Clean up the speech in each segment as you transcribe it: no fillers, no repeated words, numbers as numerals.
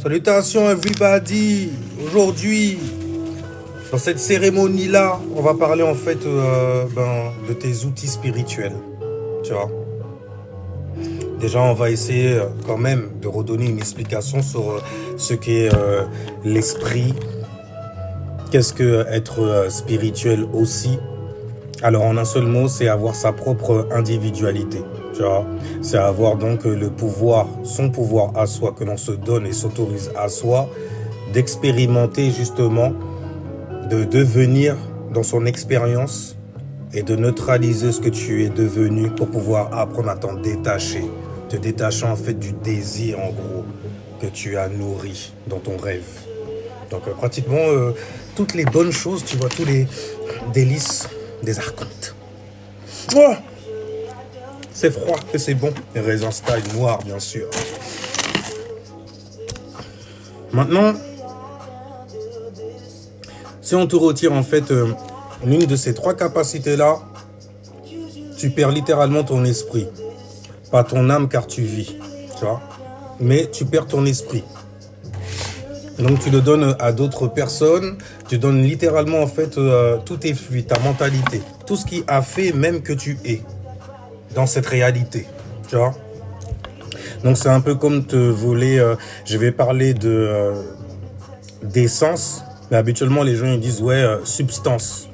Salutations everybody. Aujourd'hui, dans cette cérémonie-là, on va parler en fait de tes outils spirituels. Tu vois. Déjà, on va essayer quand même de redonner une explication sur ce qu'est l'esprit. Qu'est-ce que être spirituel aussi? Alors, en un seul mot, c'est avoir sa propre individualité. Tu vois, c'est avoir donc le pouvoir, son pouvoir à soi, que l'on se donne et s'autorise à soi, d'expérimenter justement, de devenir dans son expérience et de neutraliser ce que tu es devenu pour pouvoir apprendre à t'en détacher. Te détacher en fait du désir en gros que tu as nourri dans ton rêve. Donc pratiquement toutes les bonnes choses, tu vois, tous les délices des archontes. Oh, c'est froid que c'est bon. Les raisins style noir, bien sûr. Maintenant, si on te retire en fait l'une de ces trois capacités-là, tu perds littéralement ton esprit. Pas ton âme car tu vis, tu vois. Mais tu perds ton esprit. Donc tu le donnes à d'autres personnes, tu donnes littéralement en fait tout tes fluides, ta mentalité, tout ce qui a fait même que tu es dans cette réalité, tu vois. Donc c'est un peu comme te voler, je vais parler de d'essence, mais habituellement les gens ils disent ouais substance,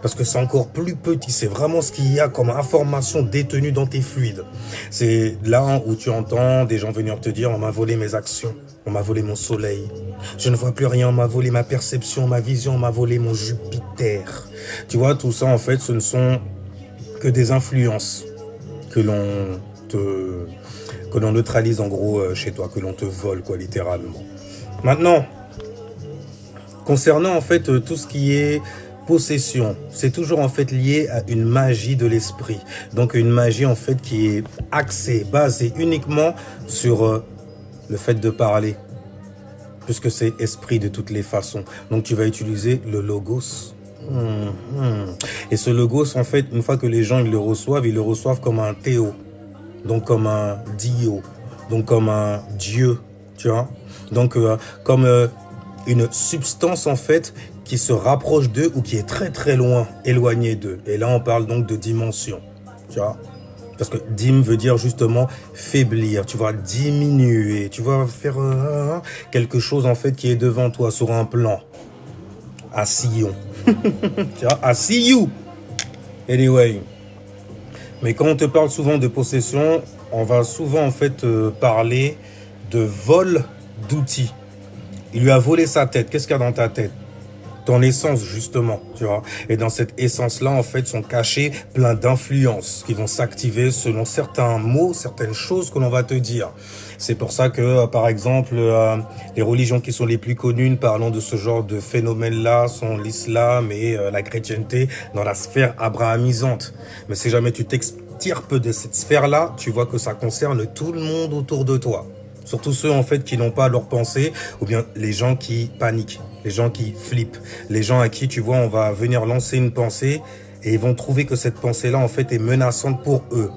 parce que c'est encore plus petit, c'est vraiment ce qu'il y a comme information détenue dans tes fluides. C'est là où tu entends des gens venir te dire on m'a volé mes actions, on m'a volé mon soleil, je ne vois plus rien, on m'a volé ma perception, ma vision, on m'a volé mon Jupiter. Tu vois, tout ça en fait ce ne sont que des influences que l'on neutralise en gros chez toi, que l'on te vole quoi littéralement. Maintenant, concernant en fait tout ce qui est possession, c'est toujours en fait lié à une magie de l'esprit. Donc une magie en fait qui est axée, basée uniquement sur le fait de parler, puisque c'est esprit de toutes les façons. Donc tu vas utiliser le logos. Et ce logos en fait, une fois que les gens ils le reçoivent comme un théo, donc comme un dio, donc comme un dieu, tu vois. Donc comme une substance en fait qui se rapproche d'eux ou qui est très très loin, éloignée d'eux. Et là on parle donc de dimension, tu vois. Parce que dim veut dire justement faiblir, tu vas diminuer, tu vas faire quelque chose en fait qui est devant toi sur un plan, à sillon. Tu vois, I see you. Anyway. Mais quand on te parle souvent de possession, on va souvent en fait parler de vol d'outils. Il lui a volé sa tête. Qu'est-ce qu'il y a dans ta tête? Ton essence justement, tu vois. Et dans cette essence-là, en fait, sont cachées plein d'influences qui vont s'activer selon certains mots, certaines choses que l'on va te dire. C'est pour ça que, par exemple, les religions qui sont les plus connues parlant de ce genre de phénomène-là sont l'islam et la chrétienté dans la sphère abrahamisante. Mais si jamais tu t'extirpes de cette sphère-là, tu vois que ça concerne tout le monde autour de toi. Surtout ceux en fait qui n'ont pas leur pensée, ou bien les gens qui paniquent, les gens qui flippent, les gens à qui tu vois on va venir lancer une pensée et ils vont trouver que cette pensée-là en fait est menaçante pour eux,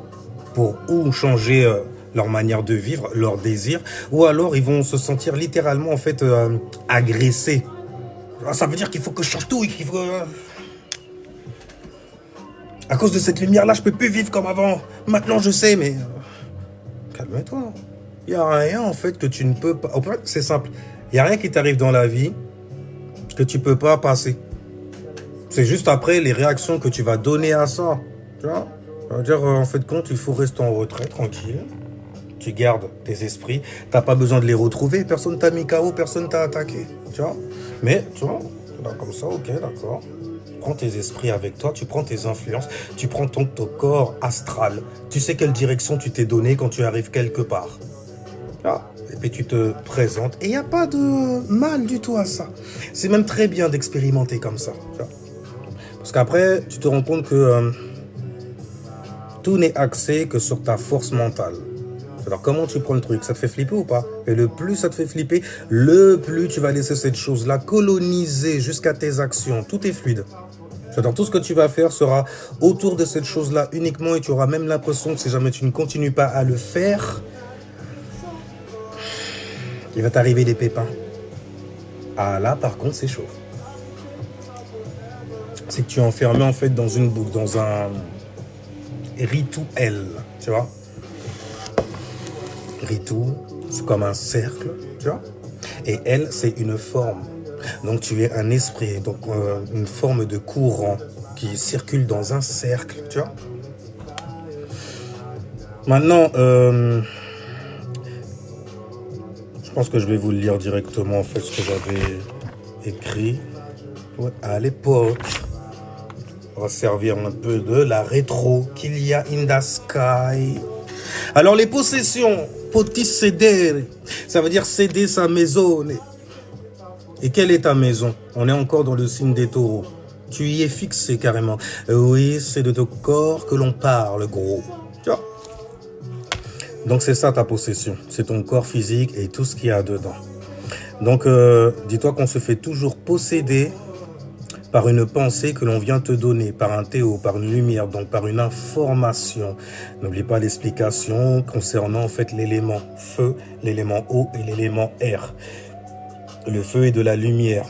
pour ou changer leur manière de vivre, leur désir, ou alors ils vont se sentir littéralement en fait agressés. Ça veut dire qu'il faut que je change tout, qu'il faut... À cause de cette lumière-là, je peux plus vivre comme avant. Maintenant je sais, mais calme-toi. Il n'y a rien en fait que tu ne peux pas... C'est simple. Il n'y a rien qui t'arrive dans la vie que tu ne peux pas passer. C'est juste après les réactions que tu vas donner à ça. Tu vois? Ça veut dire, en fait, compte, il faut rester en retrait, tranquille. Tu gardes tes esprits. Tu n'as pas besoin de les retrouver. Personne t'a mis KO, personne t'a attaqué. Tu vois? Mais, tu vois, là, comme ça, ok, d'accord. Prends tes esprits avec toi, tu prends tes influences, tu prends ton corps astral. Tu sais quelle direction tu t'es donné quand tu arrives quelque part. Ah, et puis tu te présentes. Et il n'y a pas de mal du tout à ça. C'est même très bien d'expérimenter comme ça. Tu vois. Parce qu'après, tu te rends compte que tout n'est axé que sur ta force mentale. Alors comment tu prends le truc? Ça te fait flipper ou pas? Et le plus ça te fait flipper, le plus tu vas laisser cette chose-là coloniser jusqu'à tes actions. Tout est fluide. C'est-à-dire tout ce que tu vas faire sera autour de cette chose-là uniquement et tu auras même l'impression que si jamais tu ne continues pas à le faire, il va t'arriver des pépins. Ah là, par contre, c'est chaud. C'est que tu es enfermé en fait dans une boucle, dans un rituel, tu vois. Rituel, c'est comme un cercle, tu vois. Et elle, c'est une forme. Donc tu es un esprit, donc une forme de courant qui circule dans un cercle, tu vois. Maintenant, je pense que je vais vous le lire directement, en fait, ce que j'avais écrit à l'époque. On va servir un peu de la rétro qu'il y a in the sky. Alors, les possessions, potis cedere, ça veut dire céder sa maison. Et quelle est ta maison? On est encore dans le signe des taureaux. Tu y es fixé carrément. Oui, c'est de ton corps que l'on parle, gros. Tu vois? Donc c'est ça ta possession. C'est ton corps physique et tout ce qu'il y a dedans. Donc dis-toi qu'on se fait toujours posséder par une pensée que l'on vient te donner, par un théo, par une lumière, donc par une information. N'oublie pas l'explication concernant en fait l'élément feu, l'élément eau et l'élément air. Le feu est de la lumière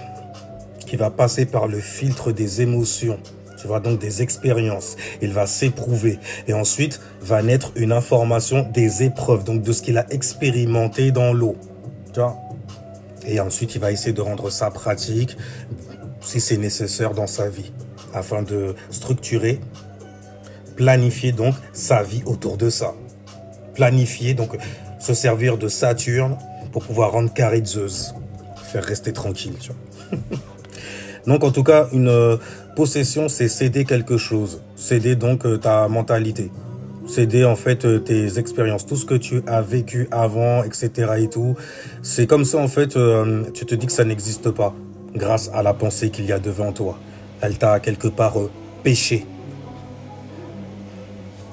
qui va passer par le filtre des émotions, tu vois, donc des expériences. Il va s'éprouver et ensuite va naître une information des épreuves, donc de ce qu'il a expérimenté dans l'eau, tu vois. Et ensuite, il va essayer de rendre ça pratique, si c'est nécessaire dans sa vie, afin de structurer, planifier donc sa vie autour de ça. Planifier, donc se servir de Saturne pour pouvoir rendre carré Zeus, faire rester tranquille, tu vois. Donc en tout cas, une possession, c'est céder quelque chose, céder donc ta mentalité, céder en fait tes expériences, tout ce que tu as vécu avant, etc. et tout. C'est comme ça en fait, tu te dis que ça n'existe pas, grâce à la pensée qu'il y a devant toi. Elle t'a quelque part pêché.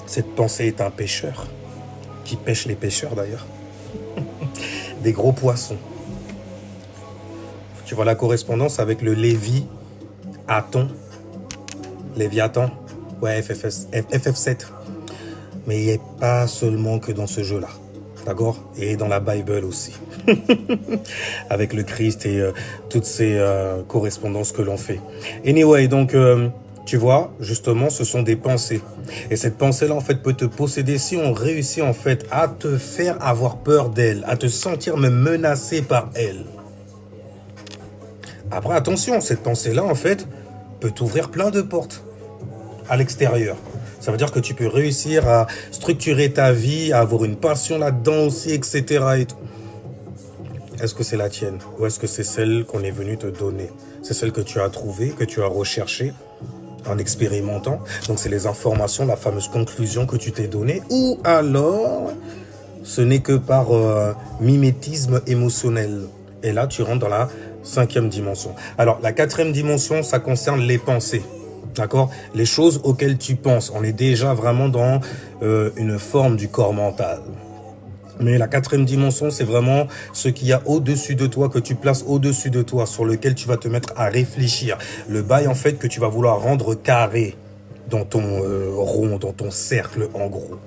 Cette pensée est un pêcheur, qui pêche les pêcheurs d'ailleurs, des gros poissons. Tu vois la correspondance avec le Léviathan. Léviathan. Ouais, FF7. Mais il n'y a pas seulement que dans ce jeu-là. D'accord? Et dans la Bible aussi. Avec le Christ et toutes ces correspondances que l'on fait. Anyway, donc, tu vois, justement, ce sont des pensées. Et cette pensée-là, en fait, peut te posséder si on réussit, en fait, à te faire avoir peur d'elle, à te sentir même menacé par elle. Après, attention, cette pensée-là, en fait, peut t'ouvrir plein de portes à l'extérieur. Ça veut dire que tu peux réussir à structurer ta vie, à avoir une passion là-dedans aussi, etc. et tout. Est-ce que c'est la tienne? Ou est-ce que c'est celle qu'on est venu te donner? C'est celle que tu as trouvée, que tu as recherchée en expérimentant. Donc, c'est les informations, la fameuse conclusion que tu t'es donnée. Ou alors, ce n'est que par mimétisme émotionnel. Et là, tu rentres dans la 5e dimension. Alors, la 4e dimension, ça concerne les pensées. D'accord? Les choses auxquelles tu penses. On est déjà vraiment dans une forme du corps mental. Mais la 4e dimension, c'est vraiment ce qu'il y a au-dessus de toi, que tu places au-dessus de toi, sur lequel tu vas te mettre à réfléchir. Le bail, en fait, que tu vas vouloir rendre carré dans ton rond, dans ton cercle, en gros.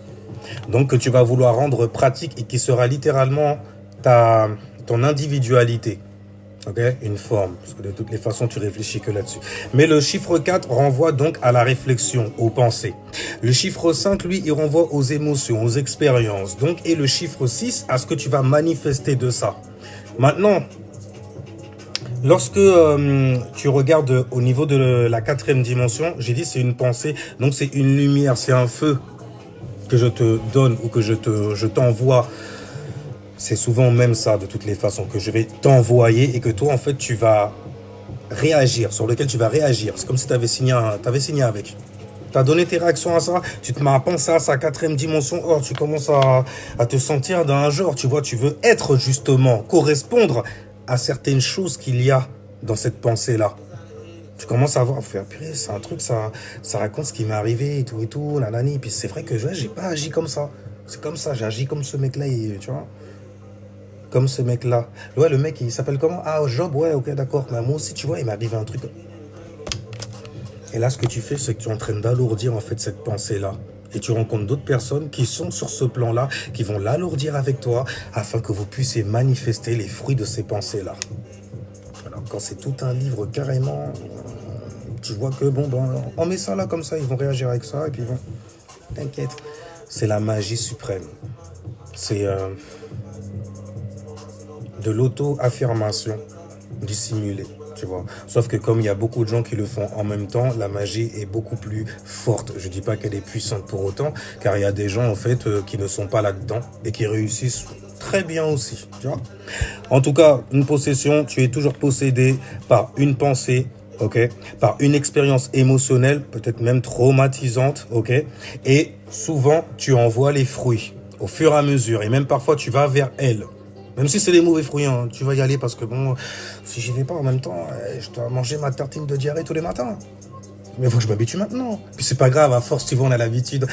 Donc, que tu vas vouloir rendre pratique et qui sera littéralement ton individualité. Ok, une forme, parce que de toutes les façons, tu réfléchis que là-dessus. Mais le chiffre 4 renvoie donc à la réflexion, aux pensées. Le chiffre 5, lui, il renvoie aux émotions, aux expériences. Donc, et le chiffre 6 à ce que tu vas manifester de ça. Maintenant, lorsque tu regardes au niveau de la 4e dimension, j'ai dit c'est une pensée, donc c'est une lumière, c'est un feu que je te donne ou que je t'envoie. C'est souvent même ça, de toutes les façons, que je vais t'envoyer et que toi, en fait, tu vas réagir, sur lequel tu vas réagir. C'est comme si tu avais signé avec. Tu as donné tes réactions à ça, tu te mets à penser à sa 4e dimension, or tu commences à te sentir dans un genre, tu vois, tu veux être justement, correspondre à certaines choses qu'il y a dans cette pensée-là. Tu commences à voir, faire purée, c'est un truc, ça raconte ce qui m'est arrivé et tout, nanani. Et puis c'est vrai que j'ai pas agi comme ça. C'est comme ça, j'ai agi comme ce mec-là, tu vois. Comme ce mec-là. Ouais, le mec, il s'appelle comment? Ah, Job, ouais, ok, d'accord. Mais moi aussi, tu vois, il m'est arrivé un truc. Et là, ce que tu fais, c'est que tu es en train d'alourdir, en fait, cette pensée-là. Et tu rencontres d'autres personnes qui sont sur ce plan-là, qui vont l'alourdir avec toi, afin que vous puissiez manifester les fruits de ces pensées-là. Alors, quand c'est tout un livre, carrément, tu vois que, bon, ben, on met ça là comme ça, ils vont réagir avec ça, et puis bon, t'inquiète. C'est la magie suprême. C'est de l'auto-affirmation dissimulée. Tu vois. Sauf que comme il y a beaucoup de gens qui le font en même temps, la magie est beaucoup plus forte. Je dis pas qu'elle est puissante pour autant, car il y a des gens en fait qui ne sont pas là-dedans et qui réussissent très bien aussi. Tu vois. En tout cas, une possession, tu es toujours possédé par une pensée, ok, par une expérience émotionnelle, peut-être même traumatisante, ok, et souvent tu en vois les fruits au fur et à mesure, et même parfois tu vas vers elle. Même si c'est des mauvais fruits, hein, tu vas y aller parce que bon, si j'y vais pas en même temps, je dois manger ma tartine de diarrhée tous les matins. Mais il faut que je m'habitue maintenant. Puis c'est pas grave, à force, tu vois, on a l'habitude.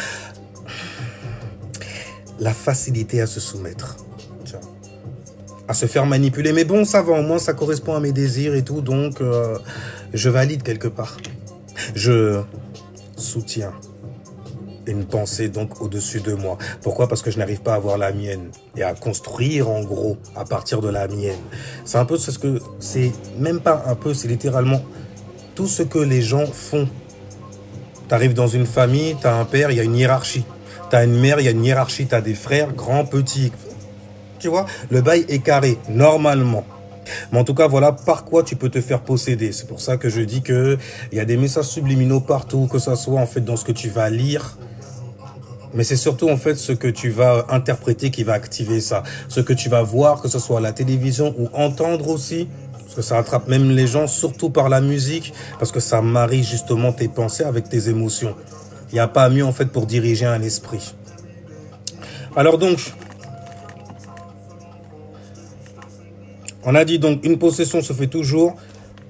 La facilité à se soumettre, tu vois, à se faire manipuler. Mais bon, ça va, au moins ça correspond à mes désirs et tout, donc je valide quelque part. Je soutiens une pensée donc au-dessus de moi. Pourquoi? Parce que je n'arrive pas à avoir la mienne et à construire en gros à partir de la mienne. C'est un peu ce que c'est, même pas un peu, c'est littéralement tout ce que les gens font. Tu arrives dans une famille, tu as un père, il y a une hiérarchie. Tu as une mère, il y a une hiérarchie, tu as des frères, grands, petits. Tu vois, le bail est carré, normalement. Mais en tout cas, voilà par quoi tu peux te faire posséder. C'est pour ça que je dis que il y a des messages subliminaux partout, que ça soit en fait dans ce que tu vas lire, mais c'est surtout en fait ce que tu vas interpréter qui va activer ça. Ce que tu vas voir, que ce soit à la télévision ou entendre aussi, parce que ça attrape même les gens, surtout par la musique, parce que ça marie justement tes pensées avec tes émotions. Il n'y a pas mieux en fait pour diriger un esprit. Alors donc, on a dit donc une possession se fait toujours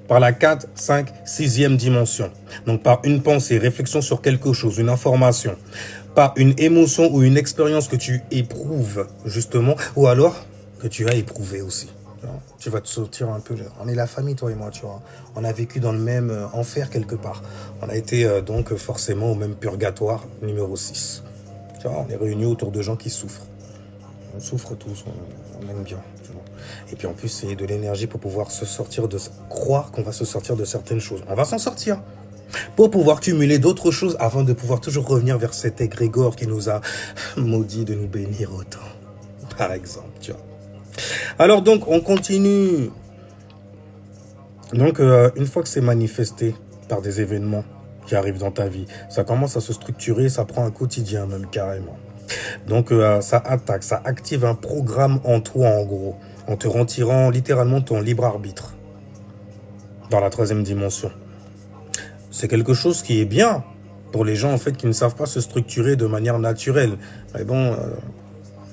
par la 4, 5, 6e dimension. Donc par une pensée, réflexion sur quelque chose, une information, par une émotion ou une expérience que tu éprouves justement, ou alors que tu as éprouvé aussi. Tu vas te sortir un peu, on est la famille toi et moi, tu vois. On a vécu dans le même enfer quelque part. On a été donc forcément au même purgatoire numéro 6. Tu vois, on est réunis autour de gens qui souffrent. On souffre tous, on aime bien. Tu vois. Et puis en plus, c'est de l'énergie pour pouvoir se sortir de... Croire qu'on va se sortir de certaines choses. On va s'en sortir. Pour pouvoir cumuler d'autres choses avant de pouvoir toujours revenir vers cet égrégore qui nous a maudit de nous bénir autant. Par exemple, tu vois. Alors donc, on continue. Donc, une fois que c'est manifesté par des événements qui arrivent dans ta vie, ça commence à se structurer, ça prend un quotidien même carrément. Donc, ça attaque, ça active un programme en toi en gros, en te retirant littéralement ton libre arbitre dans la 3e dimension. C'est quelque chose qui est bien pour les gens en fait qui ne savent pas se structurer de manière naturelle. Mais bon,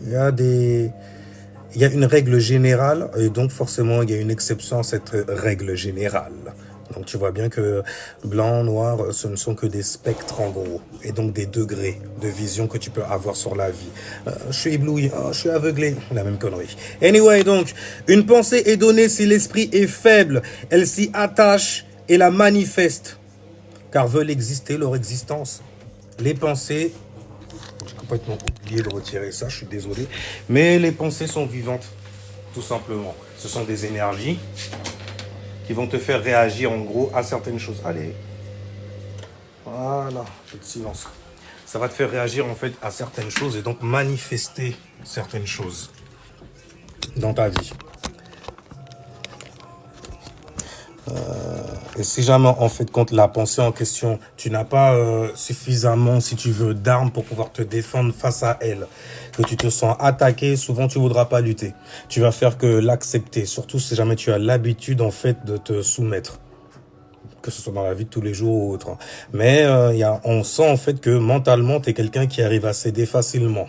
il y a une règle générale et donc forcément il y a une exception à cette règle générale. Donc tu vois bien que blanc, noir, ce ne sont que des spectres en gros et donc des degrés de vision que tu peux avoir sur la vie. Je suis ébloui, je suis aveuglé, la même connerie. Anyway, donc une pensée est donnée si l'esprit est faible, elle s'y attache et la manifeste. Car veulent exister leur existence. Les pensées, j'ai complètement oublié de retirer ça, je suis désolé, mais les pensées sont vivantes, tout simplement. Ce sont des énergies qui vont te faire réagir en gros à certaines choses. Allez, voilà, peu de silence. Ça va te faire réagir en fait à certaines choses et donc manifester certaines choses dans ta vie. Et si jamais, en fait, contre la pensée en question, tu n'as pas suffisamment, si tu veux, d'armes pour pouvoir te défendre face à elle, que tu te sens attaqué, souvent tu voudras pas lutter. Tu vas faire que l'accepter, surtout si jamais tu as l'habitude, en fait, de te soumettre, que ce soit dans la vie de tous les jours ou autre. Mais on sent, en fait, que mentalement, tu es quelqu'un qui arrive à céder facilement.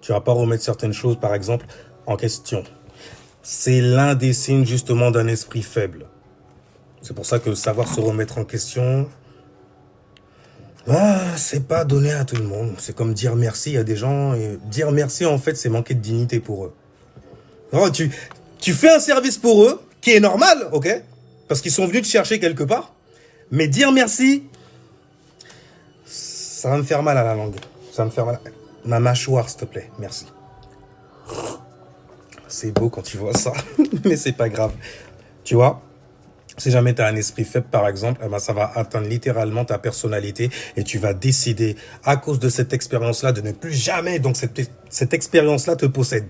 Tu vas pas remettre certaines choses, par exemple, en question. C'est l'un des signes, justement, d'un esprit faible. C'est pour ça que savoir se remettre en question, c'est pas donné à tout le monde. C'est comme dire merci à des gens. Et dire merci, en fait, c'est manquer de dignité pour eux. Non, tu fais un service pour eux, qui est normal, ok? Parce qu'ils sont venus te chercher quelque part. Mais dire merci, ça va me faire mal à la langue. Ça me fait mal. Ma mâchoire, s'il te plaît. Merci. C'est beau quand tu vois ça, mais c'est pas grave. Tu vois, si jamais tu as un esprit faible, par exemple, eh ben, ça va atteindre littéralement ta personnalité et tu vas décider, à cause de cette expérience-là, de ne plus jamais, donc cette expérience-là te possède.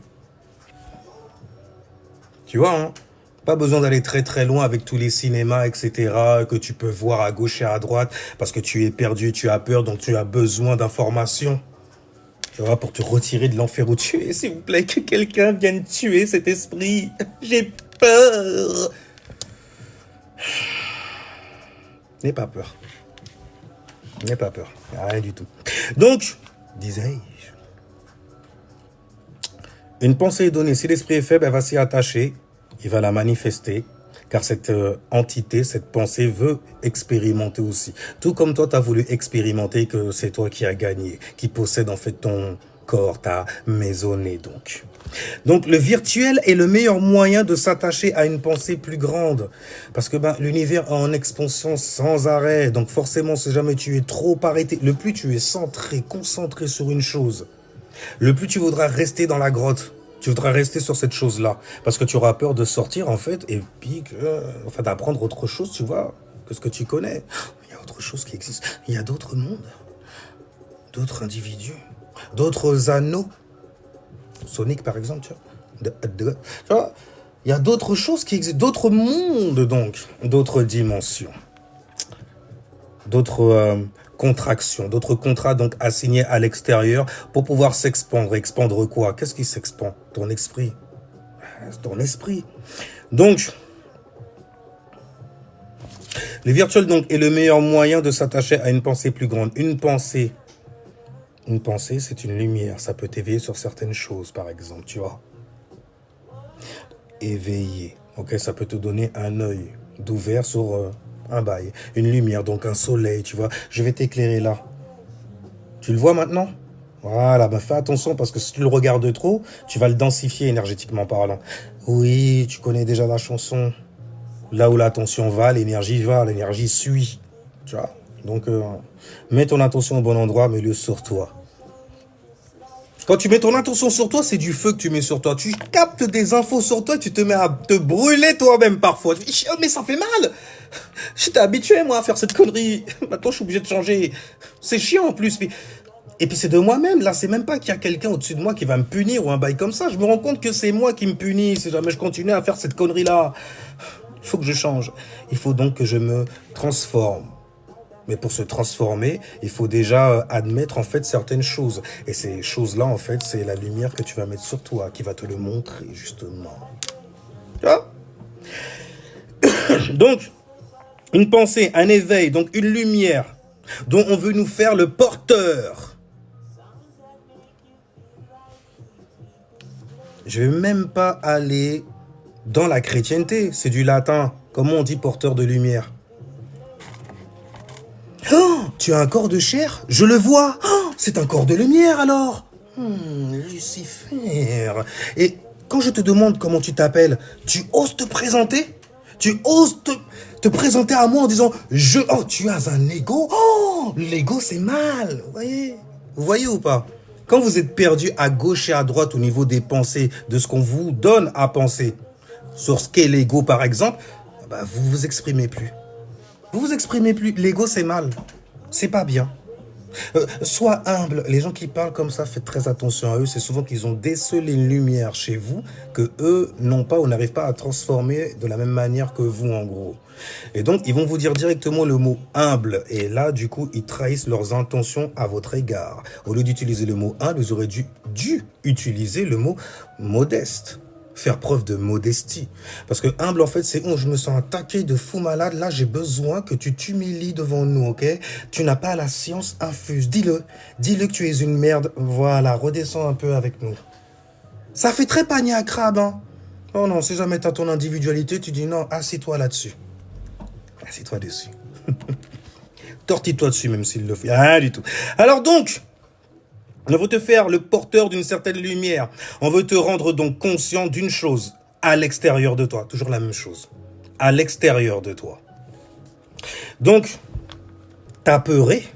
Tu vois, hein? Pas besoin d'aller très très loin avec tous les cinémas, etc., que tu peux voir à gauche et à droite, parce que tu es perdu, tu as peur, donc tu as besoin d'informations. Tu vois, pour te retirer de l'enfer où tu es, s'il vous plaît, que quelqu'un vienne tuer cet esprit. J'ai peur. N'aie pas peur. N'aie pas peur. Rien du tout. Donc, disais-je, une pensée est donnée. Si l'esprit est faible, elle va s'y attacher. Il va la manifester. Car cette entité, cette pensée veut expérimenter aussi. Tout comme toi, tu as voulu expérimenter que c'est toi qui as gagné, qui possède en fait ton corps, ta maisonnée donc. Donc le virtuel est le meilleur moyen de s'attacher à une pensée plus grande. Parce que l'univers est en expansion sans arrêt. Donc forcément, si jamais tu es trop arrêté, le plus tu es centré, concentré sur une chose, le plus tu voudras rester dans la grotte. Tu voudras rester sur cette chose-là. Parce que tu auras peur de sortir, en fait, et puis d'apprendre autre chose, tu vois, que ce que tu connais. Il y a autre chose qui existe. Il y a d'autres mondes, d'autres individus, d'autres anneaux. Sonic, par exemple, tu vois. Il y a d'autres choses qui existent, d'autres mondes, donc, d'autres dimensions, d'autres contractions, d'autres contrats donc assignés à l'extérieur pour pouvoir s'expandre. Expandre quoi? Qu'est-ce qui s'expand? Ton esprit. Ton esprit. Donc, le virtuel donc est le meilleur moyen de s'attacher à une pensée plus grande. Une pensée, c'est une lumière. Ça peut t'éveiller sur certaines choses, par exemple, tu vois. Éveiller. Ok, ça peut te donner un œil d'ouvert sur un bail, une lumière, donc un soleil, tu vois. Je vais t'éclairer là. Tu le vois maintenant? Voilà, fais attention parce que si tu le regardes trop, tu vas le densifier énergétiquement parlant. Oui, tu connais déjà la chanson. Là où l'attention va, l'énergie suit. Tu vois? Donc, mets ton attention au bon endroit, mets-le sur toi. Quand tu mets ton attention sur toi, c'est du feu que tu mets sur toi. Tu captes des infos sur toi, tu te mets à te brûler toi-même parfois. Tu dis, oh, mais ça fait mal. J'étais habitué, moi, à faire cette connerie. Maintenant, je suis obligé de changer. C'est chiant, en plus. Et puis, c'est de moi-même. Là, c'est même pas qu'il y a quelqu'un au-dessus de moi qui va me punir ou un bail comme ça. Je me rends compte que c'est moi qui me punis si jamais je continue à faire cette connerie-là. Il faut que je change. Il faut donc que je me transforme. Mais pour se transformer, il faut déjà admettre en fait certaines choses. Et ces choses-là, en fait, c'est la lumière que tu vas mettre sur toi, qui va te le montrer, justement. Tu vois? Donc, une pensée, un éveil, donc une lumière dont on veut nous faire le porteur. Je vais même pas aller dans la chrétienté. C'est du latin. Comment on dit porteur de lumière? Oh, tu as un corps de chair? Je le vois. Oh, c'est un corps de lumière alors. Lucifer. Et quand je te demande comment tu t'appelles, tu oses te présenter? Tu oses te présenter à moi en disant oh, tu as un ego? Oh, l'ego c'est mal. Vous voyez ou pas? Quand vous êtes perdu à gauche et à droite au niveau des pensées, de ce qu'on vous donne à penser, sur ce qu'est l'ego par exemple, vous vous exprimez plus. Vous vous exprimez plus. L'ego, c'est mal. C'est pas bien. Sois humble. Les gens qui parlent comme ça, faites très attention à eux. C'est souvent qu'ils ont décelé une lumière chez vous que eux n'ont pas ou n'arrivent pas à transformer de la même manière que vous, en gros. Et donc, ils vont vous dire directement le mot humble. Et là, du coup, ils trahissent leurs intentions à votre égard. Au lieu d'utiliser le mot humble, ils auraient dû utiliser le mot modeste. Faire preuve de modestie. Parce que humble, en fait, c'est je me sens attaqué de fou malade. Là, j'ai besoin que tu t'humilies devant nous, ok? Tu n'as pas la science infuse. Dis-le. Dis-le que tu es une merde. Voilà, redescends un peu avec nous. Ça fait très panier à crabe, hein? Oh non, si jamais t'as ton individualité, tu dis non, assieds-toi là-dessus. Assieds-toi dessus. Tortille-toi dessus, même s'il le fait. Rien du tout. Alors donc, on veut te faire le porteur d'une certaine lumière. On veut te rendre donc conscient d'une chose à l'extérieur de toi. Toujours la même chose. À l'extérieur de toi. Donc, t'as peuré.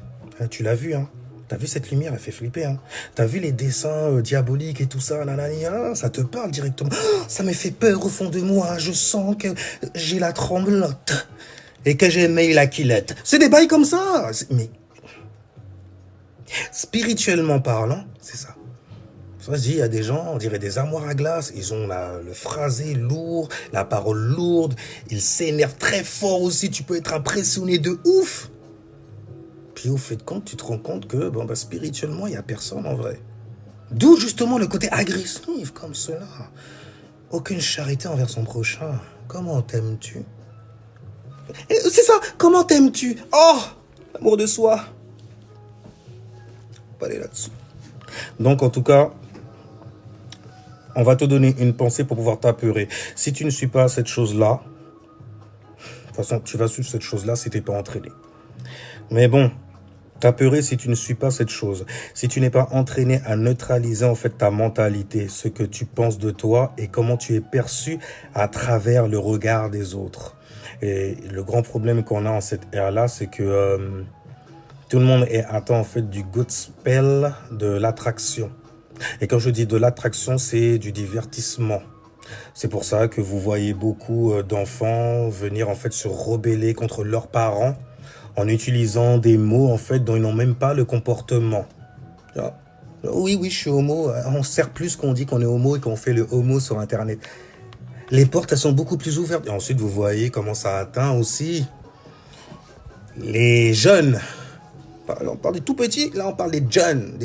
Tu l'as vu, hein. T'as vu cette lumière, elle fait flipper. Hein. T'as vu les dessins diaboliques et tout ça, nanana, ça te parle directement. Oh, ça me fait peur au fond de moi. Je sens que j'ai la tremblote et que j'ai mail la quillette. C'est des bails comme ça. Mais spirituellement parlant, c'est ça. Ça se dit, il y a des gens, on dirait des armoires à glace, ils ont le phrasé lourd, la parole lourde, ils s'énervent très fort aussi, tu peux être impressionné de ouf. Puis au fait de compte, tu te rends compte que spirituellement, il n'y a personne en vrai. D'où justement le côté agressif comme cela. Aucune charité envers son prochain. Comment t'aimes-tu? C'est ça, comment t'aimes-tu? Oh, l'amour de soi. On va aller là-dessus. Donc en tout cas, on va te donner une pensée pour pouvoir t'apeurer. Si tu ne suis pas cette chose-là, de toute façon, tu vas suivre cette chose-là si tu n'es pas entraîné. Mais bon, t'apeurer si tu ne suis pas cette chose. Si tu n'es pas entraîné à neutraliser en fait ta mentalité, ce que tu penses de toi et comment tu es perçu à travers le regard des autres. Et le grand problème qu'on a en cette ère-là, c'est que tout le monde est atteint en fait du good spell de l'attraction. Et quand je dis de l'attraction, c'est du divertissement. C'est pour ça que vous voyez beaucoup d'enfants venir en fait se rebeller contre leurs parents en utilisant des mots en fait dont ils n'ont même pas le comportement. Ah, oui, je suis homo. On sert plus qu'on dit qu'on est homo et qu'on fait le homo sur Internet. Les portes, elles sont beaucoup plus ouvertes. Et ensuite, vous voyez comment ça atteint aussi les jeunes. On parle des tout petits, là on parle des jeunes.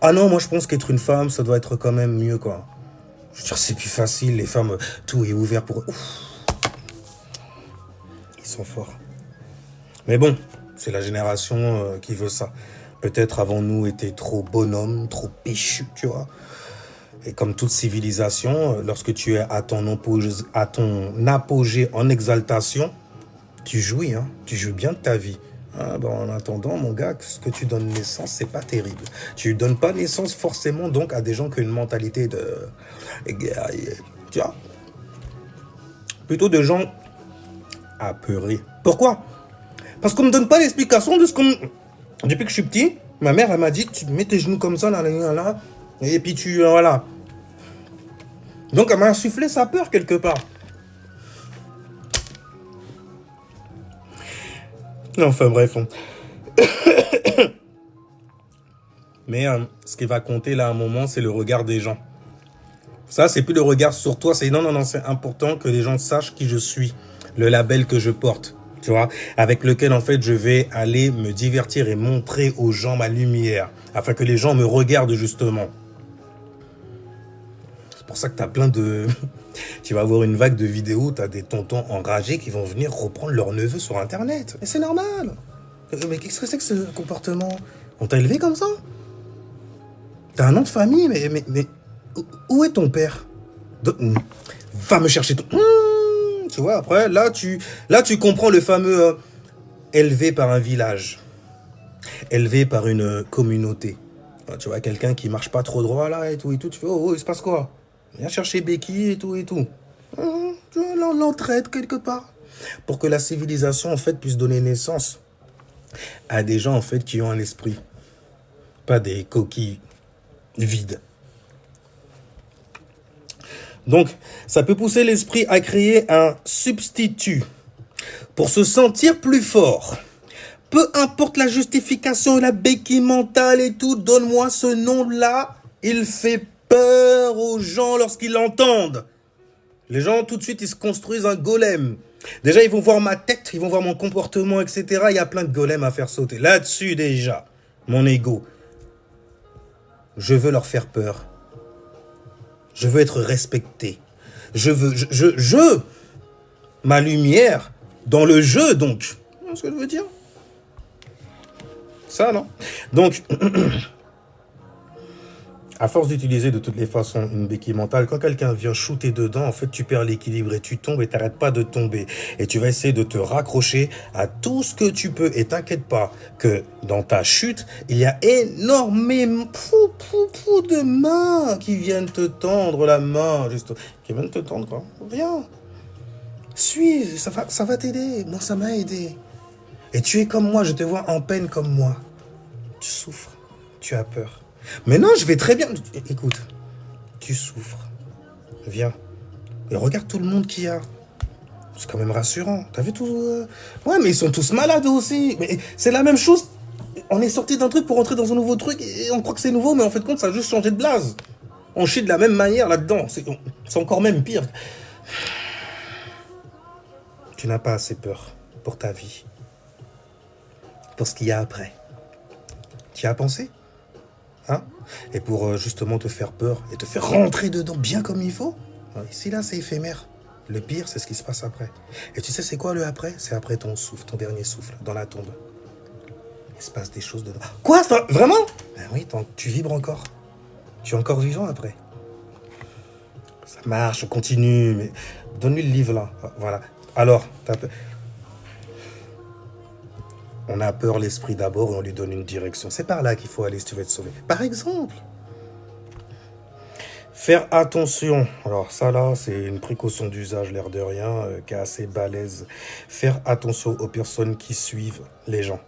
Ah non, moi je pense qu'être une femme, ça doit être quand même mieux, quoi. Je veux dire, c'est plus facile, les femmes, tout est ouvert pour eux. Ouf. Ils sont forts. Mais bon, c'est la génération qui veut ça. Peut-être avons-nous été trop bonhommes, trop péchus, tu vois. Et comme toute civilisation, lorsque tu es à ton apogée en exaltation, tu jouis, hein. Tu jouis bien de ta vie. Ah, en attendant, mon gars, ce que tu donnes naissance, c'est pas terrible. Tu donnes pas naissance forcément donc à des gens qui ont une mentalité de guerrier. Tu vois, plutôt de gens apeurés. Pourquoi? Parce qu'on me donne pas l'explication de ce qu'on... Depuis que je suis petit, ma mère, elle m'a dit, tu mets tes genoux comme ça, là, et puis tu... voilà. Donc, elle m'a insufflé sa peur quelque part. Enfin, bref. Mais ce qui va compter, là, à un moment, c'est le regard des gens. Ça, c'est plus le regard sur toi. C'est non, c'est important que les gens sachent qui je suis. Le label que je porte. Tu vois, avec lequel en fait je vais aller me divertir et montrer aux gens ma lumière, afin que les gens me regardent justement. C'est pour ça que t'as plein de... Tu vas avoir une vague de vidéos, t'as des tontons enragés qui vont venir reprendre leurs neveux sur Internet. Et c'est normal. Mais qu'est-ce que c'est que ce comportement? On t'a élevé comme ça? T'as un nom de famille, mais où est ton père? Va me chercher ton... Tu vois, après, là, tu comprends le fameux élevé par un village, élevé par une communauté. Tu vois, quelqu'un qui marche pas trop droit, là, et tout, tu fais, oh, il se passe quoi? Viens chercher Becky, et tout. Tu vois, l'entraide quelque part. Pour que la civilisation, en fait, puisse donner naissance à des gens, en fait, qui ont un esprit. Pas des coquilles vides. Donc, ça peut pousser l'esprit à créer un substitut pour se sentir plus fort. Peu importe la justification, la béquille mentale et tout, donne-moi ce nom-là. Il fait peur aux gens lorsqu'ils l'entendent. Les gens, tout de suite, ils se construisent un golem. Déjà, ils vont voir ma tête, ils vont voir mon comportement, etc. Il y a plein de golems à faire sauter. Là-dessus, déjà, mon ego. Je veux leur faire peur. Je veux être respecté. Je veux ma lumière dans le jeu, donc. Tu vois ce que je veux dire? Ça, non? Donc, à force d'utiliser de toutes les façons une béquille mentale, quand quelqu'un vient shooter dedans, en fait, tu perds l'équilibre et tu tombes et t'arrêtes pas de tomber. Et tu vas essayer de te raccrocher à tout ce que tu peux. Et t'inquiète pas que dans ta chute, il y a énormément de mains qui viennent te tendre la main. Juste, qui viennent te tendre, quoi. Viens. Suis, ça va t'aider. Moi, ça m'a aidé. Et tu es comme moi, je te vois en peine comme moi. Tu souffres. Tu as peur. Mais non, je vais très bien. Écoute, tu souffres. Viens. Et regarde tout le monde qu'il y a. C'est quand même rassurant. T'as vu tout... Ouais, mais ils sont tous malades aussi. Mais c'est la même chose. On est sorti d'un truc pour rentrer dans un nouveau truc et on croit que c'est nouveau, mais en fait, compte, ça a juste changé de blase. On chie de la même manière là-dedans. C'est encore même pire. Tu n'as pas assez peur pour ta vie. Pour ce qu'il y a après. Tu y as pensé? Hein? Et pour justement te faire peur et te faire rentrer dedans bien comme il faut. Ici, là, c'est éphémère. Le pire, c'est ce qui se passe après. Et tu sais, c'est quoi le après? C'est après ton souffle, ton dernier souffle, dans la tombe. Il se passe des choses dedans. Quoi? Ça, vraiment? Ben oui, tu vibres encore. Tu es encore vivant après. Ça marche, on continue. Mais donne-lui le livre, là. Voilà. Alors, on a peur l'esprit d'abord et on lui donne une direction. C'est par là qu'il faut aller si tu veux être sauvé. Par exemple, faire attention. Alors ça là, c'est une précaution d'usage, l'air de rien, qui est assez balèze. Faire attention aux personnes qui suivent les gens.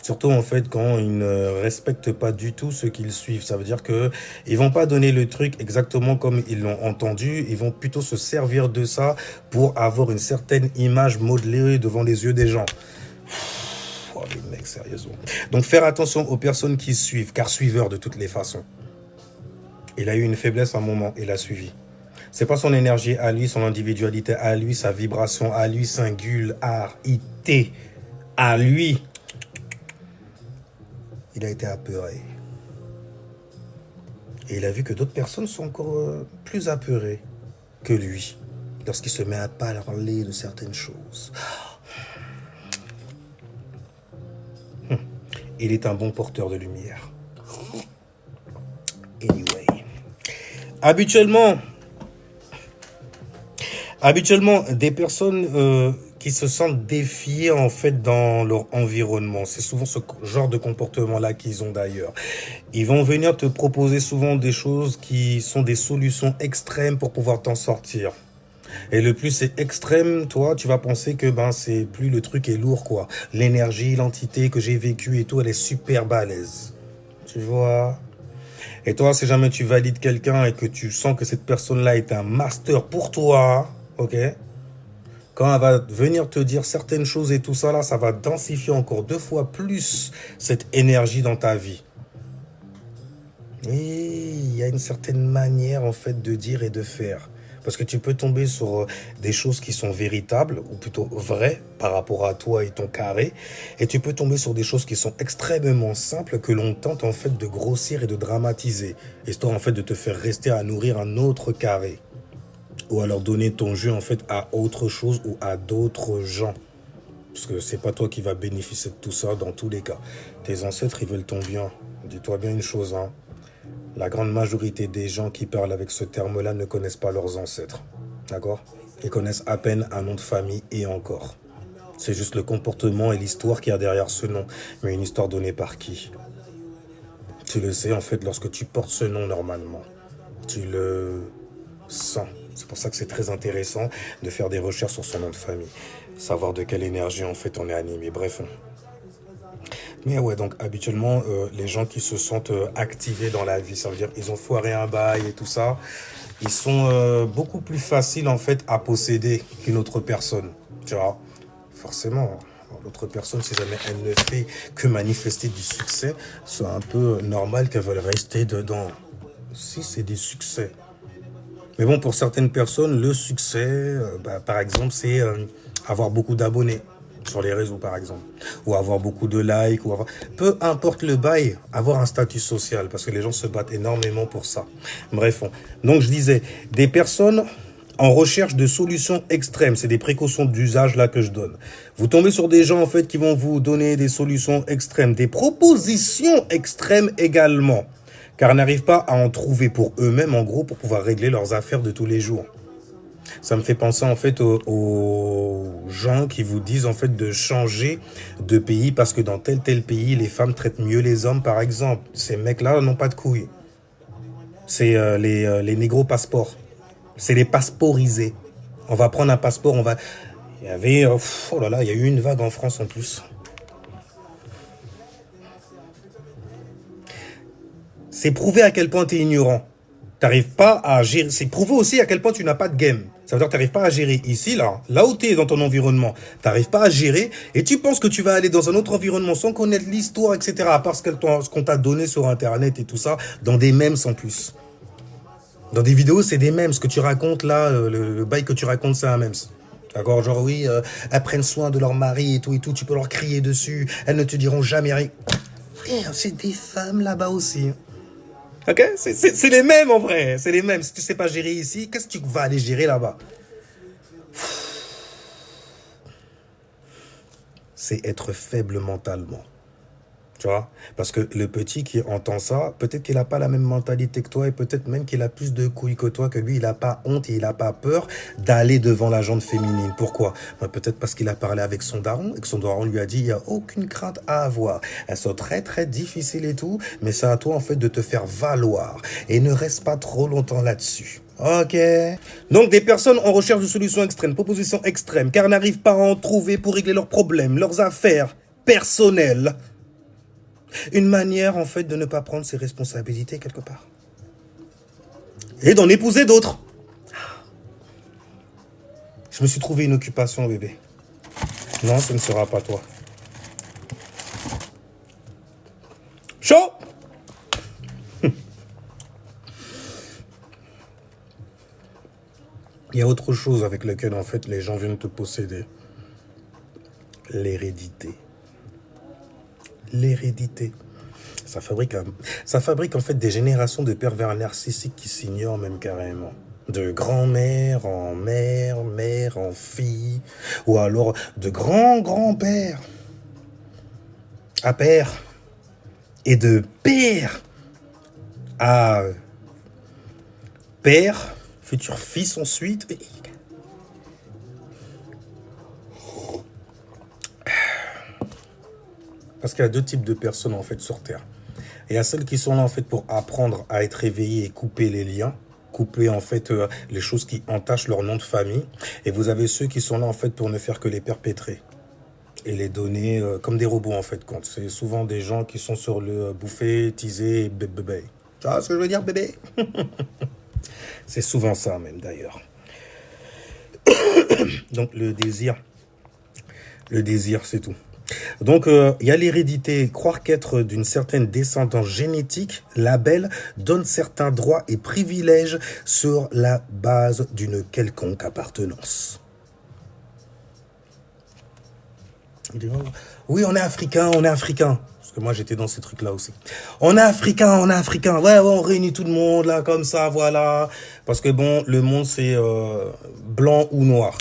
Surtout en fait quand ils ne respectent pas du tout ce qu'ils suivent. Ça veut dire que ils vont pas donner le truc exactement comme ils l'ont entendu. Ils vont plutôt se servir de ça pour avoir une certaine image modelée devant les yeux des gens. Oh les mecs, sérieusement. Donc faire attention aux personnes qui suivent, car suiveur de toutes les façons. Il a eu une faiblesse à un moment, il a suivi. C'est pas son énergie à lui, son individualité à lui, sa vibration à lui, singularité à lui. Il a été apeuré. Et il a vu que d'autres personnes sont encore plus apeurées que lui lorsqu'il se met à parler de certaines choses. Il est un bon porteur de lumière. Anyway. Habituellement, des personnes qui se sentent défiées en fait dans leur environnement, c'est souvent ce genre de comportement-là qu'ils ont d'ailleurs. Ils vont venir te proposer souvent des choses qui sont des solutions extrêmes pour pouvoir t'en sortir. Et le plus c'est extrême, toi, tu vas penser que c'est plus le truc est lourd quoi. L'énergie, l'entité que j'ai vécue et tout, elle est super balèze. Tu vois? Et toi, si jamais tu valides quelqu'un et que tu sens que cette personne-là est un master pour toi, ok? Quand elle va venir te dire certaines choses et tout ça, là, ça va densifier encore 2 fois plus cette énergie dans ta vie. Et il y a une certaine manière, en fait, de dire et de faire. Parce que tu peux tomber sur des choses qui sont véritables, ou plutôt vraies, par rapport à toi et ton carré. Et tu peux tomber sur des choses qui sont extrêmement simples, que l'on tente, en fait, de grossir et de dramatiser. Histoire, en fait, de te faire rester à nourrir un autre carré. Ou alors donner ton jeu, en fait, à autre chose ou à d'autres gens. Parce que c'est pas toi qui vas bénéficier de tout ça dans tous les cas. Tes ancêtres, ils veulent ton bien. Dis-toi bien une chose, hein. La grande majorité des gens qui parlent avec ce terme-là ne connaissent pas leurs ancêtres. D'accord? Ils connaissent à peine un nom de famille et encore. C'est juste le comportement et l'histoire qu'il y a derrière ce nom. Mais une histoire donnée par qui? Tu le sais, en fait, lorsque tu portes ce nom normalement. Tu le sens. C'est pour ça que c'est très intéressant de faire des recherches sur son nom de famille. Savoir de quelle énergie, en fait, on est animé. Bref. Mais ouais, donc habituellement, les gens qui se sentent activés dans la vie, ça veut dire qu'ils ont foiré un bail et tout ça, ils sont beaucoup plus faciles en fait à posséder qu'une autre personne. Tu vois, forcément, l'autre personne, si jamais elle ne fait que manifester du succès, c'est un peu normal qu'elle veuille rester dedans. Si c'est des succès. Mais bon, pour certaines personnes, le succès, par exemple, c'est avoir beaucoup d'abonnés. Sur les réseaux par exemple, ou avoir beaucoup de likes, ou avoir... peu importe le bail, avoir un statut social, parce que les gens se battent énormément pour ça. Bref, donc je disais, des personnes en recherche de solutions extrêmes, c'est des précautions d'usage là que je donne. Vous tombez sur des gens en fait qui vont vous donner des solutions extrêmes, des propositions extrêmes également, car ils n'arrivent pas à en trouver pour eux-mêmes en gros pour pouvoir régler leurs affaires de tous les jours. Ça me fait penser en fait aux gens qui vous disent en fait de changer de pays parce que dans tel pays, les femmes traitent mieux les hommes par exemple. Ces mecs-là n'ont pas de couilles. C'est les négros passeports. C'est les passeporisés. On va prendre un passeport, on va... Il y avait... oh là là, il y a eu une vague en France en plus. C'est prouver à quel point tu es ignorant. T'arrives pas à gérer. C'est prouver aussi à quel point tu n'as pas de game. Ça veut dire que t'arrives pas à gérer ici, là où tu es dans ton environnement. T'arrives pas à gérer et tu penses que tu vas aller dans un autre environnement sans connaître l'histoire, etc. À part ce qu'on t'a donné sur Internet et tout ça, dans des mèmes en plus. Dans des vidéos, c'est des mèmes. Ce que tu racontes là, le bail que tu racontes, c'est un mème. D'accord, genre oui, elles prennent soin de leur mari et tout, tu peux leur crier dessus, elles ne te diront jamais rien. Frère, c'est des femmes là-bas aussi. Ok, c'est les mêmes en vrai, c'est les mêmes. Si tu sais pas gérer ici, qu'est-ce que tu vas aller gérer là-bas? C'est être faible mentalement. Tu vois? Parce que le petit qui entend ça, peut-être qu'il n'a pas la même mentalité que toi et peut-être même qu'il a plus de couilles que toi, que lui, il n'a pas honte et il n'a pas peur d'aller devant la jante féminine. Pourquoi? Ben, peut-être parce qu'il a parlé avec son daron et que son daron lui a dit il n'y a aucune crainte à avoir. Elles sont très très difficiles et tout, mais c'est à toi en fait de te faire valoir et ne reste pas trop longtemps là-dessus. Ok. Donc des personnes en recherche de solutions extrêmes, propositions extrêmes, car n'arrivent pas à en trouver pour régler leurs problèmes, leurs affaires personnelles. Une manière, en fait, de ne pas prendre ses responsabilités quelque part. Et d'en épouser d'autres. Je me suis trouvé une occupation, bébé. Non, ce ne sera pas toi. Chaud! Il y a autre chose avec laquelle, en fait, les gens viennent te posséder. L'hérédité. L'hérédité. Ça fabrique en fait des générations de pervers narcissiques qui s'ignorent même carrément. De grand-mère en mère, mère en fille, ou alors de grand-grand-père à père, et de père à père, futur fils ensuite. Parce qu'il y a deux types de personnes en fait sur Terre. Il y a celles qui sont là en fait pour apprendre à être éveillées et couper les liens, couper en fait les choses qui entachent leur nom de famille. Et vous avez ceux qui sont là en fait pour ne faire que les perpétrer et les donner comme des robots en fait compte. C'est souvent des gens qui sont sur le bouffer, teaser, bébé. Tu vois ce que je veux dire, bébé? C'est souvent ça même d'ailleurs. Donc le désir c'est tout. Donc, il y a l'hérédité. Croire qu'être d'une certaine descendance génétique, label, donne certains droits et privilèges sur la base d'une quelconque appartenance. Oui, on est africain, on est africain. Parce que moi, j'étais dans ces trucs-là aussi. On est africain, on est africain. Ouais, on réunit tout le monde, là, comme ça, voilà. Parce que bon, le monde, c'est blanc ou noir.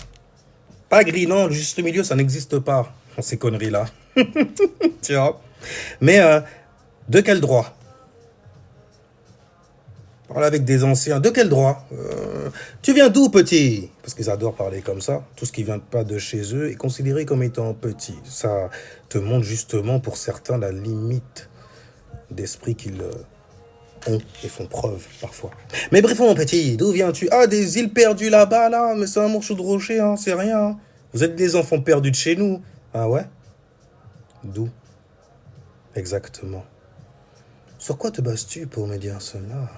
Pas gris, non, le juste milieu, ça n'existe pas. Ces conneries-là. Tu vois. Mais de quel droit? Parle avec des anciens. De quel droit? Tu viens d'où, petit? Parce qu'ils adorent parler comme ça. Tout ce qui vient pas de chez eux est considéré comme étant petit. Ça te montre justement pour certains la limite d'esprit qu'ils ont et font preuve parfois. Mais bref, mon petit, d'où viens-tu? Ah, des îles perdues là-bas, là. Mais c'est un morceau de rocher, hein, c'est rien. Hein. Vous êtes des enfants perdus de chez nous. Ah ouais? D'où? Exactement. Sur quoi te bases-tu pour me dire cela?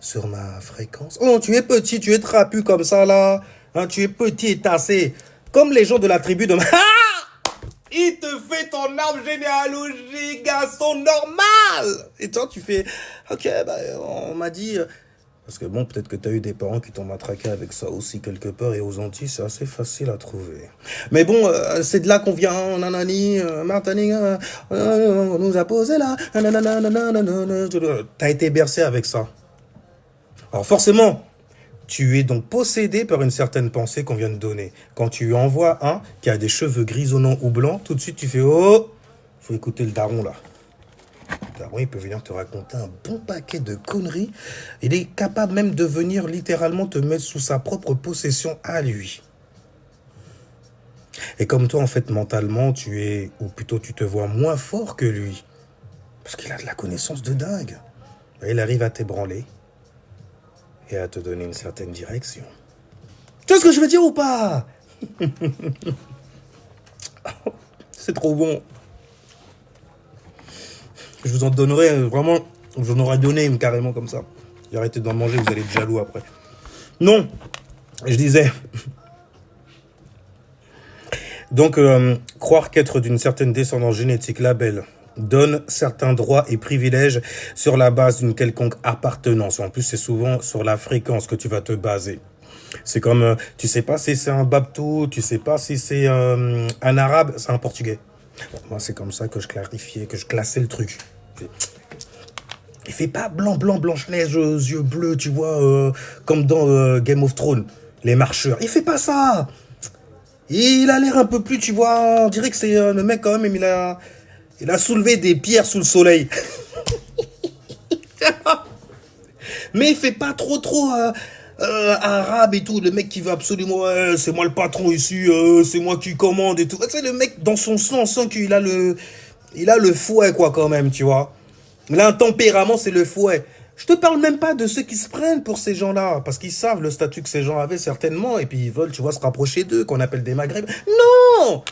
Sur ma fréquence? Oh, tu es petit, tu es trapu comme ça, là. Hein, tu es petit et tassé. Comme les gens de la tribu de... Ah! Il te fait ton arbre généalogique, garçon, normal! Et toi, tu fais... Ok, bah, on m'a dit... Parce que bon, peut-être que tu as eu des parents qui t'ont matraqué avec ça aussi quelque part. Et aux Antilles, c'est assez facile à trouver. Mais bon, c'est de là qu'on vient. Nanani, Martinique, on nous a posé là. T'as été bercé avec ça. Alors forcément, tu es donc possédé par une certaine pensée qu'on vient de donner. Quand tu envoies un qui a des cheveux grisonnants ou blancs, tout de suite tu fais « Oh, faut écouter le daron là ». Le daron, il peut venir te raconter un bon paquet de conneries. Il est capable même de venir littéralement te mettre sous sa propre possession à lui. Et comme toi, en fait, mentalement, tu es, ou plutôt tu te vois moins fort que lui. Parce qu'il a de la connaissance de dingue. Il arrive à t'ébranler et à te donner une certaine direction. Tu vois ce que je veux dire ou pas? C'est trop bon. Je vous en donnerai vraiment Je vous en aurais donné carrément comme ça. J'ai arrêté d'en manger, vous allez être jaloux après. Non, je disais... Donc, croire qu'être d'une certaine descendance génétique label donne certains droits et privilèges sur la base d'une quelconque appartenance. En plus, c'est souvent sur la fréquence que tu vas te baser. C'est comme, tu sais pas si c'est un Babtou, tu sais pas si c'est un arabe, c'est un portugais. Bon, moi, c'est comme ça que je clarifiais, que je classais le truc. Il fait pas blanc, blanc, Blanche-Neige, yeux bleus, tu vois, comme dans Game of Thrones, les marcheurs. Il fait pas ça. Il a l'air un peu plus, tu vois, on dirait que c'est le mec quand même, il a soulevé des pierres sous le soleil. Mais il fait pas trop arabe et tout, le mec qui veut absolument, c'est moi le patron ici, c'est moi qui commande et tout. Tu sais, le mec, dans son sang, on sent qu'il a il a le fouet, quoi, quand même, tu vois. Il a un tempérament, c'est le fouet. Je te parle même pas de ceux qui se prennent pour ces gens-là, parce qu'ils savent le statut que ces gens avaient certainement, et puis ils veulent, tu vois, se rapprocher d'eux, qu'on appelle des maghrébins. Non!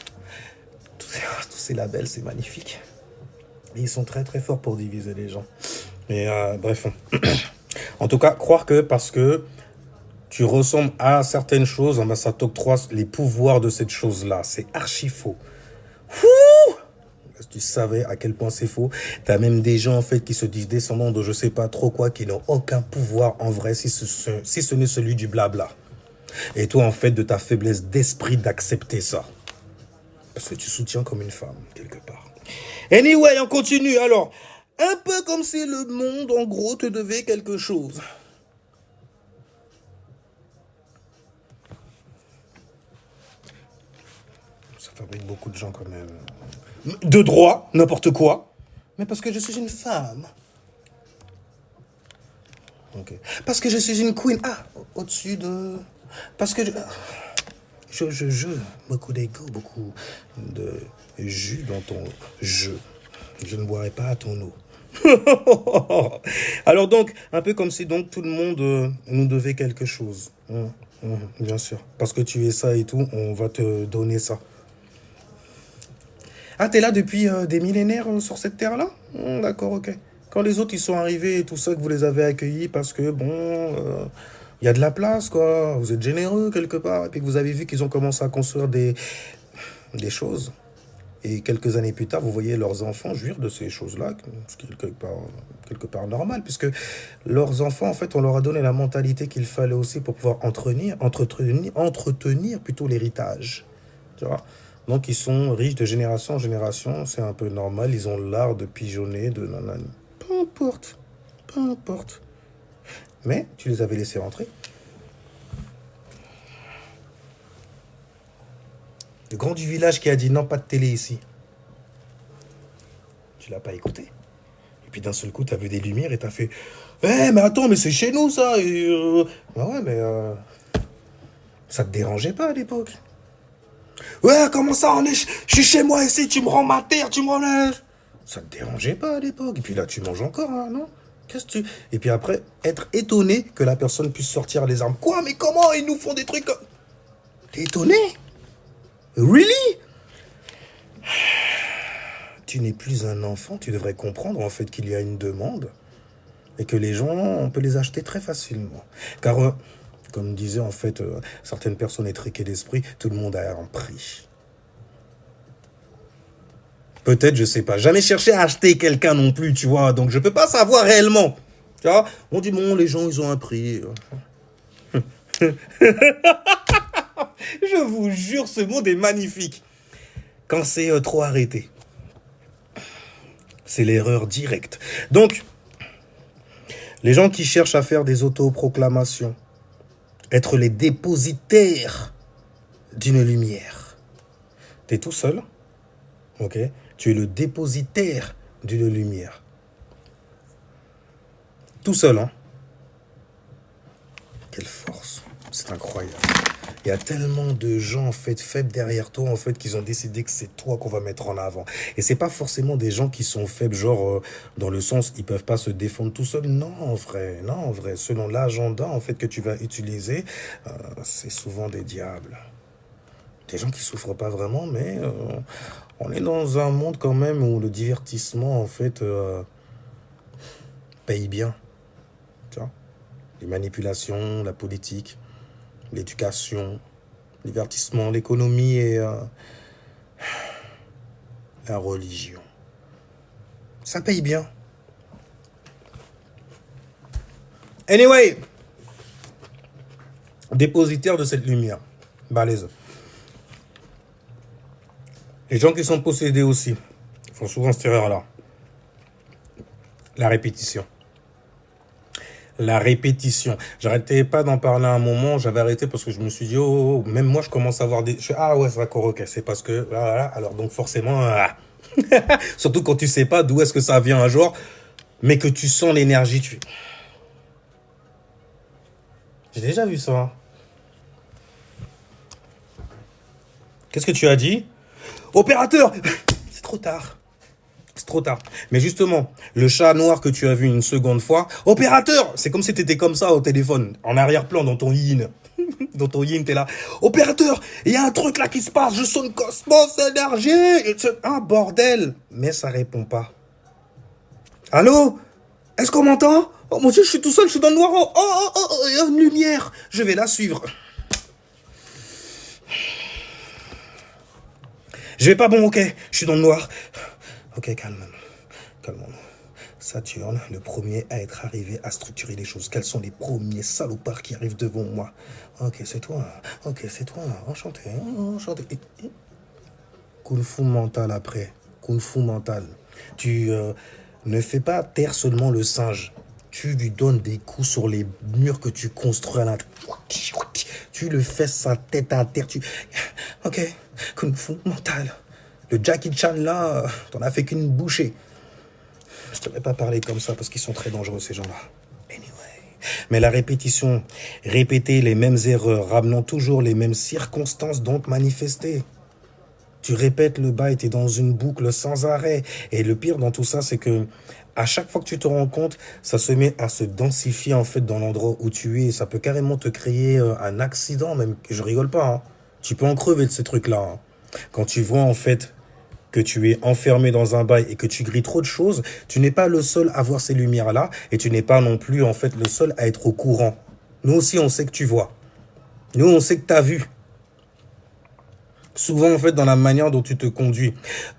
Tous ces labels, c'est magnifique. Et ils sont très très forts pour diviser les gens. Mais bref. En tout cas, croire que parce que tu ressembles à certaines choses, ben, ça t'octroie les pouvoirs de cette chose-là. C'est archi faux. Fouh! Tu savais à quel point c'est faux. T'as même des gens en fait qui se disent descendants de je sais pas trop quoi, qui n'ont aucun pouvoir en vrai si ce n'est celui du blabla. Et toi en fait de ta faiblesse d'esprit d'accepter ça. Parce que tu soutiens comme une femme quelque part. Anyway, on continue. Alors, un peu comme si le monde en gros te devait quelque chose. Ça fabrique beaucoup de gens quand même. De droit, n'importe quoi. Mais parce que je suis une femme. Ok. Parce que je suis une queen. Ah, au-dessus de... Parce que je beaucoup d'ego, beaucoup de jus dans ton jeu. Je ne boirai pas à ton eau. Alors donc, un peu comme si donc tout le monde nous devait quelque chose. Bien sûr. Parce que tu es ça et tout, on va te donner ça. Ah, t'es là depuis des millénaires sur cette terre-là? D'accord, ok. Quand les autres, ils sont arrivés et tout ça, que vous les avez accueillis parce que, bon, il y a de la place, quoi. Vous êtes généreux quelque part. Et puis que vous avez vu qu'ils ont commencé à construire des choses. Et quelques années plus tard, vous voyez leurs enfants jouir de ces choses-là, ce qui est quelque part normal, puisque leurs enfants, en fait, on leur a donné la mentalité qu'il fallait aussi pour pouvoir entretenir plutôt l'héritage. Tu vois? Donc, ils sont riches de génération en génération, c'est un peu normal, ils ont l'art de pigeonner, de nanani. Peu importe, peu importe. Mais tu les avais laissés rentrer. Le grand du village qui a dit non, pas de télé ici. Tu l'as pas écouté. Et puis d'un seul coup, tu as vu des lumières et tu as fait mais attends, mais c'est chez nous ça. Et bah ouais, mais ça te dérangeait pas à l'époque. Ouais, comment ça, je suis chez moi ici, tu me rends ma terre, tu me rends... Ça te dérangeait pas à l'époque. Et puis là, tu manges encore, hein, non? Qu'est-ce que tu... Et puis après, être étonné que la personne puisse sortir les armes. Quoi, mais comment ils nous font des trucs comme... T'es étonné? Really? Tu n'es plus un enfant, tu devrais comprendre en fait qu'il y a une demande et que les gens, on peut les acheter très facilement. Car, comme disaient en fait certaines personnes étriquées d'esprit, tout le monde a un prix. Peut-être, je sais pas. Jamais cherché à acheter quelqu'un non plus, tu vois. Donc je peux pas savoir réellement. Tu vois, on dit bon, les gens, ils ont un prix. Je vous jure, ce monde est magnifique. Quand c'est trop arrêté. C'est l'erreur directe. Donc, les gens qui cherchent à faire des autoproclamations, être les dépositaires d'une lumière. T'es tout seul, ok? Tu es le dépositaire d'une lumière. Tout seul, hein? Quelle force! C'est incroyable. Il y a tellement de gens en fait faibles derrière toi en fait qu'ils ont décidé que c'est toi qu'on va mettre en avant. Et c'est pas forcément des gens qui sont faibles genre dans le sens ils peuvent pas se défendre tout seuls. Non en vrai, selon l'agenda en fait que tu vas utiliser, c'est souvent des diables. Des gens qui souffrent pas vraiment, mais on est dans un monde quand même où le divertissement en fait paye bien. Tu vois, les manipulations, la politique, l'éducation, le divertissement, l'économie et la religion. Ça paye bien. Anyway, dépositaire de cette lumière, balèze. Les gens qui sont possédés aussi font souvent cette erreur-là. La répétition. La répétition. J'arrêtais pas d'en parler à un moment, j'avais arrêté parce que je me suis dit, oh, même moi je commence à avoir des... ah ouais, c'est d'accord, ok, c'est parce que... Voilà, alors donc forcément... Surtout quand tu sais pas d'où est-ce que ça vient un jour, mais que tu sens l'énergie, tu... J'ai déjà vu ça. Qu'est-ce que tu as dit? Opérateur! C'est trop tard. C'est trop tard. Mais justement, le chat noir que tu as vu une seconde fois, opérateur! C'est comme si tu étais comme ça au téléphone, en arrière-plan, dans ton yin. Dans ton yin, t'es là. Opérateur! Il y a un truc là qui se passe, je sonne Cosmos Énergie! Un bordel! Mais ça répond pas. Allô? Est-ce qu'on m'entend? Oh mon Dieu, je suis tout seul, je suis dans le noir. Il y a une lumière. Je vais la suivre. Je vais pas bon, ok. Je suis dans le noir. Ok, calme. Calmons-nous. Saturne, le premier à être arrivé à structurer les choses. Quels sont les premiers salopards qui arrivent devant moi? Ok, c'est toi. Ok, c'est toi. Enchanté. Enchanté. Kung Fu mental après. Kung Fu mental. Tu ne fais pas taire seulement le singe. Tu lui donnes des coups sur les murs que tu construis à l'intérieur. Tu le fais sa tête à terre. Ok, Kung Fu mental. Le Jackie Chan là, t'en as fait qu'une bouchée. Je ne t'avais pas parlé comme ça parce qu'ils sont très dangereux ces gens-là. Anyway. Mais la répétition, répéter les mêmes erreurs, ramenant toujours les mêmes circonstances, donc manifester. Tu répètes le bail, t'es dans une boucle sans arrêt. Et le pire dans tout ça, c'est que à chaque fois que tu te rends compte, ça se met à se densifier en fait dans l'endroit où tu es. Ça peut carrément te créer un accident, même. Je rigole pas. Hein. Tu peux en crever de ces trucs-là. Hein. Quand tu vois en fait que tu es enfermé dans un bail et que tu grilles trop de choses, tu n'es pas le seul à voir ces lumières-là et tu n'es pas non plus en fait le seul à être au courant. Nous aussi, on sait que tu vois. Nous, on sait que tu as vu. Souvent, en fait, dans la manière dont tu te conduis.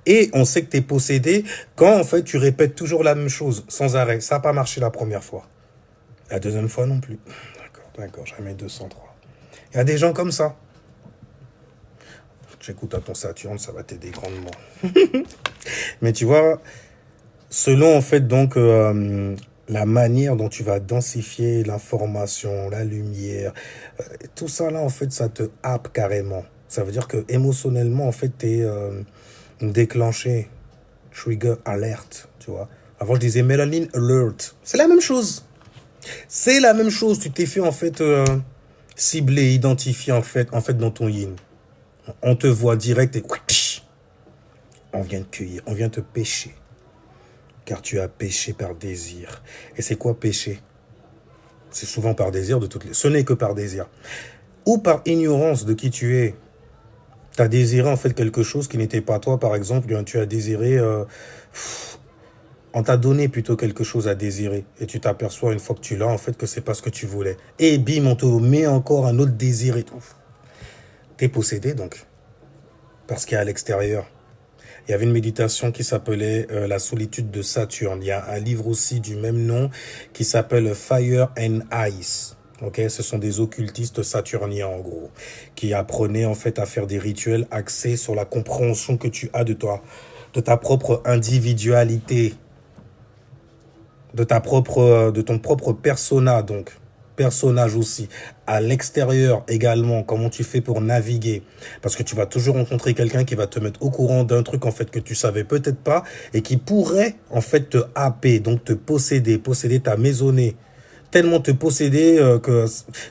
Et on sait que tu es possédé quand, en fait, tu répètes toujours la même chose, sans arrêt. Ça n'a pas marché la première fois. La deuxième fois non plus. D'accord, jamais 203. Il y a des gens comme ça. J'écoute à ton Saturne, ça va t'aider grandement. Mais tu vois, selon, en fait, donc, la manière dont tu vas densifier l'information, la lumière, tout ça, là, en fait, ça te happe carrément. Ça veut dire que émotionnellement, en fait, t'es déclenché. Trigger alert, tu vois. Avant, je disais melanin alert. C'est la même chose. C'est la même chose. Tu t'es fait, en fait, cibler, identifier, en fait, dans ton yin. On te voit direct et on vient te cueillir, on vient te pêcher. Car tu as péché par désir. Et c'est quoi pécher? C'est souvent par désir de toutes les... Ce n'est que par désir. Ou par ignorance de qui tu es. Tu as désiré en fait quelque chose qui n'était pas toi, par exemple. Tu as désiré... on t'a donné plutôt quelque chose à désirer. Et tu t'aperçois une fois que tu l'as, en fait, que c'est pas ce que tu voulais. Et bim, on te met encore un autre désir et tout. T'es possédé donc. Parce qu'il y a à l'extérieur. Il y avait une méditation qui s'appelait La solitude de Saturne. Il y a un livre aussi du même nom qui s'appelle Fire and Ice. Okay, ce sont des occultistes saturniens en gros, qui apprenaient en fait à faire des rituels axés sur la compréhension que tu as de toi, de ta propre individualité, de ton propre persona donc. Personnage aussi, à l'extérieur également, comment tu fais pour naviguer, parce que tu vas toujours rencontrer quelqu'un qui va te mettre au courant d'un truc en fait que tu savais peut-être pas et qui pourrait en fait te happer, donc te posséder ta maisonnée, tellement te posséder que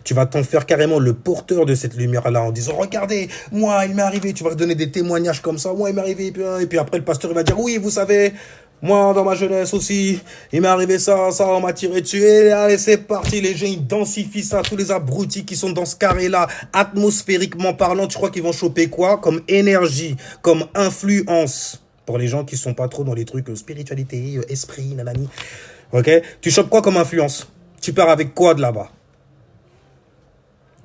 tu vas t'en faire carrément le porteur de cette lumière-là en disant regardez, moi il m'est arrivé, tu vas donner des témoignages comme ça, moi il m'est arrivé, et puis après le pasteur il va dire oui vous savez, moi, dans ma jeunesse aussi, il m'est arrivé ça, on m'a tiré dessus. Et allez, c'est parti, les gens, ils densifient ça. Tous les abrutis qui sont dans ce carré-là, atmosphériquement parlant, tu crois qu'ils vont choper quoi? Comme énergie, comme influence. Pour les gens qui sont pas trop dans les trucs spiritualité, esprit, nanani. Ok? Tu chopes quoi comme influence? Tu pars avec quoi de là-bas?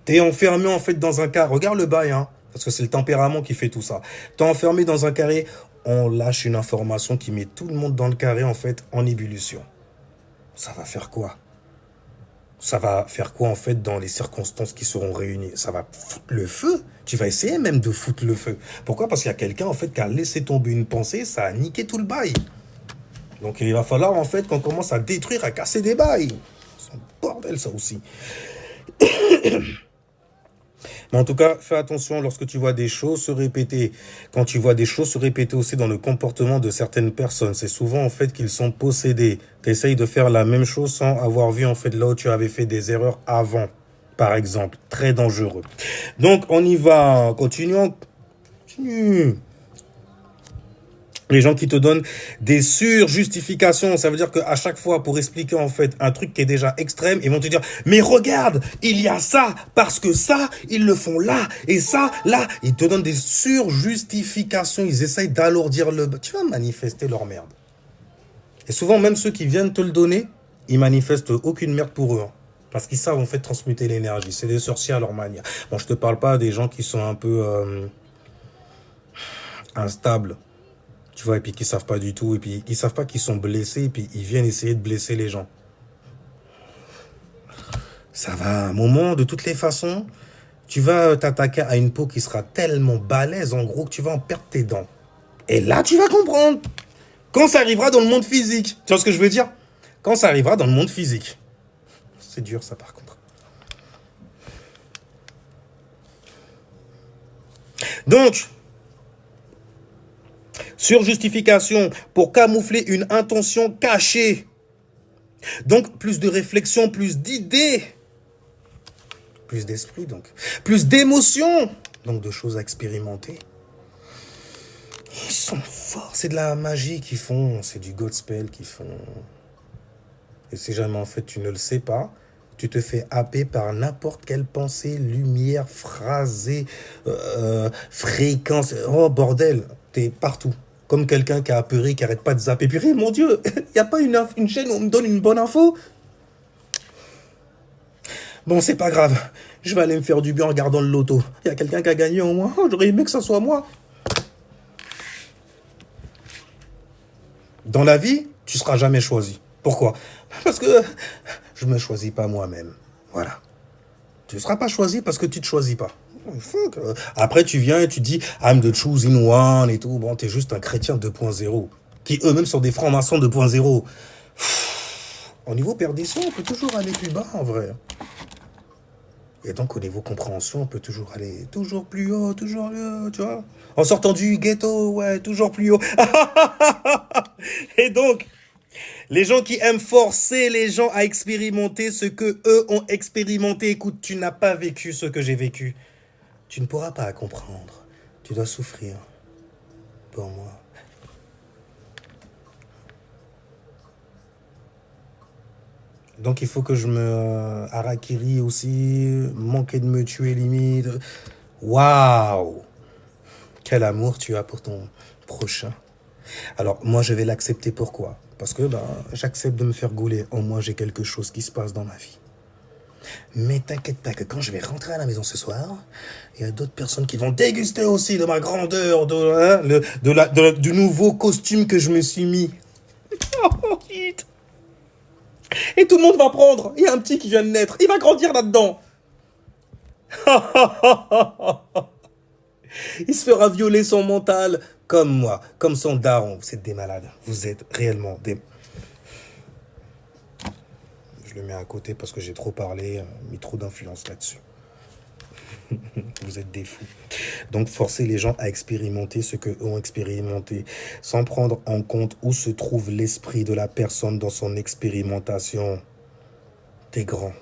T'es enfermé en fait dans un carré. Regarde le bail, hein, parce que c'est le tempérament qui fait tout ça. T'es enfermé dans un carré, on lâche une information qui met tout le monde dans le carré en fait en ébullition. Ça va faire quoi? Ça va faire quoi en fait dans les circonstances qui seront réunies? Ça va foutre le feu. Tu vas essayer même de foutre le feu. Pourquoi? Parce qu'il y a quelqu'un en fait qui a laissé tomber une pensée, ça a niqué tout le bail. Donc il va falloir en fait qu'on commence à détruire, à casser des bails. C'est un bordel ça aussi. Mais en tout cas, fais attention lorsque tu vois des choses se répéter. Quand tu vois des choses se répéter aussi dans le comportement de certaines personnes, c'est souvent en fait qu'ils sont possédés. Tu essayes de faire la même chose sans avoir vu en fait là où tu avais fait des erreurs avant, par exemple. Très dangereux. Donc on y va. Continuons. Continue. Les gens qui te donnent des surjustifications, ça veut dire qu'à chaque fois, pour expliquer en fait un truc qui est déjà extrême, ils vont te dire, mais regarde, il y a ça, parce que ça, ils le font là, et ça, là. Ils te donnent des surjustifications, ils essayent d'alourdir le... Tu vas manifester leur merde. Et souvent, même ceux qui viennent te le donner, ils manifestent aucune merde pour eux. Hein, parce qu'ils savent en fait transmuter l'énergie. C'est des sorciers à leur manière. Bon, je te parle pas des gens qui sont un peu instables. Tu vois, et puis qui savent pas du tout, et puis ils savent pas qu'ils sont blessés, et puis ils viennent essayer de blesser les gens. Ça va, à un moment, de toutes les façons, tu vas t'attaquer à une peau qui sera tellement balèze, en gros, que tu vas en perdre tes dents. Et là, tu vas comprendre. Quand ça arrivera dans le monde physique. Tu vois ce que je veux dire? Quand ça arrivera dans le monde physique. C'est dur, ça, par contre. Donc... surjustification pour camoufler une intention cachée. Donc, plus de réflexion, plus d'idées. Plus d'esprit, donc. Plus d'émotions. Donc, de choses à expérimenter. Ils sont forts. C'est de la magie qu'ils font. C'est du Godspell qu'ils font. Et si jamais, en fait, tu ne le sais pas, tu te fais happer par n'importe quelle pensée, lumière, phrasée, fréquence. Oh, bordel. T'es partout. Comme quelqu'un qui a apeuré, qui arrête pas de zapper. Puis, mon Dieu, il n'y a pas une chaîne où on me donne une bonne info? Bon, c'est pas grave. Je vais aller me faire du bien en regardant le loto. Il y a quelqu'un qui a gagné au moins. Oh, j'aurais aimé que ça soit moi. Dans la vie, tu seras jamais choisi. Pourquoi? Parce que je me choisis pas moi-même. Voilà. Tu ne seras pas choisi parce que tu te choisis pas. Après, tu viens et tu dis I'm the choosing one et tout. Bon, t'es juste un chrétien 2.0 qui eux-mêmes sont des francs-maçons 2.0. Au niveau perdition, on peut toujours aller plus bas en vrai. Et donc au niveau compréhension, on peut toujours aller toujours plus haut, tu vois. En sortant du ghetto, ouais, toujours plus haut. Et donc, les gens qui aiment forcer les gens à expérimenter ce que eux ont expérimenté, écoute, tu n'as pas vécu ce que j'ai vécu. Tu ne pourras pas comprendre. Tu dois souffrir pour moi. Donc il faut que je me harakiri aussi, manquer de me tuer limite. Waouh! Quel amour tu as pour ton prochain. Alors moi je vais l'accepter, pourquoi? Parce que j'accepte de me faire gauler. Au moins j'ai quelque chose qui se passe dans ma vie. Mais t'inquiète pas que quand je vais rentrer à la maison ce soir, il y a d'autres personnes qui vont déguster aussi de ma grandeur, du nouveau costume que je me suis mis. Oh, et tout le monde va prendre. Il y a un petit qui vient de naître. Il va grandir là-dedans. Il se fera violer son mental comme moi, comme son daron. Vous êtes des malades. Vous êtes réellement des... Je le mets à côté parce que j'ai trop parlé, mis trop d'influence là-dessus. Vous êtes des fous. Donc, forcer les gens à expérimenter ce qu'eux ont expérimenté, sans prendre en compte où se trouve l'esprit de la personne dans son expérimentation. T'es grand.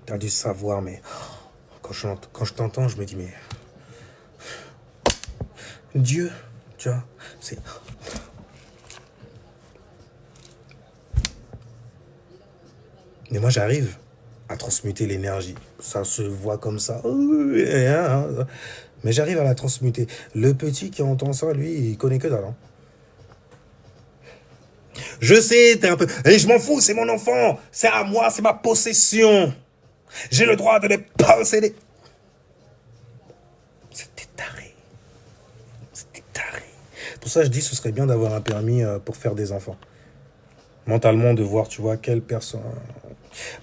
T'as dû savoir, mais quand je t'entends, je me dis, mais... Dieu, tu vois, c'est... Mais moi, j'arrive à transmuter l'énergie. Ça se voit comme ça. Mais j'arrive à la transmuter. Le petit qui entend ça, lui, il connaît que dalle. Hein. Je sais, t'es un peu... Et je m'en fous, c'est mon enfant. C'est à moi, c'est ma possession. J'ai le droit de les posséder. C'était taré. C'était taré. Pour ça, je dis, ce serait bien d'avoir un permis pour faire des enfants. Mentalement, de voir, tu vois, quelle personne...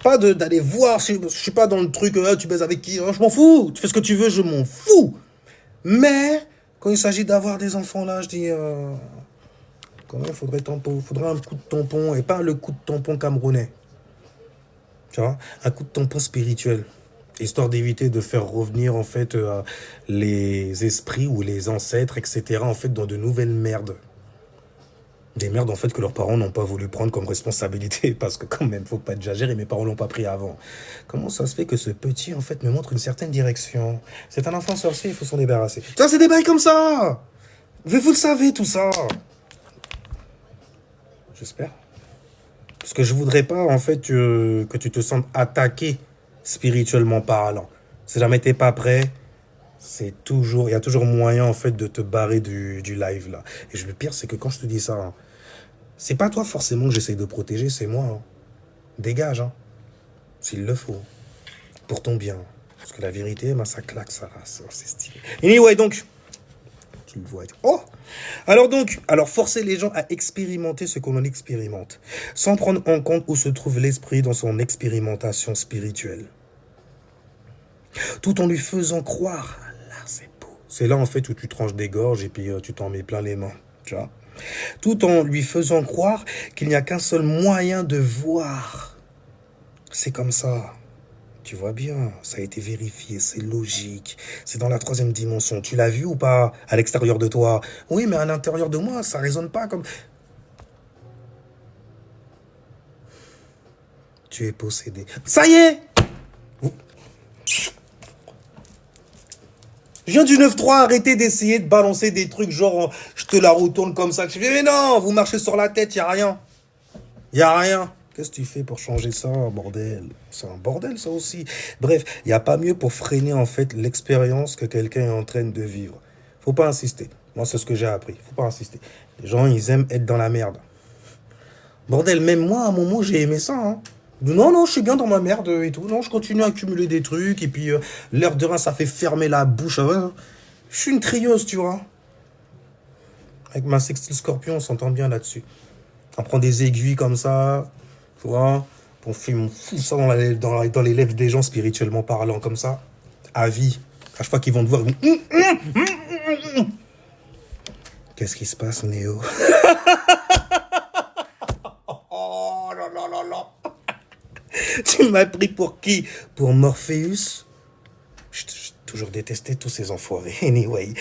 Pas d'aller voir, je suis pas dans le truc, tu baises avec qui, je m'en fous. Tu fais ce que tu veux, je m'en fous. Mais, quand il s'agit d'avoir des enfants, là, je dis... quand même, faudrait un coup de tampon, et pas le coup de tampon camerounais. Tu vois, un coup de tampon spirituel. Histoire d'éviter de faire revenir, en fait, les esprits ou les ancêtres, etc., en fait, dans de nouvelles merdes. Des merdes, en fait, que leurs parents n'ont pas voulu prendre comme responsabilité. Parce que, quand même, faut pas exagérer, mes parents l'ont pas pris avant. Comment ça se fait que ce petit, en fait, me montre une certaine direction? C'est un enfant sorcier, il faut s'en débarrasser. Ça, c'est des bails comme ça! Vous le savez, tout ça! J'espère. Parce que je voudrais pas, en fait, que tu te sentes attaqué spirituellement parlant. Si jamais t'es pas prêt, il y a toujours moyen, en fait, de te barrer du live, là. Et le pire, c'est que quand je te dis ça, hein, c'est pas toi forcément que j'essaye de protéger, c'est moi. Hein. Dégage, hein, s'il le faut. Pour ton bien. Parce que la vérité, ben, ça claque, ça race. C'est stylé. Anyway, donc, tu le vois. Oh! Alors forcer les gens à expérimenter ce qu'on en expérimente, sans prendre en compte où se trouve l'esprit dans son expérimentation spirituelle. Tout en lui faisant croire, là c'est beau. C'est là en fait où tu tranches des gorges et puis tu t'en mets plein les mains, tu vois. Tout en lui faisant croire qu'il n'y a qu'un seul moyen de voir. C'est comme ça. Tu vois bien, ça a été vérifié, c'est logique. C'est dans la 3e dimension. Tu l'as vu ou pas à l'extérieur de toi? Oui, mais à l'intérieur de moi, ça résonne pas comme... Tu es possédé. Ça y est! Je viens du 9-3, arrêtez d'essayer de balancer des trucs genre je te la retourne comme ça. Je dis mais non, vous marchez sur la tête, y a rien. Y a rien. Qu'est-ce que tu fais pour changer ça, bordel? C'est un bordel, ça aussi. Bref, il n'y a pas mieux pour freiner, en fait, l'expérience que quelqu'un est en train de vivre. Faut pas insister. Moi, c'est ce que j'ai appris. Faut pas insister. Les gens, ils aiment être dans la merde. Bordel, même moi, à un moment, j'ai aimé ça, hein. Non, non, je suis bien dans ma merde et tout. Non, je continue à accumuler des trucs. Et puis, l'air de rein, ça fait fermer la bouche. Ouais. Je suis une trieuse, tu vois. Avec ma sextile scorpion, on s'entend bien là-dessus. On prend des aiguilles comme ça. Tu vois, on fout ça dans les lèvres des gens spirituellement parlant comme ça, à vie. À chaque fois qu'ils vont te voir, qu'est-ce qui se passe, Néo? Oh là là là là. Tu m'as pris pour qui? Pour Morpheus? J'ai toujours détesté tous ces enfoirés. Anyway.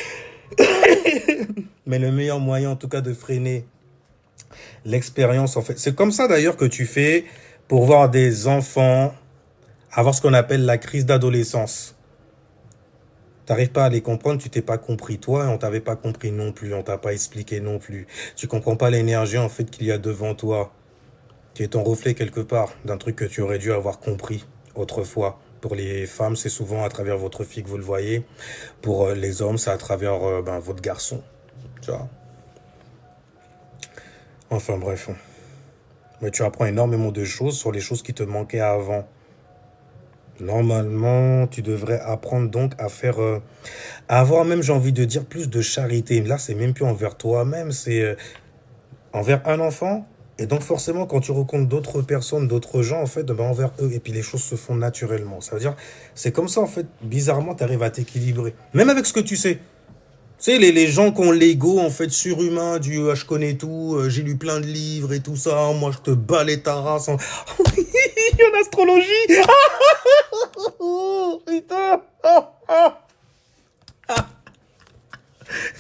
Mais le meilleur moyen, en tout cas, de freiner l'expérience, en fait. C'est comme ça, d'ailleurs, que tu fais pour voir des enfants avoir ce qu'on appelle la crise d'adolescence. T'arrives pas à les comprendre, tu t'es pas compris toi, et on t'avait pas compris non plus, on t'a pas expliqué non plus. Tu comprends pas l'énergie, en fait, qu'il y a devant toi, qui est ton reflet quelque part d'un truc que tu aurais dû avoir compris autrefois. Pour les femmes, c'est souvent à travers votre fille que vous le voyez. Pour les hommes, c'est à travers votre garçon. Tu vois. Enfin bref. Mais tu apprends énormément de choses sur les choses qui te manquaient avant. Normalement, tu devrais apprendre donc à faire... à avoir même, j'ai envie de dire, plus de charité. Là, c'est même plus envers toi-même, c'est envers un enfant. Et donc forcément, quand tu rencontres d'autres personnes, d'autres gens, en fait, ben, envers eux. Et puis les choses se font naturellement. Ça veut dire, c'est comme ça, en fait, bizarrement, tu arrives à t'équilibrer. Même avec ce que tu sais. Tu sais, les gens qui ont l'ego, en fait, surhumain, du je connais tout, j'ai lu plein de livres et tout ça, moi je te balais ta race en, en astrologie. Oh, putain.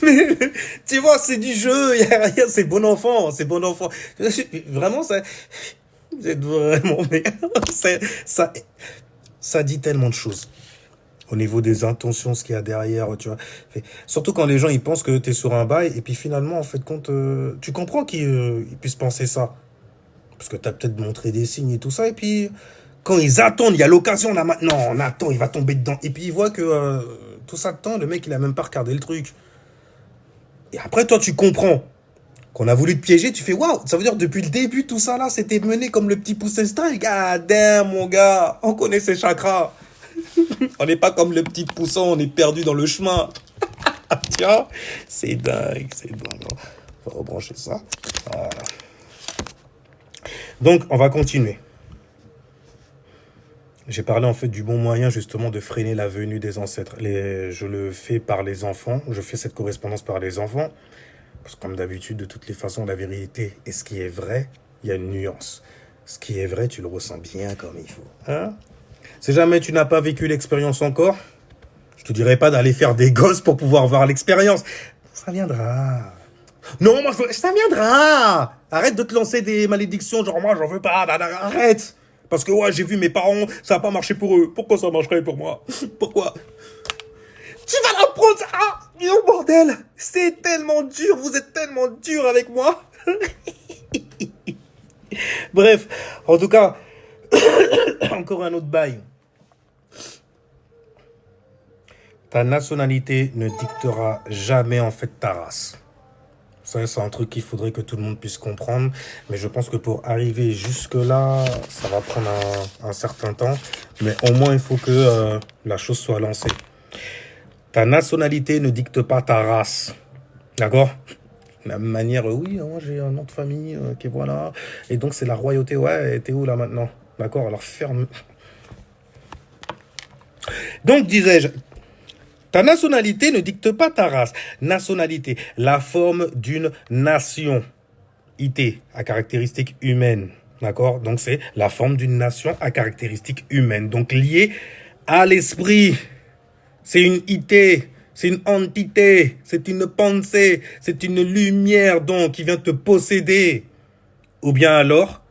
Mais, tu vois, c'est du jeu, c'est bon enfant, c'est bon enfant. Vraiment, c'est vraiment, mais ça dit tellement de choses. Au niveau des intentions, ce qu'il y a derrière, tu vois. Surtout quand les gens, ils pensent que t'es sur un bail, et puis finalement, en fait, quand tu comprends qu'ils puissent penser ça. Parce que t'as peut-être montré des signes et tout ça, et puis quand ils attendent, il y a l'occasion, là, maintenant, on attend, il va tomber dedans. Et puis ils voient que tout ça de temps, le mec, il a même pas regardé le truc. Et après, toi, tu comprends Qu'on a voulu te piéger, tu fais waouh, ça veut dire depuis le début, tout ça là, c'était mené comme le petit poussin style. God damn, mon gars, on connaît ses chakras. On n'est pas comme le petit poussin, on est perdu dans le chemin. Tu vois, c'est dingue, c'est dingue. On va rebrancher ça. Voilà. Donc, on va continuer. J'ai parlé en fait du bon moyen justement de freiner la venue des ancêtres. Je le fais par les enfants, je fais cette correspondance par les enfants. Parce que comme d'habitude, de toutes les façons, la vérité et ce qui est vrai, il y a une nuance. Ce qui est vrai, tu le ressens bien comme il faut. Hein? Si jamais tu n'as pas vécu l'expérience encore, je te dirais pas d'aller faire des gosses pour pouvoir voir l'expérience. Ça viendra. Non, moi, ça viendra. Arrête de te lancer des malédictions, genre moi, j'en veux pas. Arrête. Parce que ouais, j'ai vu mes parents, ça n'a pas marché pour eux. Pourquoi ça marcherait pour moi? Pourquoi? Tu vas l'apprendre. Ah, oh, bordel. C'est tellement dur. Vous êtes tellement dur avec moi. Bref, en tout cas, encore un autre bail. Ta nationalité ne dictera jamais en fait ta race. Ça, c'est un truc qu'il faudrait que tout le monde puisse comprendre. Mais je pense que pour arriver jusque-là, ça va prendre un certain temps. Mais au moins, il faut que la chose soit lancée. Ta nationalité ne dicte pas ta race. D'accord? De la même manière, oui, moi j'ai un nom de famille, qui voilà. Et donc, c'est la royauté. Ouais, t'es où là maintenant? D'accord, alors ferme. Donc, disais-je, ta nationalité ne dicte pas ta race. Nationalité, la forme d'une nation. IT, à caractéristiques humaines. D'accord? Donc, c'est la forme d'une nation à caractéristiques humaines. Donc, liée à l'esprit. C'est une IT, c'est une entité, c'est une pensée, c'est une lumière, donc, qui vient te posséder. Ou bien alors,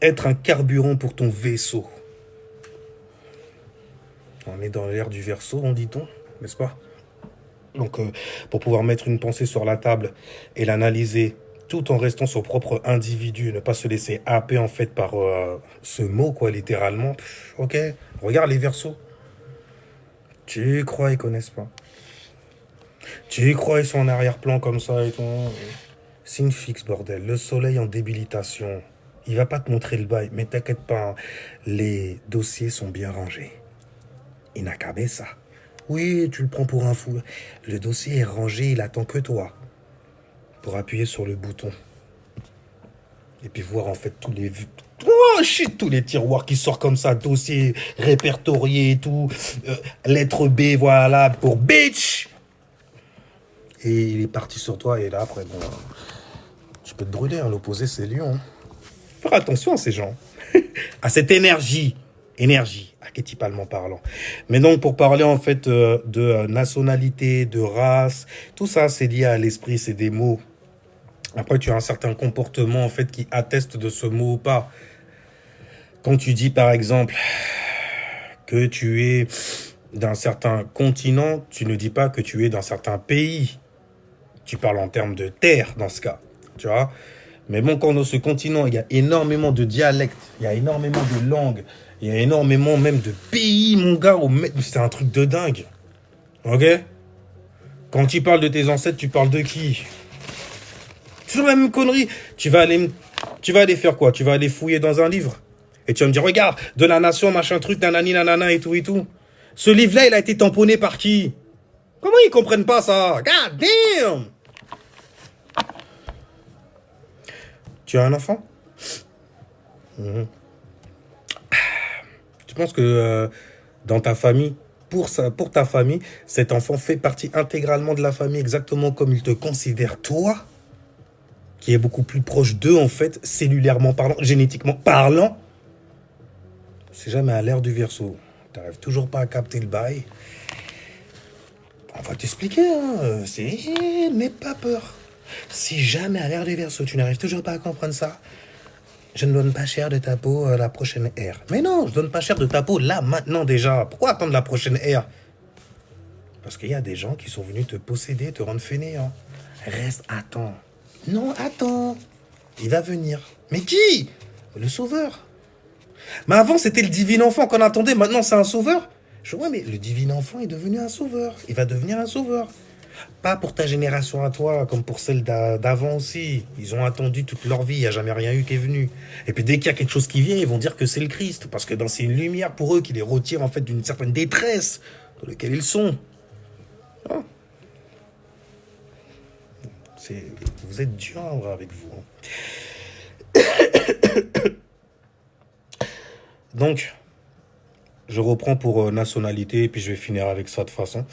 être un carburant pour ton vaisseau. On est dans l'ère du Verseau, on dit-on, n'est-ce pas? Donc, pour pouvoir mettre une pensée sur la table et l'analyser, tout en restant son propre individu, ne pas se laisser happer, en fait, par ce mot, quoi, littéralement. Ok, regarde les Verseaux. Tu crois ils connaissent pas? Tu crois ils sont en arrière-plan comme ça et tout? Signe fixe, bordel. Le soleil en débilitation. Il va pas te montrer le bail, mais t'inquiète pas, hein. Les dossiers sont bien rangés. Il n'a qu'à ça. Oui, tu le prends pour un fou. Le dossier est rangé, il attend que toi pour appuyer sur le bouton. Et puis voir en fait tous les... Oh shit, tous les tiroirs qui sortent comme ça, dossier répertorié et tout. Lettre B, voilà, pour bitch. Et il est parti sur toi et là après, bon, tu peux te brûler, hein, l'opposé c'est Lyon. Faire attention à ces gens. À cette énergie. Énergie, archétypalement parlant. Mais donc, pour parler en fait de nationalité, de race, tout ça, c'est lié à l'esprit, c'est des mots. Après, tu as un certain comportement en fait qui atteste de ce mot ou pas. Quand tu dis par exemple que tu es d'un certain continent, tu ne dis pas que tu es d'un certain pays. Tu parles en termes de terre dans ce cas, tu vois. Mais bon, quand dans ce continent, il y a énormément de dialectes, il y a énormément de langues, il y a énormément même de pays, mon gars. C'est un truc de dingue. Ok? Quand tu parles de tes ancêtres, tu parles de qui? Toujours la même connerie. Tu vas aller faire quoi? Tu vas aller fouiller dans un livre. Et tu vas me dire, regarde, de la nation, machin truc, nanani, nanana et tout et tout. Ce livre-là, il a été tamponné par qui? Comment ils comprennent pas ça? God damn! Tu as un enfant? Tu penses que dans ta famille, pour ta famille, cet enfant fait partie intégralement de la famille, exactement comme il te considère toi, qui est beaucoup plus proche d'eux, en fait, cellulairement parlant, génétiquement parlant? C'est jamais à l'ère du Verseau. Tu n'arrives toujours pas à capter le bail. On va t'expliquer, hein. N'aie pas peur. Si jamais à l'ère du Verseau, tu n'arrives toujours pas à comprendre ça, je ne donne pas cher de ta peau à la prochaine ère. Mais non, je donne pas cher de ta peau là, maintenant déjà. Pourquoi attendre la prochaine ère? Parce qu'il y a des gens qui sont venus te posséder, te rendre fainéant. Reste, attends. Non, attends. Il va venir. Mais qui? Le sauveur. Mais avant, c'était le divin enfant qu'on attendait. Maintenant, c'est un sauveur. Je vois, mais le divin enfant est devenu un sauveur. Il va devenir un sauveur. Pas pour ta génération à toi, comme pour celle d'avant aussi. Ils ont attendu toute leur vie, il n'y a jamais rien eu qui est venu. Et puis dès qu'il y a quelque chose qui vient, ils vont dire que c'est le Christ, parce que c'est une lumière pour eux qui les retire en fait d'une certaine détresse dans laquelle ils sont. Ah, vous êtes dur avec vous. Donc, je reprends pour nationalité, et puis je vais finir avec ça de façon.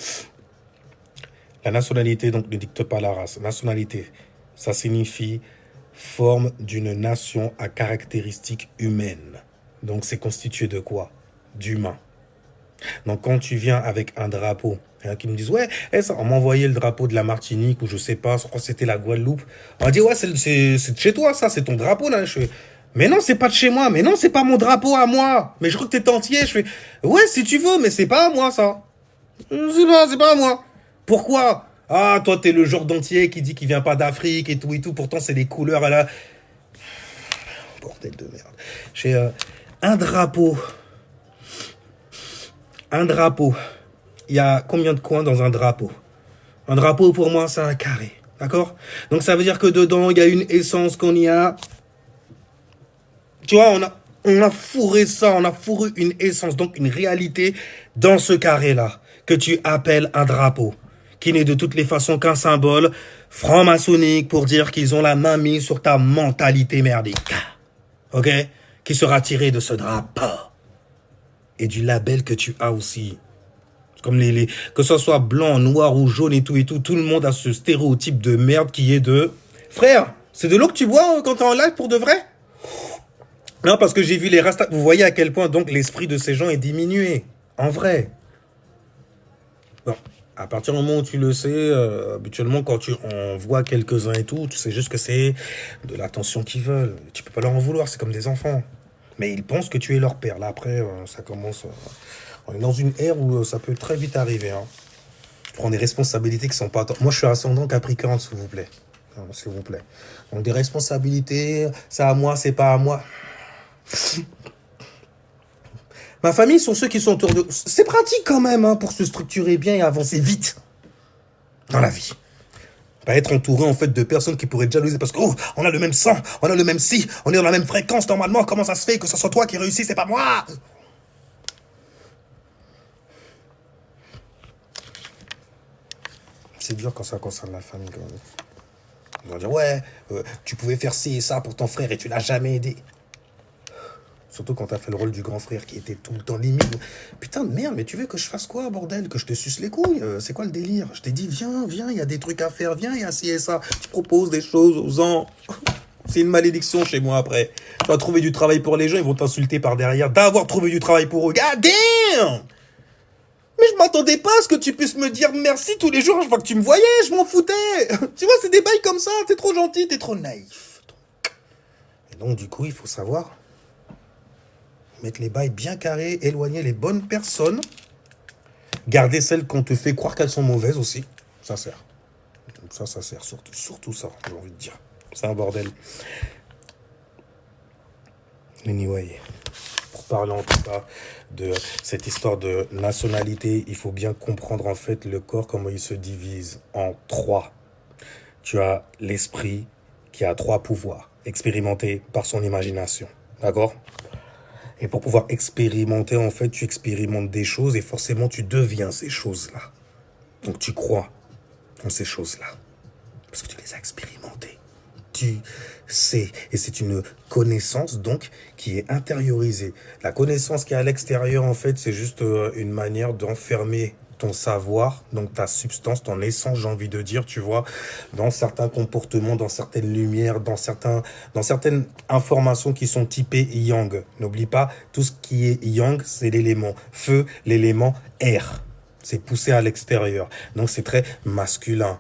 La nationalité, donc, ne dicte pas la race. Nationalité, ça signifie forme d'une nation à caractéristiques humaines. Donc, c'est constitué de quoi? D'humain. Donc, quand tu viens avec un drapeau, il y en a qui me disent, ouais, ça, on m'a envoyé le drapeau de la Martinique, ou je sais pas, je crois que c'était la Guadeloupe. On m'a dit, ouais, c'est de chez toi, ça, c'est ton drapeau, là. Je fais, mais non, c'est pas de chez moi, mais non, c'est pas mon drapeau à moi. Mais je crois que t'es entier. Je fais, ouais, si tu veux, mais c'est pas à moi, ça. C'est pas à moi. Pourquoi? Ah, toi, t'es le genre d'entier qui dit qu'il vient pas d'Afrique et tout. Pourtant, c'est des couleurs à la... Bordel de merde. J'ai un drapeau. Un drapeau. Il y a combien de coins dans un drapeau? Un drapeau, pour moi, c'est un carré. D'accord? Donc, ça veut dire que dedans, il y a une essence qu'on y a... Tu vois, on a fourré ça, on a fourré une essence, donc une réalité dans ce carré-là, que tu appelles un drapeau, qui n'est de toutes les façons qu'un symbole franc-maçonnique pour dire qu'ils ont la main mise sur ta mentalité merdique. Ok? Qui sera tiré de ce drapeau. Et du label que tu as aussi. Comme que ce soit blanc, noir ou jaune et tout, tout le monde a ce stéréotype de merde qui est de... Frère, c'est de l'eau que tu bois quand t'es en live pour de vrai? Non, parce que j'ai vu les rastas. Vous voyez à quel point donc l'esprit de ces gens est diminué. En vrai. Bon, à partir du moment où tu le sais, habituellement quand tu en vois quelques-uns et tout, tu sais juste que c'est de l'attention qu'ils veulent. Tu peux pas leur en vouloir, c'est comme des enfants. Mais ils pensent que tu es leur père. Là après, ça commence... on est dans une ère où ça peut très vite arriver. Hein. Tu prends des responsabilités qui sont pas... Moi, je suis ascendant Capricorne, s'il vous plaît. S'il vous plaît. Donc des responsabilités, c'est à moi, c'est pas à moi. Ma famille sont ceux qui sont autour de... C'est pratique quand même hein, pour se structurer bien et avancer vite dans la vie. Pas être entouré en fait de personnes qui pourraient te jalouser parce que oh, on a le même sang, on a le même si, on est dans la même fréquence normalement. Comment ça se fait que ce soit toi qui réussis, c'est pas moi? C'est dur quand ça concerne la famille quand même. Ils vont dire ouais, tu pouvais faire ci et ça pour ton frère et tu l'as jamais aidé. Surtout quand t'as fait le rôle du grand frère qui était tout le temps limite. Putain de merde, mais tu veux que je fasse quoi, bordel? Que je te suce les couilles? C'est quoi le délire? Je t'ai dit, viens, il y a des trucs à faire, viens, il y a ci et ça. Tu proposes des choses aux gens. C'est une malédiction chez moi après. Tu vas trouver du travail pour les gens, ils vont t'insulter par derrière d'avoir trouvé du travail pour eux. God damn! Mais je m'attendais pas à ce que tu puisses me dire merci tous les jours. Je vois que tu me voyais, je m'en foutais. Tu vois, c'est des bails comme ça. T'es trop gentil, t'es trop naïf. Et donc, du coup, il faut savoir mettre les bails bien carrés, éloigner les bonnes personnes, garder celles qu'on te fait croire qu'elles sont mauvaises aussi. Ça sert. Ça sert. Surtout ça, j'ai envie de dire. C'est un bordel. Anyway, pour parler en tout cas de cette histoire de nationalité, il faut bien comprendre en fait le corps, comment il se divise en trois. Tu as l'esprit qui a trois pouvoirs, expérimentés par son imagination. D'accord ? Et pour pouvoir expérimenter, en fait, tu expérimentes des choses et forcément tu deviens ces choses-là. Donc tu crois en ces choses-là. Parce que tu les as expérimentées. Tu sais. Et c'est une connaissance, donc, qui est intériorisée. La connaissance qui est à l'extérieur, en fait, c'est juste une manière d'enfermer ton savoir, donc ta substance, ton essence, j'ai envie de dire, tu vois, dans certains comportements, dans certaines lumières, dans certaines informations qui sont typées yang. N'oublie pas, tout ce qui est yang, c'est l'élément feu, l'élément air. C'est poussé à l'extérieur. Donc c'est très masculin.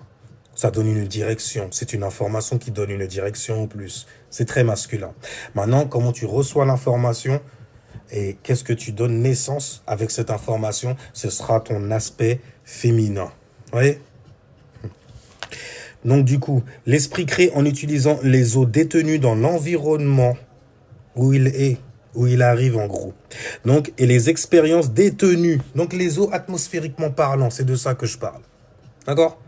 Ça donne une direction. C'est une information qui donne une direction en plus. C'est très masculin. Maintenant, comment tu reçois l'information et qu'est-ce que tu donnes naissance avec cette information? Ce sera ton aspect féminin. Vous voyez? Donc du coup, l'esprit crée en utilisant les eaux détenues dans l'environnement où il est, où il arrive en gros. Donc, et les expériences détenues. Donc les eaux atmosphériquement parlant, c'est de ça que je parle. D'accord?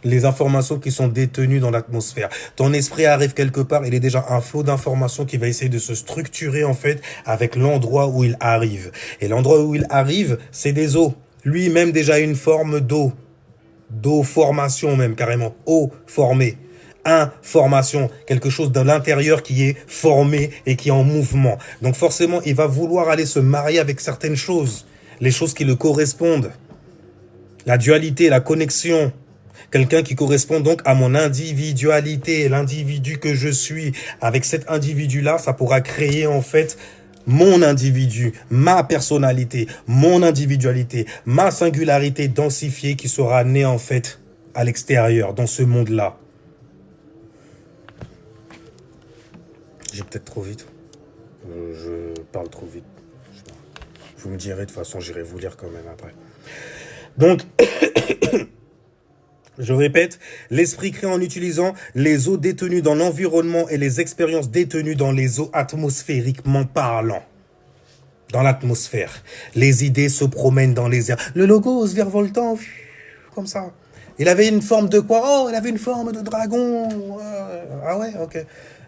les informations qui sont détenues dans l'atmosphère. Ton esprit arrive quelque part, il est déjà un flot d'informations qui va essayer de se structurer en fait avec l'endroit où il arrive. Et l'endroit où il arrive, c'est des eaux. Lui-même déjà une forme d'eau. D'eau formation même carrément. Eau formée. Information, quelque chose de l'intérieur qui est formé et qui est en mouvement. Donc forcément, il va vouloir aller se marier avec certaines choses, les choses qui le correspondent. La dualité, la connexion. Quelqu'un qui correspond donc à mon individualité, l'individu que je suis. Avec cet individu-là, ça pourra créer en fait mon individu, ma personnalité, mon individualité, ma singularité densifiée qui sera née en fait à l'extérieur, dans ce monde-là. J'ai peut-être trop vite. Je parle trop vite. Vous me direz, de toute façon, j'irai vous lire quand même après. Donc, je répète, l'esprit crée en utilisant les eaux détenues dans l'environnement et les expériences détenues dans les eaux atmosphériquement parlant. Dans l'atmosphère. Les idées se promènent dans les airs. Le logos virevoltant, comme ça. Il avait une forme de quoi? Oh, il avait une forme de dragon. Ah ouais, ok.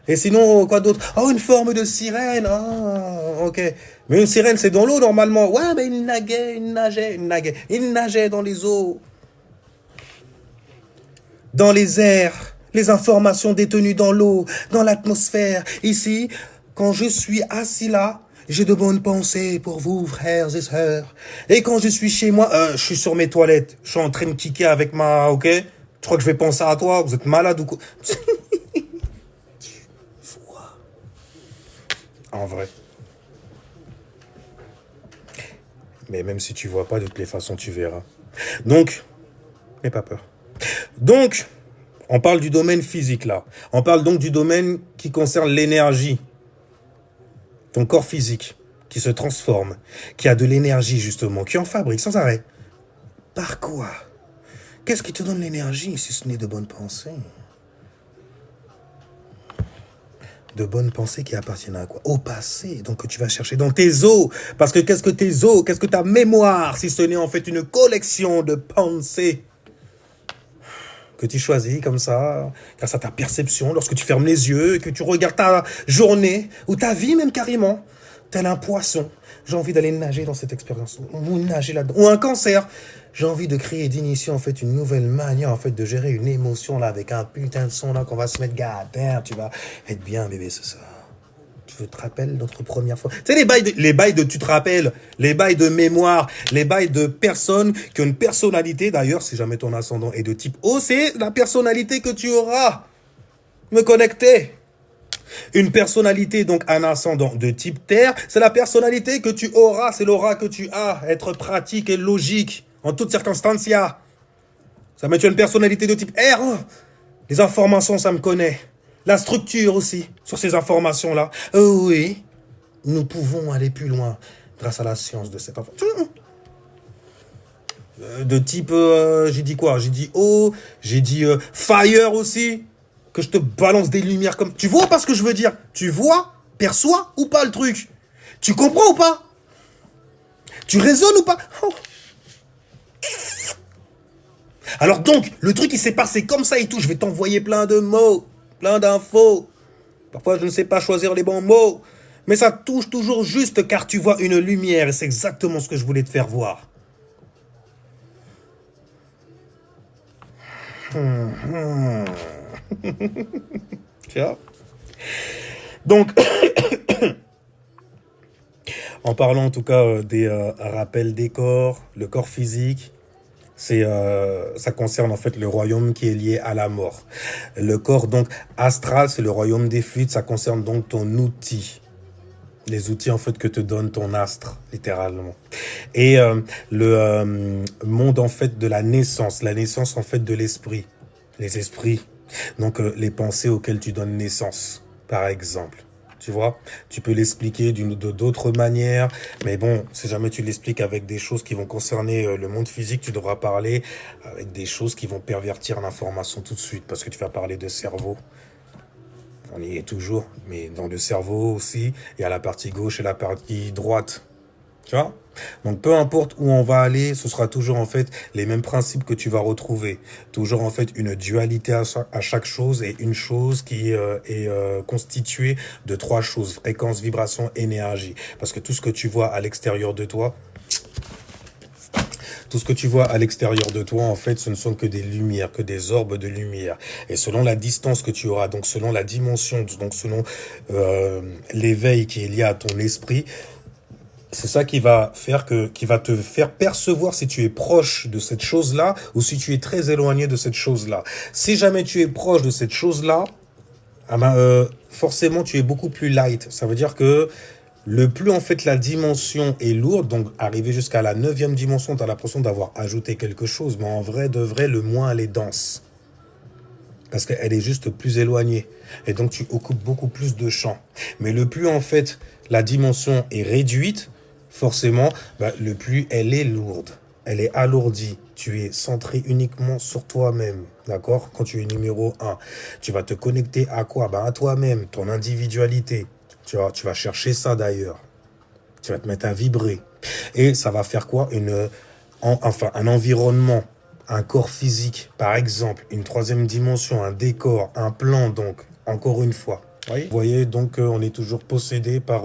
Et sinon, quoi d'autre? Oh, une forme de sirène. Ah, ok. Mais une sirène, c'est dans l'eau, normalement. Ouais, mais il nageait dans les eaux. Dans les airs. Les informations détenues dans l'eau, dans l'atmosphère. Ici, quand je suis assis là, j'ai de bonnes pensées pour vous, frères et sœurs. Et quand je suis chez moi, je suis sur mes toilettes. Je suis en train de kicker avec ma... Ok? Tu crois que je vais penser à toi? Vous êtes malade ou quoi? En vrai. Mais même si tu vois pas, de toutes les façons, tu verras. Donc, n'aie pas peur. Donc, on parle du domaine physique là. On parle donc du domaine qui concerne l'énergie. Ton corps physique, qui se transforme, qui a de l'énergie justement, qui en fabrique sans arrêt. Par quoi? Qu'est-ce qui te donne l'énergie si ce n'est de bonnes pensées? De bonnes pensées qui appartiennent à quoi? Au passé, donc que tu vas chercher dans tes os. Parce que qu'est-ce que tes os? Qu'est-ce que ta mémoire, si ce n'est en fait une collection de pensées que tu choisis comme ça, grâce à ta perception, lorsque tu fermes les yeux, que tu regardes ta journée, ou ta vie même carrément, tel un poisson. J'ai envie d'aller nager dans cette expérience, ou nager là-dedans. Ou un cancer. J'ai envie de créer, d'initier en fait une nouvelle manière en fait de gérer une émotion là avec un putain de son là qu'on va se mettre terre. Tu vas être bien bébé, c'est ça. Tu te rappelles notre première fois? Tu sais les bails de tu te rappelles, les bails de mémoire, les bails de personnes qui ont une personnalité. D'ailleurs, si jamais ton ascendant est de type O, c'est la personnalité que tu auras. Me connecter. Une personnalité, donc un ascendant de type Terre, c'est la personnalité que tu auras, c'est l'aura que tu as. Être pratique et logique en toutes circonstances. Ça met tu as une personnalité de type R. Hein. Les informations, ça me connaît. La structure aussi, sur ces informations-là. Oui, nous pouvons aller plus loin grâce à la science de cette information. De type, j'ai dit quoi? J'ai dit eau, j'ai dit fire aussi. Que je te balance des lumières comme... Tu vois pas ce que je veux dire? Tu vois, perçois ou pas le truc? Tu comprends ou pas? Tu raisonnes ou pas? Oh. Alors donc, le truc il s'est passé comme ça et tout. Je vais t'envoyer plein de mots, plein d'infos. Parfois je ne sais pas choisir les bons mots. Mais ça touche toujours juste car tu vois une lumière. Et c'est exactement ce que je voulais te faire voir. Tu vois? Donc, en parlant en tout cas des rappels des corps, le corps physique, ça concerne en fait le royaume qui est lié à la mort. Le corps donc astral, c'est le royaume des fluides, ça concerne donc ton outil. Les outils en fait que te donne ton astre, littéralement. Et le monde en fait de la naissance en fait de l'esprit. Les esprits, donc les pensées auxquelles tu donnes naissance, par exemple. Tu vois, tu peux l'expliquer d'autres manières, mais bon, si jamais tu l'expliques avec des choses qui vont concerner le monde physique, tu devras parler avec des choses qui vont pervertir l'information tout de suite, parce que tu vas parler de cerveau. On y est toujours, mais dans le cerveau aussi, il y a la partie gauche et la partie droite. Tu vois? Donc peu importe où on va aller, ce sera toujours en fait les mêmes principes que tu vas retrouver. Toujours en fait une dualité à chaque chose et une chose qui est constituée de trois choses, fréquence, vibration, énergie. Parce que tout ce que tu vois à l'extérieur de toi, tout ce que tu vois à l'extérieur de toi, en fait, ce ne sont que des lumières, que des orbes de lumière. Et selon la distance que tu auras, donc selon la dimension, donc selon l'éveil qui est lié à ton esprit, c'est ça qui va te faire percevoir si tu es proche de cette chose-là ou si tu es très éloigné de cette chose-là. Si jamais tu es proche de cette chose-là, ah ben, forcément tu es beaucoup plus light. Ça veut dire que le plus en fait la dimension est lourde, donc arriver jusqu'à la 9e dimension, tu as l'impression d'avoir ajouté quelque chose, mais en vrai de vrai, le moins elle est dense. Parce qu'elle est juste plus éloignée. Et donc tu occupes beaucoup plus de champ. Mais le plus en fait la dimension est réduite, forcément, bah, le plus elle est lourde. Elle est alourdie. Tu es centré uniquement sur toi-même. D'accord? Quand tu es numéro 1. Tu vas te connecter à quoi? Bah, à toi-même, ton individualité. Tu vas chercher ça d'ailleurs. Tu vas te mettre à vibrer. Et ça va faire quoi? Un environnement, un corps physique, par exemple, une 3e dimension, un décor, un plan, donc, encore une fois. Oui. Vous voyez, donc, on est toujours possédé par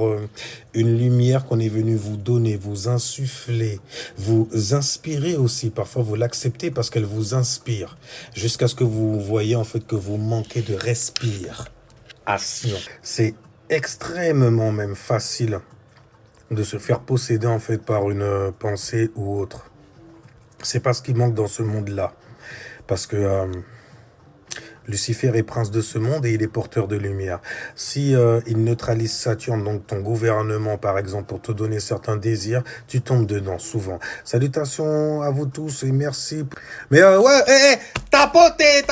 une lumière qu'on est venu vous donner, vous insuffler, vous inspirer aussi. Parfois, vous l'acceptez parce qu'elle vous inspire. Jusqu'à ce que vous voyez, en fait, que vous manquez de respiration. C'est extrêmement même facile de se faire posséder, en fait, par une pensée ou autre. C'est pas ce qui manque dans ce monde-là. Parce que Lucifer est prince de ce monde et il est porteur de lumière. Si il neutralise Saturne, donc ton gouvernement par exemple, pour te donner certains désirs, tu tombes dedans souvent. Salutations à vous tous et merci. Mais ouais, tapoter.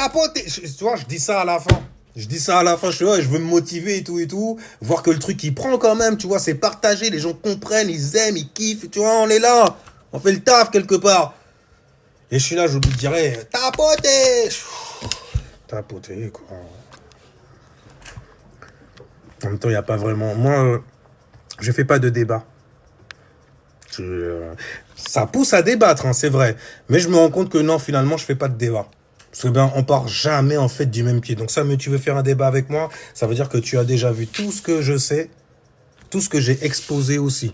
Tu vois, je dis ça à la fin. Je dis ça à la fin, je veux me motiver et tout, voir que le truc il prend quand même, tu vois, c'est partagé, les gens comprennent, ils aiment, ils kiffent, tu vois, on est là, on fait le taf quelque part. Et je suis là, je lui dirais, tapoter, quoi. En même temps, il n'y a pas vraiment... Moi, je fais pas de débat. Ça pousse à débattre, hein, c'est vrai. Mais je me rends compte que non, finalement, je fais pas de débat. Parce que on part jamais, en fait, du même pied. Donc ça, mais tu veux faire un débat avec moi, ça veut dire que tu as déjà vu tout ce que je sais, tout ce que j'ai exposé aussi.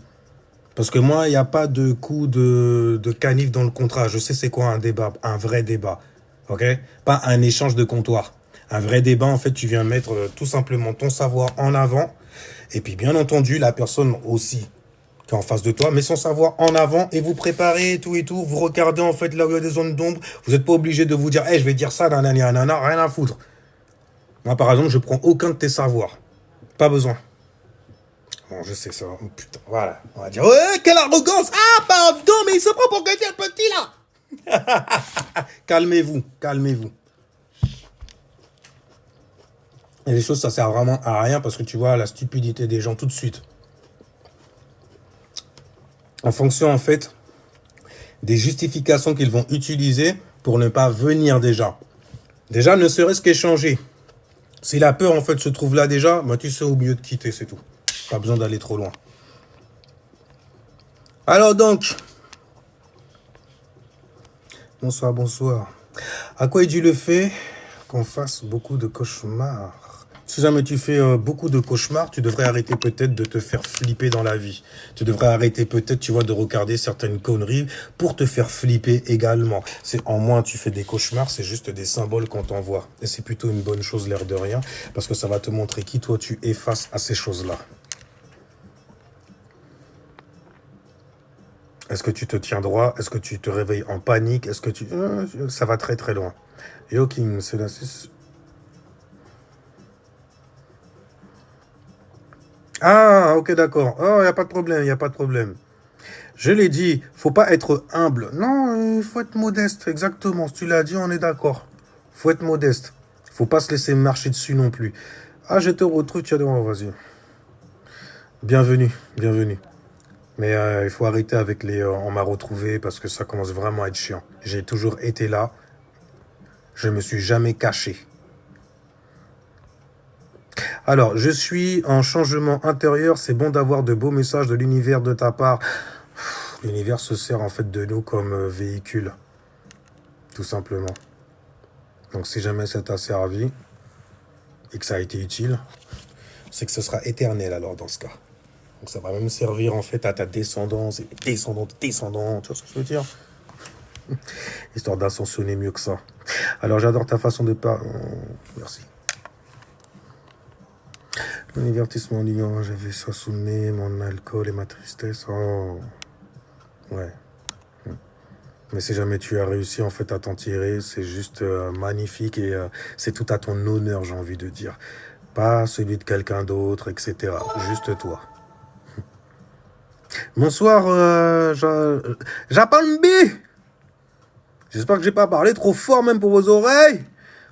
Parce que moi, il n'y a pas de coup de canif dans le contrat. Je sais c'est quoi un débat, un vrai débat. Ok? Pas un échange de comptoir. Un vrai débat, en fait, tu viens mettre tout simplement ton savoir en avant. Et puis, bien entendu, la personne aussi qui est en face de toi met son savoir en avant et vous préparez et tout. Vous regardez, en fait, là où il y a des zones d'ombre. Vous n'êtes pas obligé de vous dire, hey, je vais dire ça, nanana, rien à foutre. Moi, par exemple, je prends aucun de tes savoirs. Pas besoin. Bon, je sais ça. Oh, putain, voilà. On va dire, ouais, quelle arrogance. Ah, pardon, mais il se prend pour quelqu'un de petit, là. Calmez-vous. Et les choses, ça sert vraiment à rien parce que tu vois la stupidité des gens tout de suite. En fonction, en fait, des justifications qu'ils vont utiliser pour ne pas venir déjà. Déjà, ne serait-ce qu'échanger. Si la peur, en fait, se trouve là déjà, bah, tu sais au mieux de quitter, c'est tout. Pas besoin d'aller trop loin. Alors donc, bonsoir. À quoi est dû le fait qu'on fasse beaucoup de cauchemars? Si jamais tu fais beaucoup de cauchemars, tu devrais arrêter peut-être de te faire flipper dans la vie. Tu devrais arrêter peut-être, tu vois, de regarder certaines conneries pour te faire flipper également. En moins tu fais des cauchemars, c'est juste des symboles qu'on t'envoie. Et c'est plutôt une bonne chose, l'air de rien, parce que ça va te montrer qui toi tu es face à ces choses-là. Est-ce que tu te tiens droit? Est-ce que tu te réveilles en panique? Est-ce que tu... ça va très très loin. Yo King, c'est la... Ah, ok, d'accord. Oh, il n'y a pas de problème. Je l'ai dit, faut pas être humble. Non, il faut être modeste, exactement. Si tu l'as dit, on est d'accord. Faut être modeste. Faut pas se laisser marcher dessus non plus. Ah, je te retrouve, tu as devant, vas-y. Bienvenue. Mais il faut arrêter avec les on m'a retrouvé parce que ça commence vraiment à être chiant. J'ai toujours été là. Je me suis jamais caché. Alors, je suis en changement intérieur. C'est bon d'avoir de beaux messages de l'univers de ta part. L'univers se sert en fait de nous comme véhicule, tout simplement. Donc si jamais ça t'a servi et que ça a été utile, c'est que ce sera éternel alors dans ce cas. Donc ça va même servir en fait à ta descendance et descendants, descendants, tu vois ce que je veux dire? Histoire d'ascensionner mieux que ça. Alors j'adore ta façon de parler. Merci. Mon divertissement liant, j'ai vu ça sous le nez, mon alcool et ma tristesse. Oh. Ouais. Mais si jamais tu as réussi en fait à t'en tirer, c'est juste magnifique et c'est tout à ton honneur, j'ai envie de dire. Pas celui de quelqu'un d'autre, etc. Juste toi. Bonsoir, Japan B. J'espère que j'ai pas parlé trop fort même pour vos oreilles.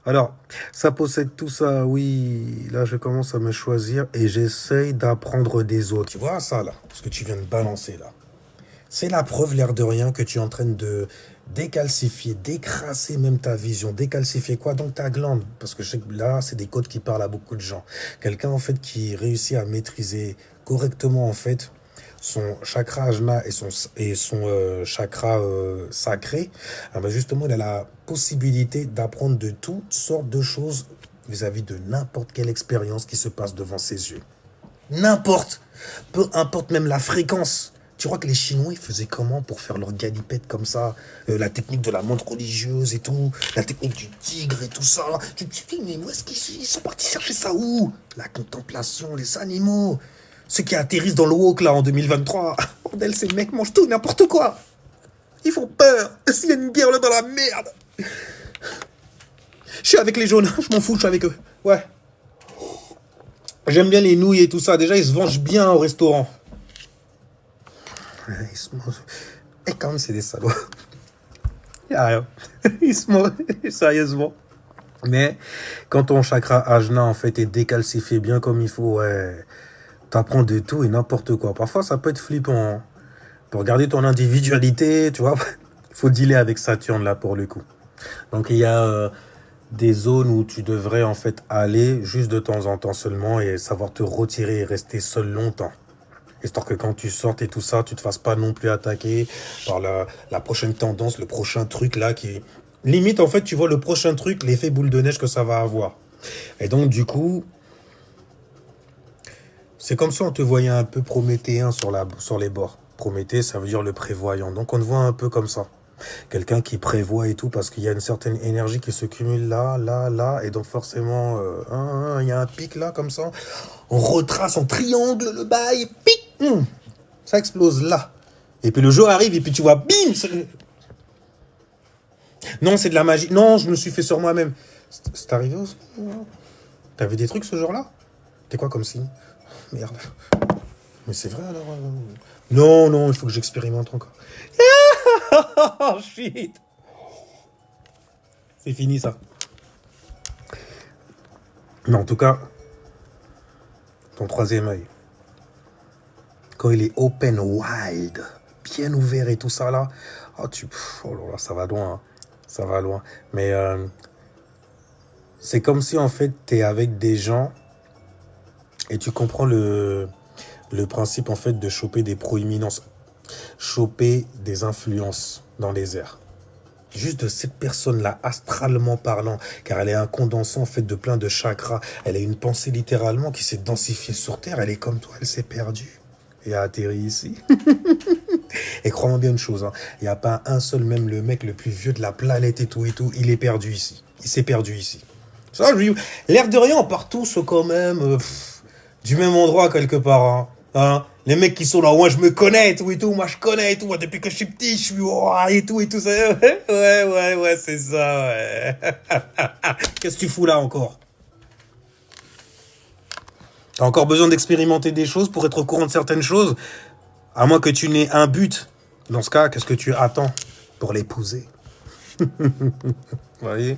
Alors, ça possède tout ça, oui. Là, je commence à me choisir et j'essaye d'apprendre des autres. Tu vois ça, là, ce que tu viens de balancer, là. C'est la preuve, l'air de rien, que tu es en train de décalcifier, décrasser même ta vision. Décalcifier quoi? Donc ta glande. Parce que je sais que là, c'est des codes qui parlent à beaucoup de gens. Quelqu'un, en fait, qui réussit à maîtriser correctement, en fait, son chakra ajna et son chakra sacré, ah ben justement, il a la possibilité d'apprendre de toutes sortes de choses vis-à-vis de n'importe quelle expérience qui se passe devant ses yeux. N'importe. Peu importe même la fréquence. Tu crois que les Chinois, ils faisaient comment pour faire leur galipette comme ça? La technique de la montre religieuse et tout, la technique du tigre et tout ça. Tu te dis, mais où est-ce qu'ils sont partis chercher ça où? La contemplation, les animaux. Ceux qui atterrissent dans le wok là en 2023. Bordel, ces mecs mangent tout, n'importe quoi. Ils font peur. S'il y a une guerre là dans la merde. Je suis avec les jaunes, je m'en fous, je suis avec eux. Ouais. J'aime bien les nouilles et tout ça. Déjà, ils se vengent bien au restaurant. Ils se mangent. Et quand même, c'est des salauds. Il n'y a rien. Ils se mangent, sérieusement. Mais quand ton chakra ajna, en fait, est décalcifié bien comme il faut, ouais, t'apprends de tout et n'importe quoi. Parfois, ça peut être flippant. Hein. Pour garder ton individualité, tu vois, il faut dealer avec Saturne, là, pour le coup. Donc, il y a des zones où tu devrais, en fait, aller juste de temps en temps seulement et savoir te retirer et rester seul longtemps. Histoire que quand tu sortes et tout ça, tu te fasses pas non plus attaquer par la prochaine tendance, le prochain truc là qui... Limite, en fait, tu vois le prochain truc, l'effet boule de neige que ça va avoir. Et donc, du coup, c'est comme ça on te voyait un peu prométhéen sur les bords. Prométhée, ça veut dire le prévoyant. Donc, on te voit un peu comme ça. Quelqu'un qui prévoit et tout parce qu'il y a une certaine énergie qui se cumule là, là, là. Et donc, forcément, il y a un pic là, comme ça. On retrace en triangle le bail, pic. Ça explose là. Et puis le jour arrive et puis tu vois, bim. Non, c'est de la magie. Non, je me suis fait sur moi-même. C'est arrivé aussi? T'avais des trucs ce jour-là? T'es quoi comme signe? Merde. Mais c'est vrai alors? Non, non, il faut que j'expérimente encore. Oh shit. C'est fini ça. Mais en tout cas, ton troisième œil, quand il est open, wide, bien ouvert et tout ça là, oh, oh là là, ça va loin, hein. Ça va loin. Mais c'est comme si en fait tu es avec des gens et tu comprends le principe en fait de choper des proéminences, choper des influences dans les airs. Juste de cette personne-là, astralement parlant, car elle est un condensant fait de plein de chakras. Elle a une pensée littéralement qui s'est densifiée sur Terre. Elle est comme toi, elle s'est perdue et a atterri ici. Et crois-moi bien une chose, hein, il n'y a pas un seul, même le mec le plus vieux de la planète et tout, il est perdu ici. Il s'est perdu ici. Ça, l'air de rien, on part tous quand même du même endroit quelque part. Hein. Les mecs qui sont là, moi je me connais et tout, moi je connais et tout, moi depuis que je suis petit, je suis et tout ça. Ouais, c'est ça, ouais. Qu'est-ce que tu fous là encore? T'as encore besoin d'expérimenter des choses pour être au courant de certaines choses? À moins que tu n'aies un but. Dans ce cas, qu'est-ce que tu attends pour l'épouser? Vous voyez?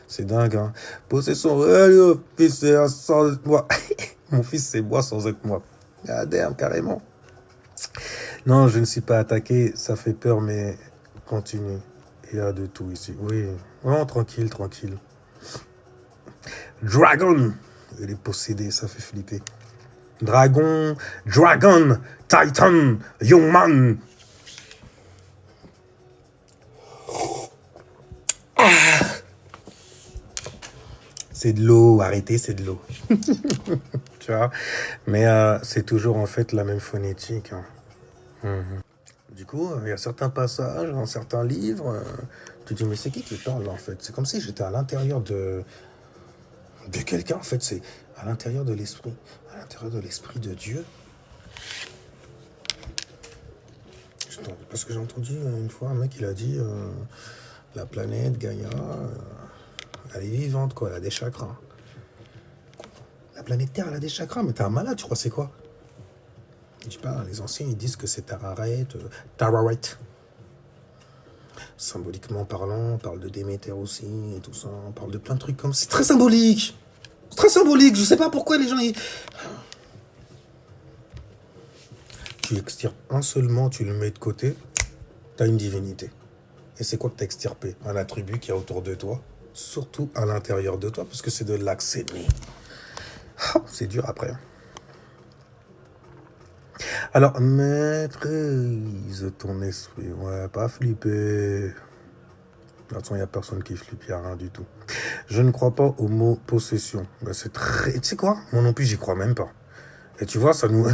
C'est dingue, hein. Possession, fils, c'est sans être moi. Mon fils, c'est moi sans être moi. Damn, carrément. Non, je ne suis pas attaqué. Ça fait peur, mais continue. Il y a de tout ici. Oui. Oh, tranquille, tranquille. Dragon. Il est possédé, ça fait flipper. Dragon, Titan, Young Man. C'est de l'eau, arrêtez, c'est de l'eau. Tu vois. Mais c'est toujours en fait la même phonétique. Hein. Mhm. Du coup, il y a certains passages dans certains livres, tu te dis, mais c'est qui parle en fait? C'est comme si j'étais à l'intérieur de quelqu'un, en fait, c'est à l'intérieur de l'esprit de Dieu. Parce que j'ai entendu une fois un mec, il a dit, la planète Gaïa, elle est vivante, quoi, elle a des chakras. La planète Terre, elle a des chakras, mais t'es un malade, tu crois, c'est quoi? Je sais pas, les anciens, ils disent que c'est Tararet, Tararet. Symboliquement parlant, on parle de Déméter aussi, et tout ça, on parle de plein de trucs comme ça. C'est très symbolique! C'est très symbolique, je sais pas pourquoi les gens... Tu extirpes un seulement, tu le mets de côté, t'as une divinité. Et c'est quoi que t'as extirpé? Un attribut qui est autour de toi, surtout à l'intérieur de toi, parce que c'est de l'accès. C'est dur après. Alors, maîtrise ton esprit. Ouais, pas flipper. De toute façon, il n'y a personne qui flippe, il n'y a rien du tout. Je ne crois pas au mot possession. Ben, c'est très... Tu sais quoi? Moi non plus, j'y crois même pas. Et tu vois, ça nous...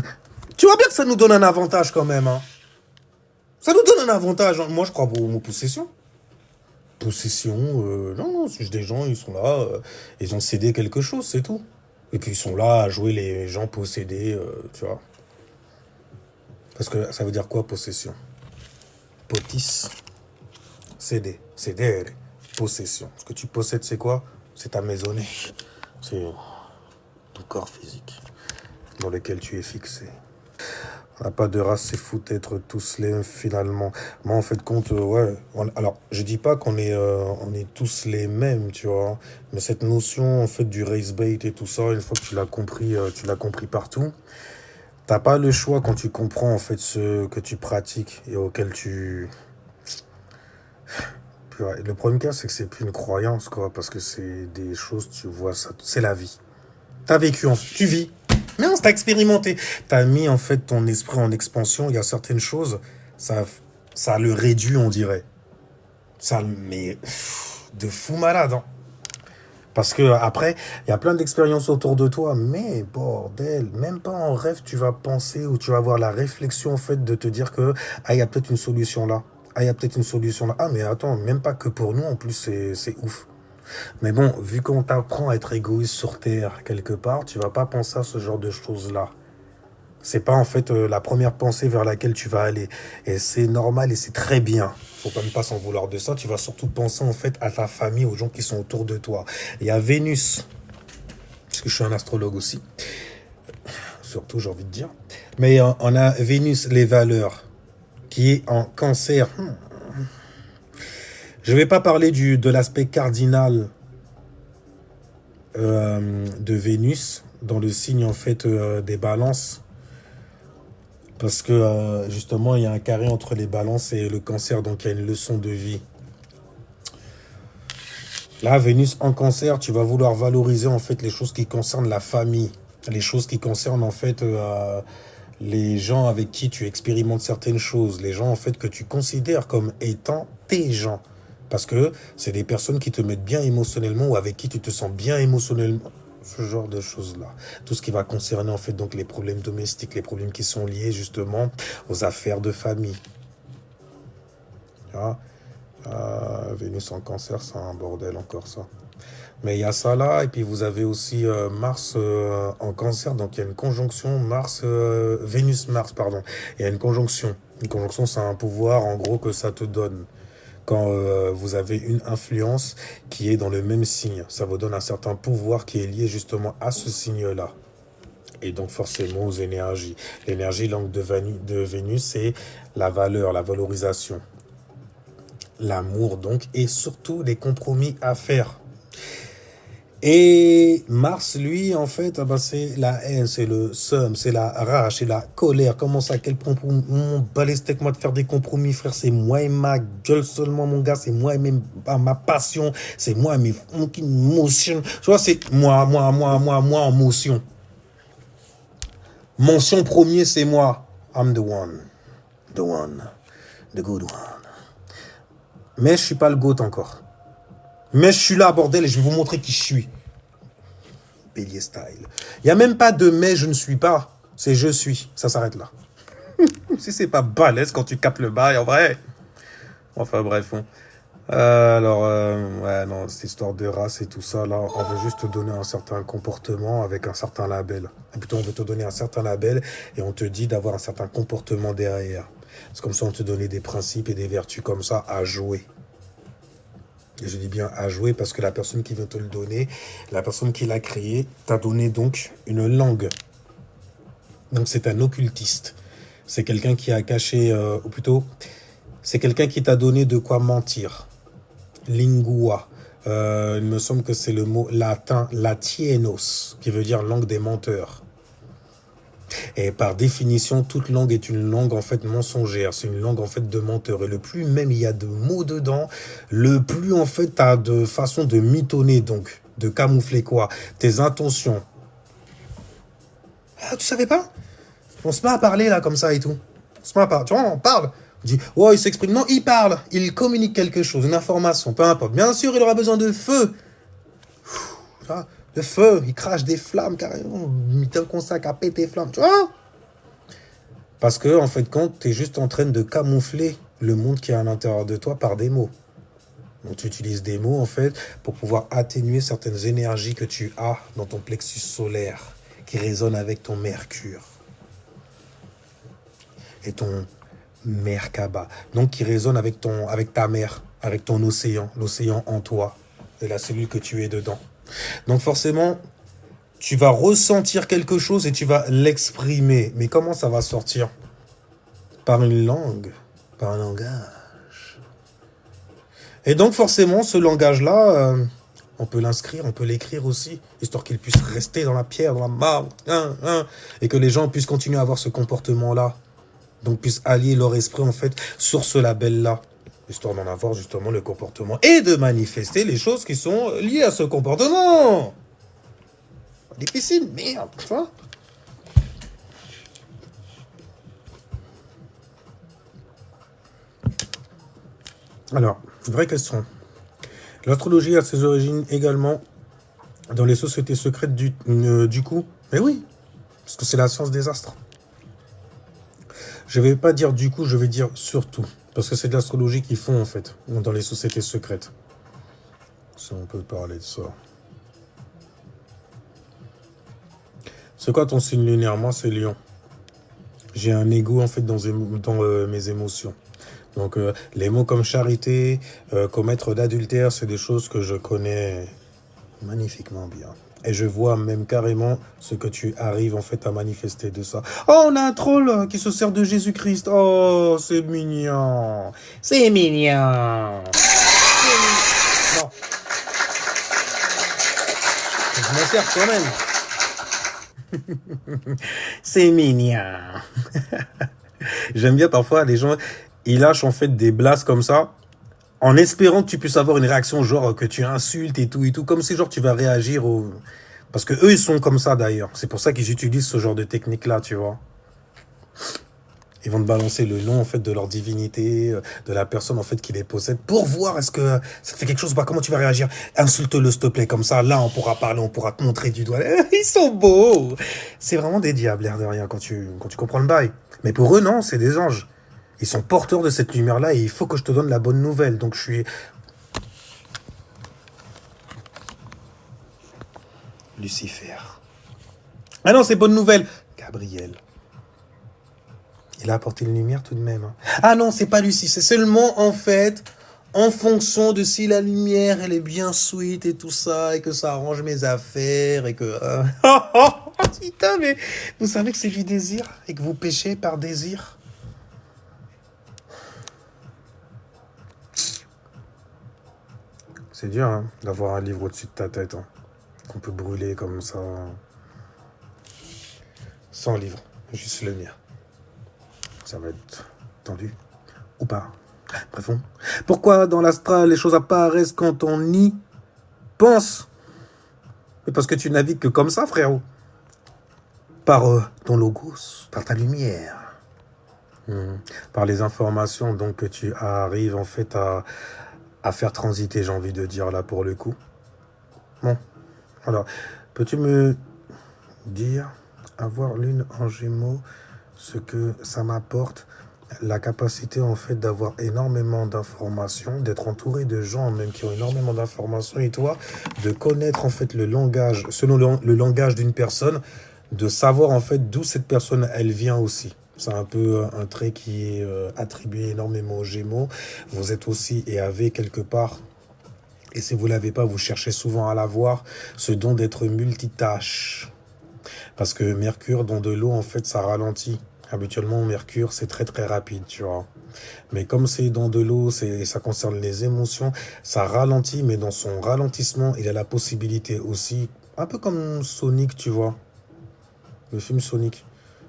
Tu vois bien que ça nous donne un avantage quand même, hein. Ça nous donne un avantage. Hein. Moi, je crois pas au mot possession. Possession, non, c'est juste des gens, ils sont là, ils ont cédé quelque chose, c'est tout. Et puis ils sont là à jouer les gens possédés, tu vois. Parce que ça veut dire quoi, possession? Potis, céder, céder, possession. Ce que tu possèdes, c'est quoi? C'est ta maisonnée. C'est ton corps physique dans lequel tu es fixé. On n'a pas de race, c'est fou d'être tous les mêmes finalement. Moi, en fait, compte, ouais. Alors, je dis pas qu'on est, on est tous les mêmes, tu vois. Mais cette notion, en fait, du race bait et tout ça, une fois que tu l'as compris partout. T'as pas le choix quand tu comprends, en fait, ce que tu pratiques et auquel tu... Puis, ouais, le premier cas, c'est que c'est plus une croyance, quoi. Parce que c'est des choses, tu vois, ça, c'est la vie. T'as vécu, tu vis. Mais non, t'as expérimenté. T'as mis en fait ton esprit en expansion. Il y a certaines choses, ça le réduit, on dirait. Ça le met de fou malade. Hein. Parce que après, il y a plein d'expériences autour de toi. Mais bordel, même pas en rêve, tu vas penser ou tu vas avoir la réflexion en fait de te dire que ah, il y a peut-être une solution là. Ah, il y a peut-être une solution là. Ah, mais attends, même pas que pour nous, en plus, c'est ouf. Mais bon, vu qu'on t'apprend à être égoïste sur Terre, quelque part, tu vas pas penser à ce genre de choses-là. C'est pas en fait la première pensée vers laquelle tu vas aller. Et c'est normal et c'est très bien. Faut quand même pas s'en vouloir de ça. Tu vas surtout penser en fait à ta famille, aux gens qui sont autour de toi. Il y a Vénus, parce que je suis un astrologue aussi. Surtout, j'ai envie de dire. Mais on a Vénus, les valeurs, qui est en Cancer. Je vais pas parler de l'aspect cardinal de Vénus dans le signe en fait des balances. Parce que justement, il y a un carré entre les balances et le cancer, donc il y a une leçon de vie. Là, Vénus en cancer, tu vas vouloir valoriser en fait les choses qui concernent la famille, les choses qui concernent en fait les gens avec qui tu expérimentes certaines choses, les gens en fait que tu considères comme étant tes gens. Parce que c'est des personnes qui te mettent bien émotionnellement ou avec qui tu te sens bien émotionnellement. Ce genre de choses-là. Tout ce qui va concerner en fait donc les problèmes domestiques, les problèmes qui sont liés justement aux affaires de famille. Ah, Vénus en cancer, c'est un bordel encore ça. Mais il y a ça là, et puis vous avez aussi Mars en cancer, donc il y a une conjonction Vénus-Mars, pardon. Il y a une conjonction. Une conjonction, c'est un pouvoir en gros que ça te donne. Quand vous avez une influence qui est dans le même signe, ça vous donne un certain pouvoir qui est lié justement à ce signe-là. Et donc forcément aux énergies. L'énergie, l'angle de Vénus, c'est la valeur, la valorisation. L'amour donc, et surtout les compromis à faire. Et Mars, lui, en fait, ah ben, c'est la haine, c'est le seum, c'est la rage, c'est la colère. Comment ça, quel point pour mon balèque, moi, de faire des compromis, frère, c'est moi et ma gueule seulement, mon gars, c'est moi et ma passion, c'est moi et mes émotions. Tu vois, c'est moi en motion. Mention premier, c'est moi. I'm the one, the good one. Mais je suis pas le GOAT encore. Mais je suis là, bordel, et je vais vous montrer qui je suis. Bélier style. Il n'y a même pas de mais je ne suis pas. C'est je suis. Ça s'arrête là. Si c'est pas balèze quand tu captes le bail, en vrai. Enfin bref. Ouais, non, cette histoire de race et tout ça, là, on veut juste te donner un certain comportement avec un certain label. Et plutôt, on veut te donner un certain label et on te dit d'avoir un certain comportement derrière. C'est comme ça, on te donnait des principes et des vertus comme ça à jouer. Et je dis bien à jouer parce que la personne qui veut te le donner, la personne qui l'a créé, t'a donné donc une langue. Donc c'est un occultiste. C'est quelqu'un qui a caché, ou plutôt, c'est quelqu'un qui t'a donné de quoi mentir. Lingua. Il me semble que c'est le mot latin latienos, qui veut dire langue des menteurs. Et par définition, toute langue est une langue en fait mensongère. C'est une langue en fait de menteur. Et le plus même il y a de mots dedans, le plus en fait t'as de façon de mitonner, donc de camoufler quoi? Tes intentions. Ah, tu savais pas? On se met à parler là comme ça et tout. On se met à parler. Tu vois, on parle. On dit, oh, il s'exprime. Non, il parle. Il communique quelque chose, une information, peu importe. Bien sûr, il aura besoin de feu. Le feu, il crache des flammes carrément. Il te consacre à péter des flammes, tu vois? Parce que, en fait, quand tu es juste en train de camoufler le monde qui est à l'intérieur de toi par des mots. Donc, tu utilises des mots, en fait, pour pouvoir atténuer certaines énergies que tu as dans ton plexus solaire, qui résonnent avec ton Mercure. Et ton Merkaba. Donc, qui résonne avec ta mer, avec ton océan, l'océan en toi, et la cellule que tu es dedans. Donc, forcément, tu vas ressentir quelque chose et tu vas l'exprimer. Mais comment ça va sortir? Par une langue, par un langage. Et donc, forcément, ce langage-là, on peut l'inscrire, on peut l'écrire aussi, histoire qu'il puisse rester dans la pierre, dans la marbre, et que les gens puissent continuer à avoir ce comportement-là. Donc, puissent allier leur esprit, en fait, sur ce label-là, histoire d'en avoir justement le comportement et de manifester les choses qui sont liées à ce comportement. Des piscines, merde, tu vois. Alors, vraie question. L'astrologie a ses origines également dans les sociétés secrètes du coup. Mais oui, parce que c'est la science des astres. Je vais pas dire du coup, je vais dire surtout. Parce que c'est de l'astrologie qu'ils font en fait, dans les sociétés secrètes. Si on peut parler de ça. C'est quoi ton signe lunaire? Moi, c'est Lion. J'ai un ego en fait dans mes émotions. Donc les mots comme charité, commettre d'adultère, c'est des choses que je connais magnifiquement bien. Et je vois même carrément ce que tu arrives en fait à manifester de ça. Oh, on a un troll qui se sert de Jésus-Christ. Oh, c'est mignon. C'est mignon. Non. Je m'en sers toi-même. C'est mignon. J'aime bien parfois les gens, ils lâchent en fait des blasts comme ça, en espérant que tu puisses avoir une réaction genre que tu insultes et tout, comme si genre tu vas réagir au... Parce que eux, ils sont comme ça d'ailleurs. C'est pour ça qu'ils utilisent ce genre de technique-là, tu vois. Ils vont te balancer le nom en fait de leur divinité, de la personne en fait qui les possède, pour voir est-ce que ça te fait quelque chose ou pas, comment tu vas réagir. Insulte-le s'il te plaît, comme ça, là on pourra parler, on pourra te montrer du doigt. Ils sont beaux. C'est vraiment des diables, l'air de rien, quand tu comprends le bail. Mais pour eux, non, c'est des anges. Ils sont porteurs de cette lumière-là et il faut que je te donne la bonne nouvelle. Donc je suis... Lucifer. Ah non, c'est bonne nouvelle. Gabriel. Il a apporté une lumière tout de même. Hein. Ah non, c'est pas Lucie. C'est seulement, en fait, en fonction de si la lumière, elle est bien sweet et tout ça, et que ça arrange mes affaires, et que... Putain, mais vous savez que c'est du désir, et que vous péchez par désir. C'est dur, hein, d'avoir un livre au-dessus de ta tête, hein, qu'on peut brûler comme ça. Sans livre, juste le mien. Ça va être tendu ou pas. Bref, pourquoi dans l'astral les choses apparaissent quand on y pense? Mais parce que tu navigues que comme ça, frérot. Par ton logos, par ta lumière. Par les informations donc que tu arrives en fait à faire transiter, j'ai envie de dire là pour le coup. Bon, alors, Peux-tu me dire, avoir lune en Gémeaux, ce que ça m'apporte, la capacité en fait d'avoir énormément d'informations, d'être entouré de gens même qui ont énormément d'informations, et toi, de connaître en fait le langage, selon le langage d'une personne, de savoir en fait d'où cette personne elle vient aussi. C'est un peu un trait qui est attribué énormément aux Gémeaux. Vous êtes aussi et avez quelque part, et si vous l'avez pas, vous cherchez souvent à l'avoir, ce don d'être multitâche. Parce que Mercure, dans de l'eau, en fait, ça ralentit. Habituellement, Mercure, c'est très très rapide, tu vois. Mais comme c'est dans de l'eau, ça concerne les émotions, ça ralentit, mais dans son ralentissement, il a la possibilité aussi, un peu comme Sonic, tu vois, le film Sonic.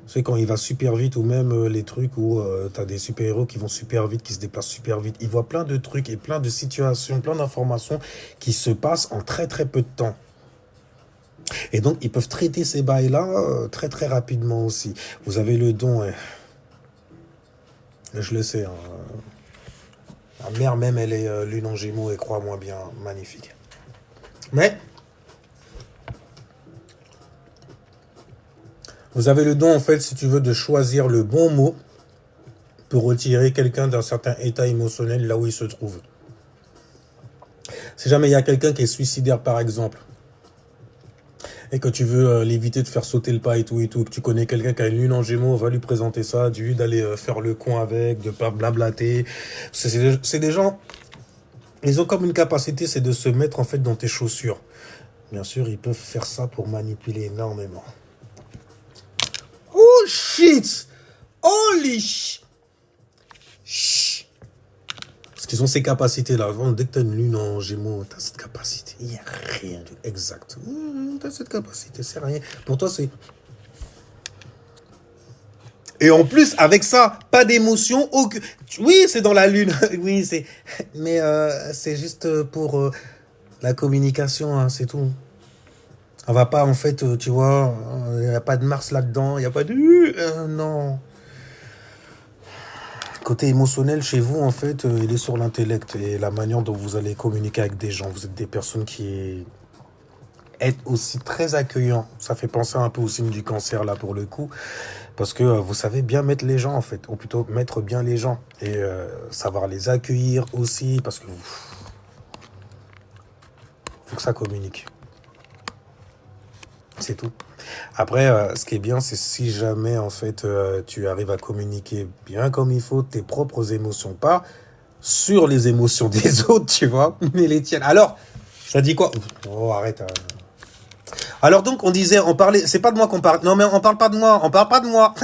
C'est quand il va super vite, ou même les trucs où tu as des super-héros qui vont super vite, qui se déplacent super vite. Il voit plein de trucs et plein de situations, plein d'informations qui se passent en très très peu de temps. Et donc, ils peuvent traiter ces bails-là très très rapidement aussi. Vous avez le don, je le sais, hein, ma mère même, elle est lune en Gémeaux et crois-moi bien, magnifique. Mais, vous avez le don, en fait, si tu veux, de choisir le bon mot pour retirer quelqu'un d'un certain état émotionnel là où il se trouve. Si jamais il y a quelqu'un qui est suicidaire, par exemple, et que tu veux l'éviter de faire sauter le pas et tout, que tu connais quelqu'un qui a une lune en Gémeaux, va lui présenter ça, dis-lui d'aller faire le con avec, de pas blablater. C'est des gens, ils ont comme une capacité, c'est de se mettre en fait dans tes chaussures. Bien sûr, ils peuvent faire ça pour manipuler énormément. Oh shit! Holy shit! Parce qu'ils ont ces capacités-là. Dès que tu as une lune en Gémeaux, tu as cette capacité. Il n'y a rien de exact. Tu as cette capacité, c'est rien. Pour toi, c'est... Et en plus, avec ça, pas d'émotion, aucune... Oui, c'est dans la lune. Oui, c'est... Mais c'est juste pour la communication, hein, c'est tout. On va pas, en fait, tu vois, il n'y a pas de Mars là-dedans, il n'y a pas de... non. Côté émotionnel, chez vous, en fait, il est sur l'intellect et la manière dont vous allez communiquer avec des gens. Vous êtes des personnes qui êtes aussi très accueillants. Ça fait penser un peu au signe du cancer, là, pour le coup. Parce que vous savez bien mettre les gens, en fait. Ou plutôt, mettre bien les gens. Et savoir les accueillir aussi. Parce que faut que ça communique. C'est tout. Après, ce qui est bien, c'est si jamais, en fait, tu arrives à communiquer bien comme il faut tes propres émotions, pas sur les émotions des autres, tu vois, mais les tiennes. Alors, ça dit quoi? Oh, arrête. Alors donc, on disait, on parlait, c'est pas de moi qu'on parle. Non, mais on parle pas de moi, on parle pas de moi.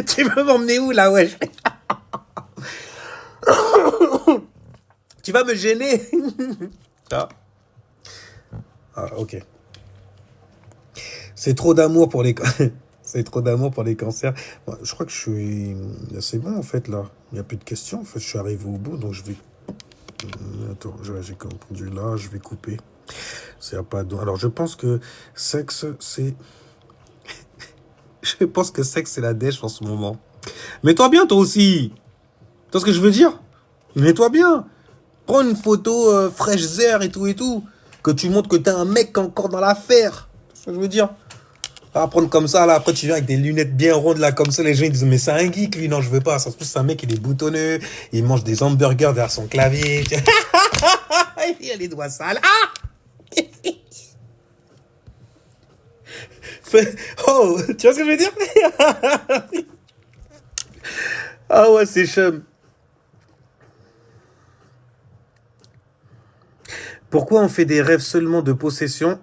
Tu veux m'emmener où, là, wesh? Tu vas me gêner. Ah, ok. C'est trop d'amour pour les... C'est trop d'amour pour les cancers. Bon, je crois que je suis... C'est bon, en fait, là. Il n'y a plus de questions. En fait, je suis arrivé au bout, donc je vais... Attends, j'ai compris là, je vais couper. C'est pas... Alors, je pense que sexe, c'est... Je pense que sexe, c'est la dèche en ce moment. Mets-toi bien, toi aussi. Tu vois ce que je veux dire? Mets-toi bien. Prends une photo fraîche zère et tout. Que tu montres que t'es un mec encore dans l'affaire. C'est ce que je veux dire. Pas prendre comme ça, là, après tu viens avec des lunettes bien rondes, là, comme ça, les gens ils disent, mais c'est un geek, lui, non, je veux pas. Ça se trouve, c'est un mec, il est boutonneux, il mange des hamburgers derrière son clavier. Il a les doigts sales. Ah! Oh, tu vois ce que je veux dire? Ah ouais, c'est chum. Pourquoi on fait des rêves seulement de possession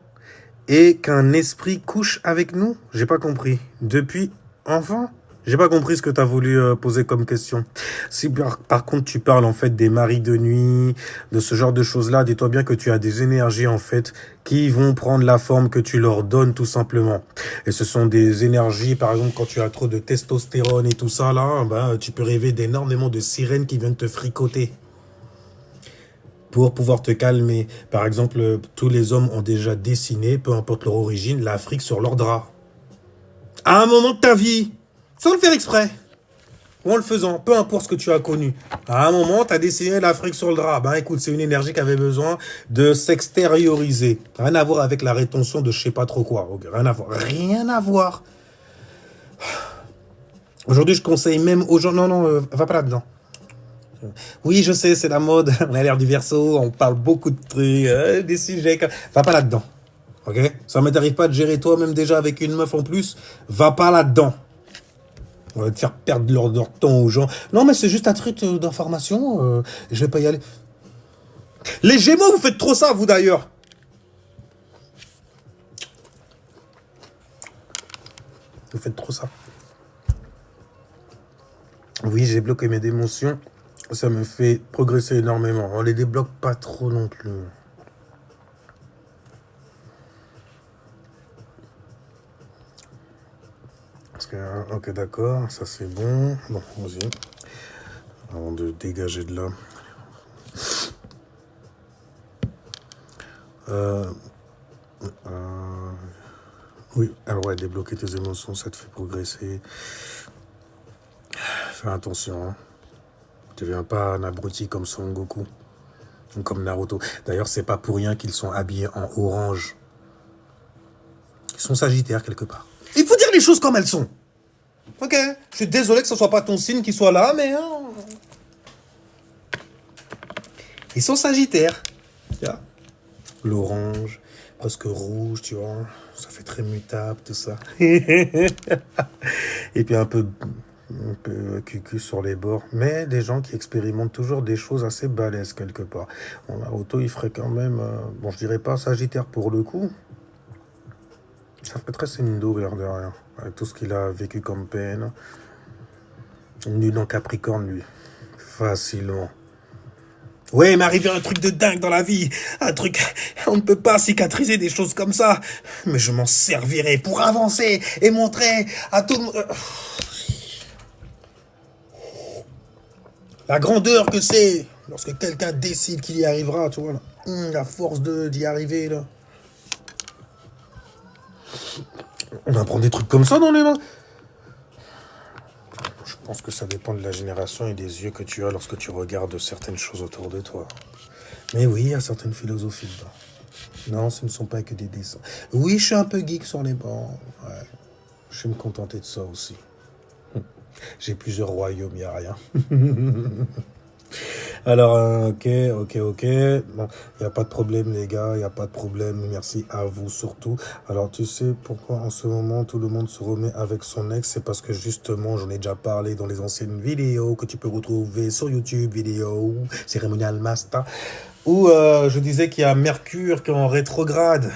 et qu'un esprit couche avec nous? J'ai pas compris. Depuis enfant? J'ai pas compris ce que tu as voulu poser comme question. Si par contre tu parles en fait des maris de nuit, de ce genre de choses-là, dis-toi bien que tu as des énergies en fait qui vont prendre la forme que tu leur donnes tout simplement. Et ce sont des énergies, par exemple quand tu as trop de testostérone et tout ça là, ben, tu peux rêver d'énormément de sirènes qui viennent te fricoter. Pour pouvoir te calmer. Par exemple, tous les hommes ont déjà dessiné, peu importe leur origine, l'Afrique sur leur drap. À un moment de ta vie, sans le faire exprès. ou en le faisant, peu importe ce que tu as connu. À un moment, tu as dessiné l'Afrique sur le drap. Ben écoute, c'est une énergie qui avait besoin de s'extérioriser. Rien à voir avec la rétention de je sais pas trop quoi. Okay, rien à voir. Rien à voir. Aujourd'hui, je conseille même aux gens... Non, non, va pas là-dedans. Oui, je sais, c'est la mode. On a l'air du Verseau, on parle beaucoup de trucs, des sujets... Va pas là-dedans. Ok? Ça ne t'arrive pas de gérer toi-même déjà avec une meuf en plus. Va pas là-dedans. On va te faire perdre leur temps aux gens. Non, mais c'est juste un truc d'information. Je vais pas y aller. Les Gémeaux, vous faites trop ça, vous d'ailleurs. Vous faites trop ça. Oui, j'ai bloqué mes émotions. Ça me fait progresser énormément. On les débloque pas trop non plus. Parce que, ok, d'accord, ça c'est bon. Bon, vas-y. Avant de dégager de là. Oui, alors ouais, débloquer tes émotions, ça te fait progresser. Fais attention, hein. Tu deviens pas un abruti comme Son Goku, ou comme Naruto. D'ailleurs, c'est pas pour rien qu'ils sont habillés en orange. Ils sont sagittaires quelque part. Il faut dire les choses comme elles sont. Ok, je suis désolé que ce soit pas ton signe qui soit là, mais... Ils sont sagittaires. L'orange, presque rouge, tu vois. Ça fait très mutable, tout ça. Et puis un peu cucu sur les bords. Mais des gens qui expérimentent toujours des choses assez balèzes quelque part. Bon, Naruto, il ferait quand même... bon, je dirais pas sagittaire pour le coup. Ça ferait très Sendo, l'air de rien. Avec tout ce qu'il a vécu comme peine. Nul en Capricorne, lui. Facilement. Ouais, il m'est arrivé un truc de dingue dans la vie. Un truc... On ne peut pas cicatriser des choses comme ça. Mais je m'en servirai pour avancer et montrer à tout le monde... La grandeur que c'est lorsque quelqu'un décide qu'il y arrivera, tu vois. Là. La force d'y arriver, là. On apprend des trucs comme ça dans les mains. Je pense que ça dépend de la génération et des yeux que tu as lorsque tu regardes certaines choses autour de toi. Mais oui, il y a certaines philosophies dedans. Non, ce ne sont pas que des dessins. Oui, je suis un peu geek sur les bancs. Ouais. Je vais me contenter de ça aussi. J'ai plusieurs royaumes, il n'y a rien. Alors, ok. Bon, il n'y a pas de problème, les gars, il n'y a pas de problème. Merci à vous surtout. Alors, tu sais pourquoi en ce moment tout le monde se remet avec son ex? C'est parce que justement, j'en ai déjà parlé dans les anciennes vidéos que tu peux retrouver sur YouTube, vidéo Cérémonial Master, où je disais qu'il y a Mercure qui est en rétrograde.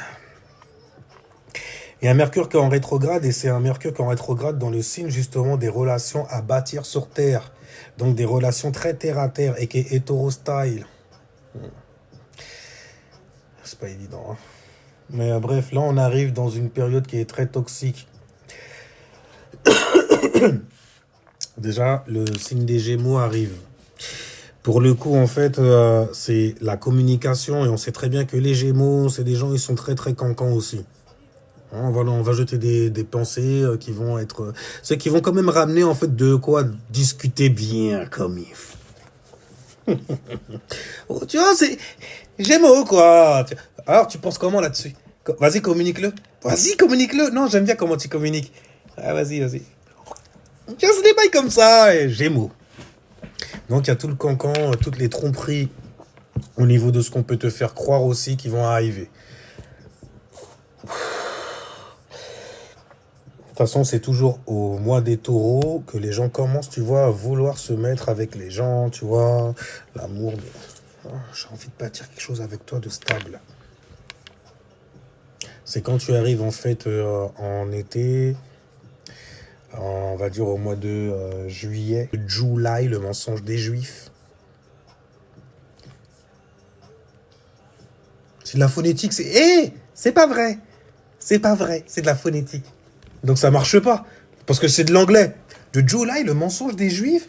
Il y a un Mercure qui est en rétrograde, et c'est un Mercure qui est en rétrograde dans le signe justement des relations à bâtir sur Terre. Donc des relations très terre à terre et qui est hétéro style. C'est pas évident. Hein. Mais bref, là on arrive dans une période qui est très toxique. Déjà, le signe des Gémeaux arrive. Pour le coup, en fait, c'est la communication. Et on sait très bien que les Gémeaux, c'est des gens, ils sont très très cancans aussi. Hein, voilà, on va jeter des pensées qui vont être... c'est qui vont quand même ramener en fait de quoi discuter bien comme il faut. Oh, tu vois, c'est... Gémeaux, quoi. Alors, tu penses comment là-dessus? Vas-y, communique-le. Vas-y, communique-le. Non, j'aime bien comment tu communiques. Ah, vas-y. Tu vois, c'est des bails comme ça, et Gémeaux. Donc, il y a tout le cancan, toutes les tromperies au niveau de ce qu'on peut te faire croire aussi qui vont arriver. De toute façon, c'est toujours au mois des taureaux que les gens commencent, tu vois, à vouloir se mettre avec les gens, tu vois, l'amour. Oh, j'ai envie de bâtir quelque chose avec toi de stable. C'est quand tu arrives en fait en été, on va dire au mois de juillet, July, le mensonge des Juifs. C'est de la phonétique, c'est... Hé, c'est pas vrai. C'est pas vrai, c'est de la phonétique. Donc ça marche pas, parce que c'est de l'anglais. De July, le mensonge des Juifs.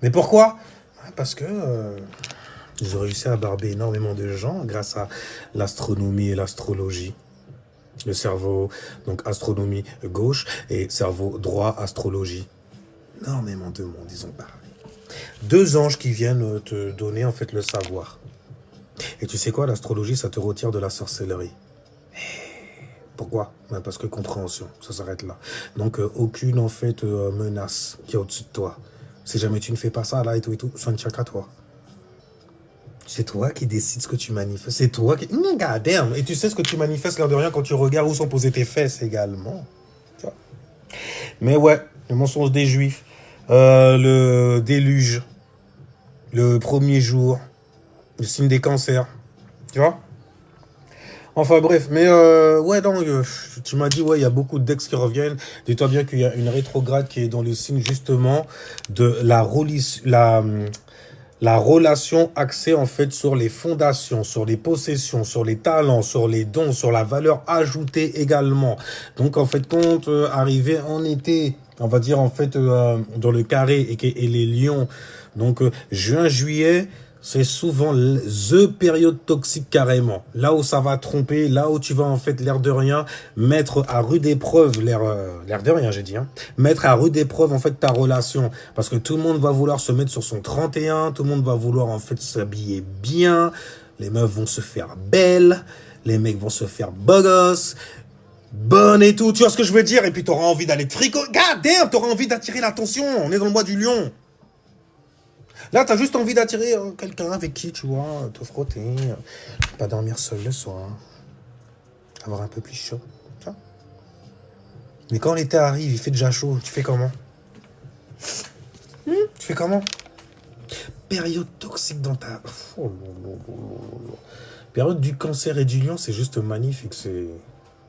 Mais pourquoi? Parce que ils ont réussi à barber énormément de gens grâce à l'astronomie et l'astrologie. Le cerveau, donc astronomie gauche, et cerveau droit, astrologie. énormément de monde, ils ont parlé. Deux anges qui viennent te donner en fait le savoir. Et tu sais quoi, l'astrologie, ça te retire de la sorcellerie. Pourquoi? Ben parce que compréhension, ça s'arrête là. Donc aucune en fait menace qui est au-dessus de toi. Si jamais tu ne fais pas ça là et tout, ça ne tient qu'à toi. C'est toi qui décides ce que tu manifestes. C'est toi qui... God damn. Et tu sais ce que tu manifestes l'air de rien quand tu regardes où sont posées tes fesses également. Tu vois. Mais ouais, le mensonge des Juifs, le déluge, le premier jour, le signe des cancers. Tu vois. Enfin bref, mais ouais, donc, tu m'as dit, ouais, il y a beaucoup d'ex qui reviennent. Dis-toi bien qu'il y a une rétrograde qui est dans le signe justement de la relation axée en fait sur les fondations, sur les possessions, sur les talents, sur les dons, sur la valeur ajoutée également. Donc en fait, quand arrivé en été, on va dire en fait dans le carré et les lions, donc juin, juillet, c'est souvent the période toxique carrément. Là où ça va tromper, là où tu vas en fait l'air de rien mettre à rude épreuve, l'air de rien j'ai dit, hein, mettre à rude épreuve en fait ta relation. Parce que tout le monde va vouloir se mettre sur son 31, tout le monde va vouloir en fait s'habiller bien, les meufs vont se faire belles, les mecs vont se faire beaux gosses, bonne et tout, tu vois ce que je veux dire? Et puis t'auras envie d'aller frico, god damn, t'auras envie d'attirer l'attention, on est dans le mois du lion. Là, t'as juste envie d'attirer quelqu'un avec qui, tu vois, te frotter, pas dormir seul le soir, avoir un peu plus chaud, tu vois. Mais quand l'été arrive, il fait déjà chaud, tu fais comment? Tu fais comment? Période toxique dans ta... Oh, période du cancer et du lion, c'est juste magnifique, ces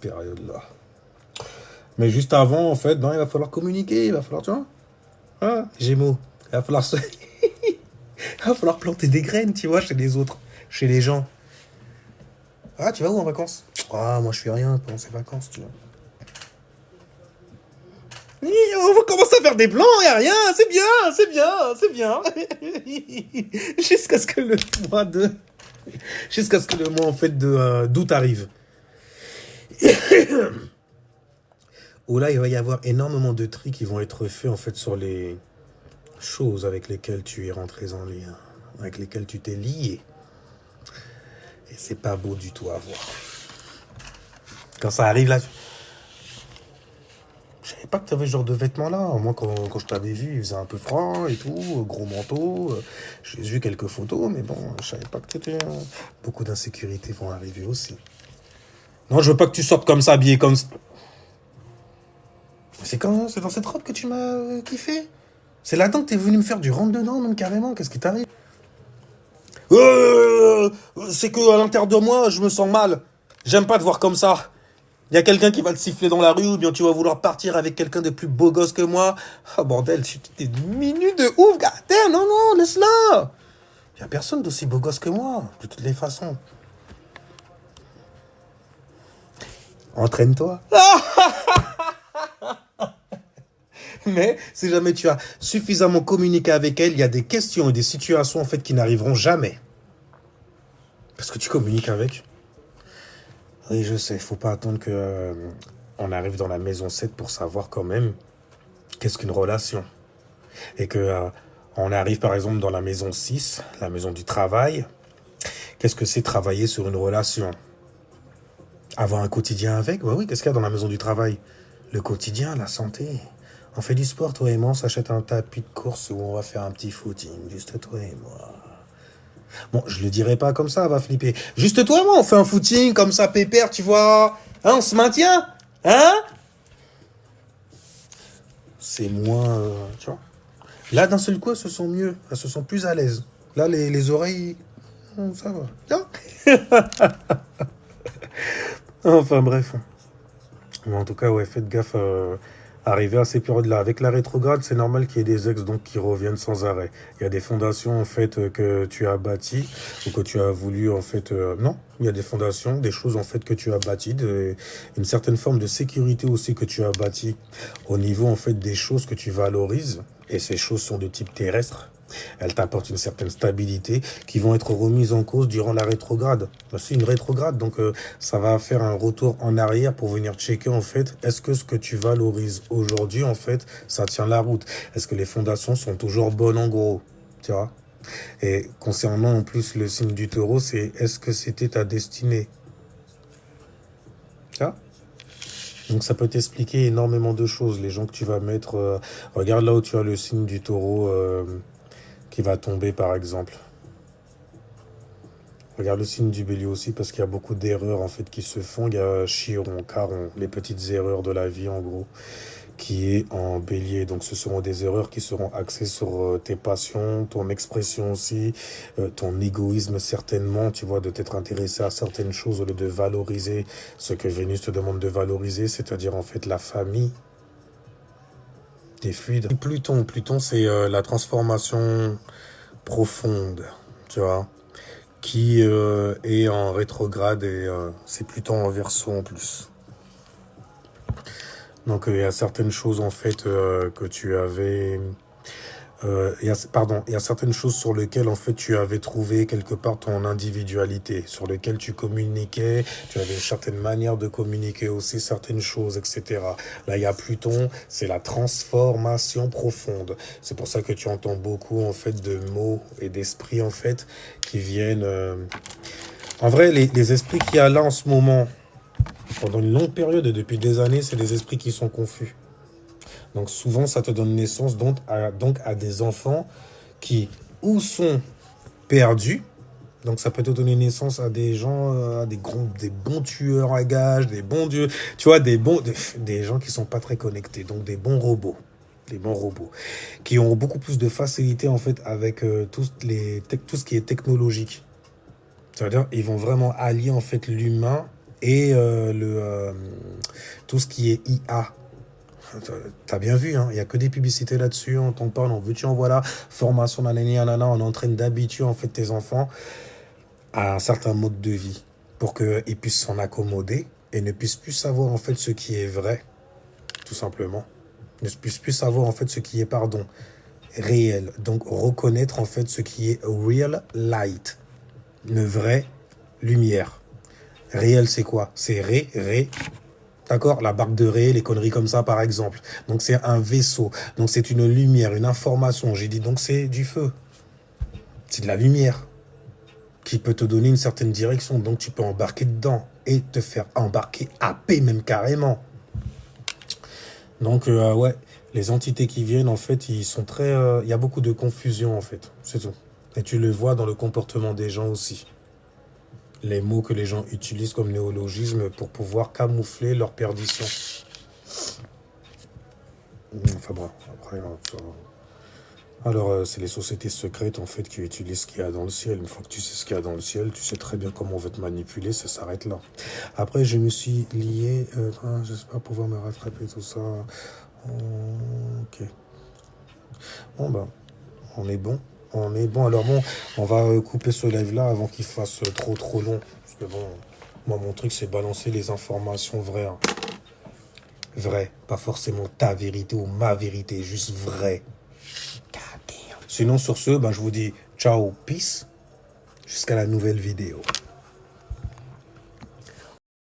périodes-là. Mais juste avant, en fait, ben, il va falloir communiquer, il va falloir, tu vois, hein, Gémeaux, il va falloir se... il va falloir planter des graines, tu vois, chez les autres, chez les gens. Ah, tu vas où en vacances? Ah, moi je fais rien pendant ces vacances, tu vois. On va commencer à faire des plans, y a rien, c'est bien, c'est bien, c'est bien. Jusqu'à ce que le mois de... Jusqu'à ce que le mois en fait d'août arrive. Où là, il va y avoir énormément de tri qui vont être faits en fait sur les choses avec lesquelles tu es rentré en lien, avec lesquelles tu t'es lié. Et c'est pas beau du tout à voir. Quand ça arrive là, je savais pas que tu avais ce genre de vêtements là. Moi, quand je t'avais vu, il faisait un peu froid et tout, gros manteau. J'ai vu quelques photos, mais bon, je savais pas que t'étais... Beaucoup d'insécurités vont arriver aussi. Non, je veux pas que tu sortes comme ça, habillé comme ça. C'est dans cette robe que tu m'as kiffé? C'est là-dedans que t'es venu me faire du rentre-dedans, même carrément. Qu'est-ce qui t'arrive? C'est que à l'intérieur de moi, je me sens mal. J'aime pas te voir comme ça. Il y a quelqu'un qui va te siffler dans la rue, ou bien tu vas vouloir partir avec quelqu'un de plus beau gosse que moi. Ah bordel, t'es minute de ouf, gars. Non, non, laisse-la. Il y a personne d'aussi beau gosse que moi, de toutes les façons. Entraîne-toi. Mais si jamais tu as suffisamment communiqué avec elle, il y a des questions et des situations en fait qui n'arriveront jamais. Parce que tu communiques avec. Oui, je sais, il faut pas attendre que on arrive dans la maison 7 pour savoir quand même qu'est-ce qu'une relation. Et que on arrive par exemple dans la maison 6, la maison du travail. Qu'est-ce que c'est travailler sur une relation? Avoir un quotidien avec? Bah oui, qu'est-ce qu'il y a dans la maison du travail? Le quotidien, la santé. On fait du sport, toi et moi, on s'achète un tapis de course où on va faire un petit footing, juste toi et moi. Bon, je le dirai pas comme ça, elle va flipper. Juste toi et moi, on fait un footing comme ça, pépère, tu vois. Hein, on se maintient? Hein? C'est moins, tu vois. Là, d'un seul coup, elles se sentent mieux, elles se sentent plus à l'aise. Là, les oreilles, ça va. Hein? Enfin, bref. Mais en tout cas, ouais, faites gaffe. Arriver à ces périodes-là. Avec la rétrograde, c'est normal qu'il y ait des ex donc qui reviennent sans arrêt. Il y a des fondations en fait que tu as bâties ou que tu as voulu en fait... non, il y a des fondations, des choses en fait que tu as bâties, une certaine forme de sécurité aussi que tu as bâtie au niveau en fait des choses que tu valorises. Et ces choses sont de type terrestre. Elles t'apportent une certaine stabilité qui vont être remises en cause durant la rétrograde. C'est une rétrograde, donc ça va faire un retour en arrière pour venir checker en fait, est-ce que ce que tu valorises aujourd'hui en fait, ça tient la route? Est-ce que les fondations sont toujours bonnes en gros? Tu vois? Et concernant en plus le signe du taureau, c'est est-ce que c'était ta destinée? Tu vois? Donc ça peut t'expliquer énormément de choses. Les gens que tu vas mettre, regarde là où tu as le signe du taureau qui va tomber par exemple. Regarde le signe du bélier aussi parce qu'il y a beaucoup d'erreurs en fait qui se font. Il y a Chiron, Caron, les petites erreurs de la vie en gros, qui est en bélier. Donc ce seront des erreurs qui seront axées sur tes passions, ton expression aussi, ton égoïsme certainement, tu vois, de t'être intéressé à certaines choses au lieu de valoriser ce que Vénus te demande de valoriser, c'est-à-dire en fait la famille, tes fluides. Pluton c'est la transformation profonde, tu vois, qui est en rétrograde et c'est Pluton en verso en plus. Donc il y a certaines choses en fait que tu avais... il y a certaines choses sur lesquelles en fait tu avais trouvé quelque part ton individualité, sur lesquelles tu communiquais, tu avais une certaine manière de communiquer aussi certaines choses, etc. Là il y a Pluton, c'est la transformation profonde. C'est pour ça que tu entends beaucoup en fait de mots et d'esprits en fait qui viennent... En vrai, les esprits qu'il y a là en ce moment, pendant une longue période et depuis des années, c'est des esprits qui sont confus. Donc souvent, ça te donne naissance donc à des enfants qui ou sont perdus. Donc ça peut te donner naissance à des gens, à des bons tueurs à gages, des bons dieux, tu vois, des gens qui sont pas très connectés, donc des bons robots, qui ont beaucoup plus de facilité en fait avec tout ce qui est technologique. C'est-à-dire, ils vont vraiment allier en fait l'humain et tout ce qui est IA. T'as bien vu, hein, il n'y a que des publicités là-dessus, on t'en parle, on veut tu en voilà, formation nanani nanana, on est en train d'habituer en fait tes enfants à un certain mode de vie pour qu'ils puissent s'en accommoder et ne puissent plus savoir en fait ce qui est vrai, tout simplement. Ne puissent plus savoir en fait ce qui est, réel. Donc reconnaître en fait ce qui est real light, une vraie lumière. Réel c'est quoi? C'est ré. D'accord? La barque de Ré, les conneries comme ça, par exemple. Donc, c'est un vaisseau. Donc, c'est une lumière, une information. J'ai dit, donc, c'est du feu. C'est de la lumière qui peut te donner une certaine direction. Donc, tu peux embarquer dedans et te faire embarquer à paix, même carrément. Donc, ouais, les entités qui viennent, en fait, ils sont très... il y a beaucoup de confusion, en fait. C'est tout. Et tu le vois dans le comportement des gens aussi. Les mots que les gens utilisent comme néologisme pour pouvoir camoufler leur perdition. Enfin bon, après... Alors, c'est les sociétés secrètes, en fait, qui utilisent ce qu'il y a dans le ciel. Une fois que tu sais ce qu'il y a dans le ciel, tu sais très bien comment on veut te manipuler, ça s'arrête là. Après, je me suis lié... j'espère pouvoir me rattraper tout ça. Ok. Bon, ben, on est bon. On est bon. Alors bon, on va couper ce live-là avant qu'il fasse trop long. Parce que bon, moi, mon truc, c'est balancer les informations vraies. Hein. Vraies. Pas forcément ta vérité ou ma vérité, juste vrai. Sinon, sur ce, ben, je vous dis ciao, peace. Jusqu'à la nouvelle vidéo.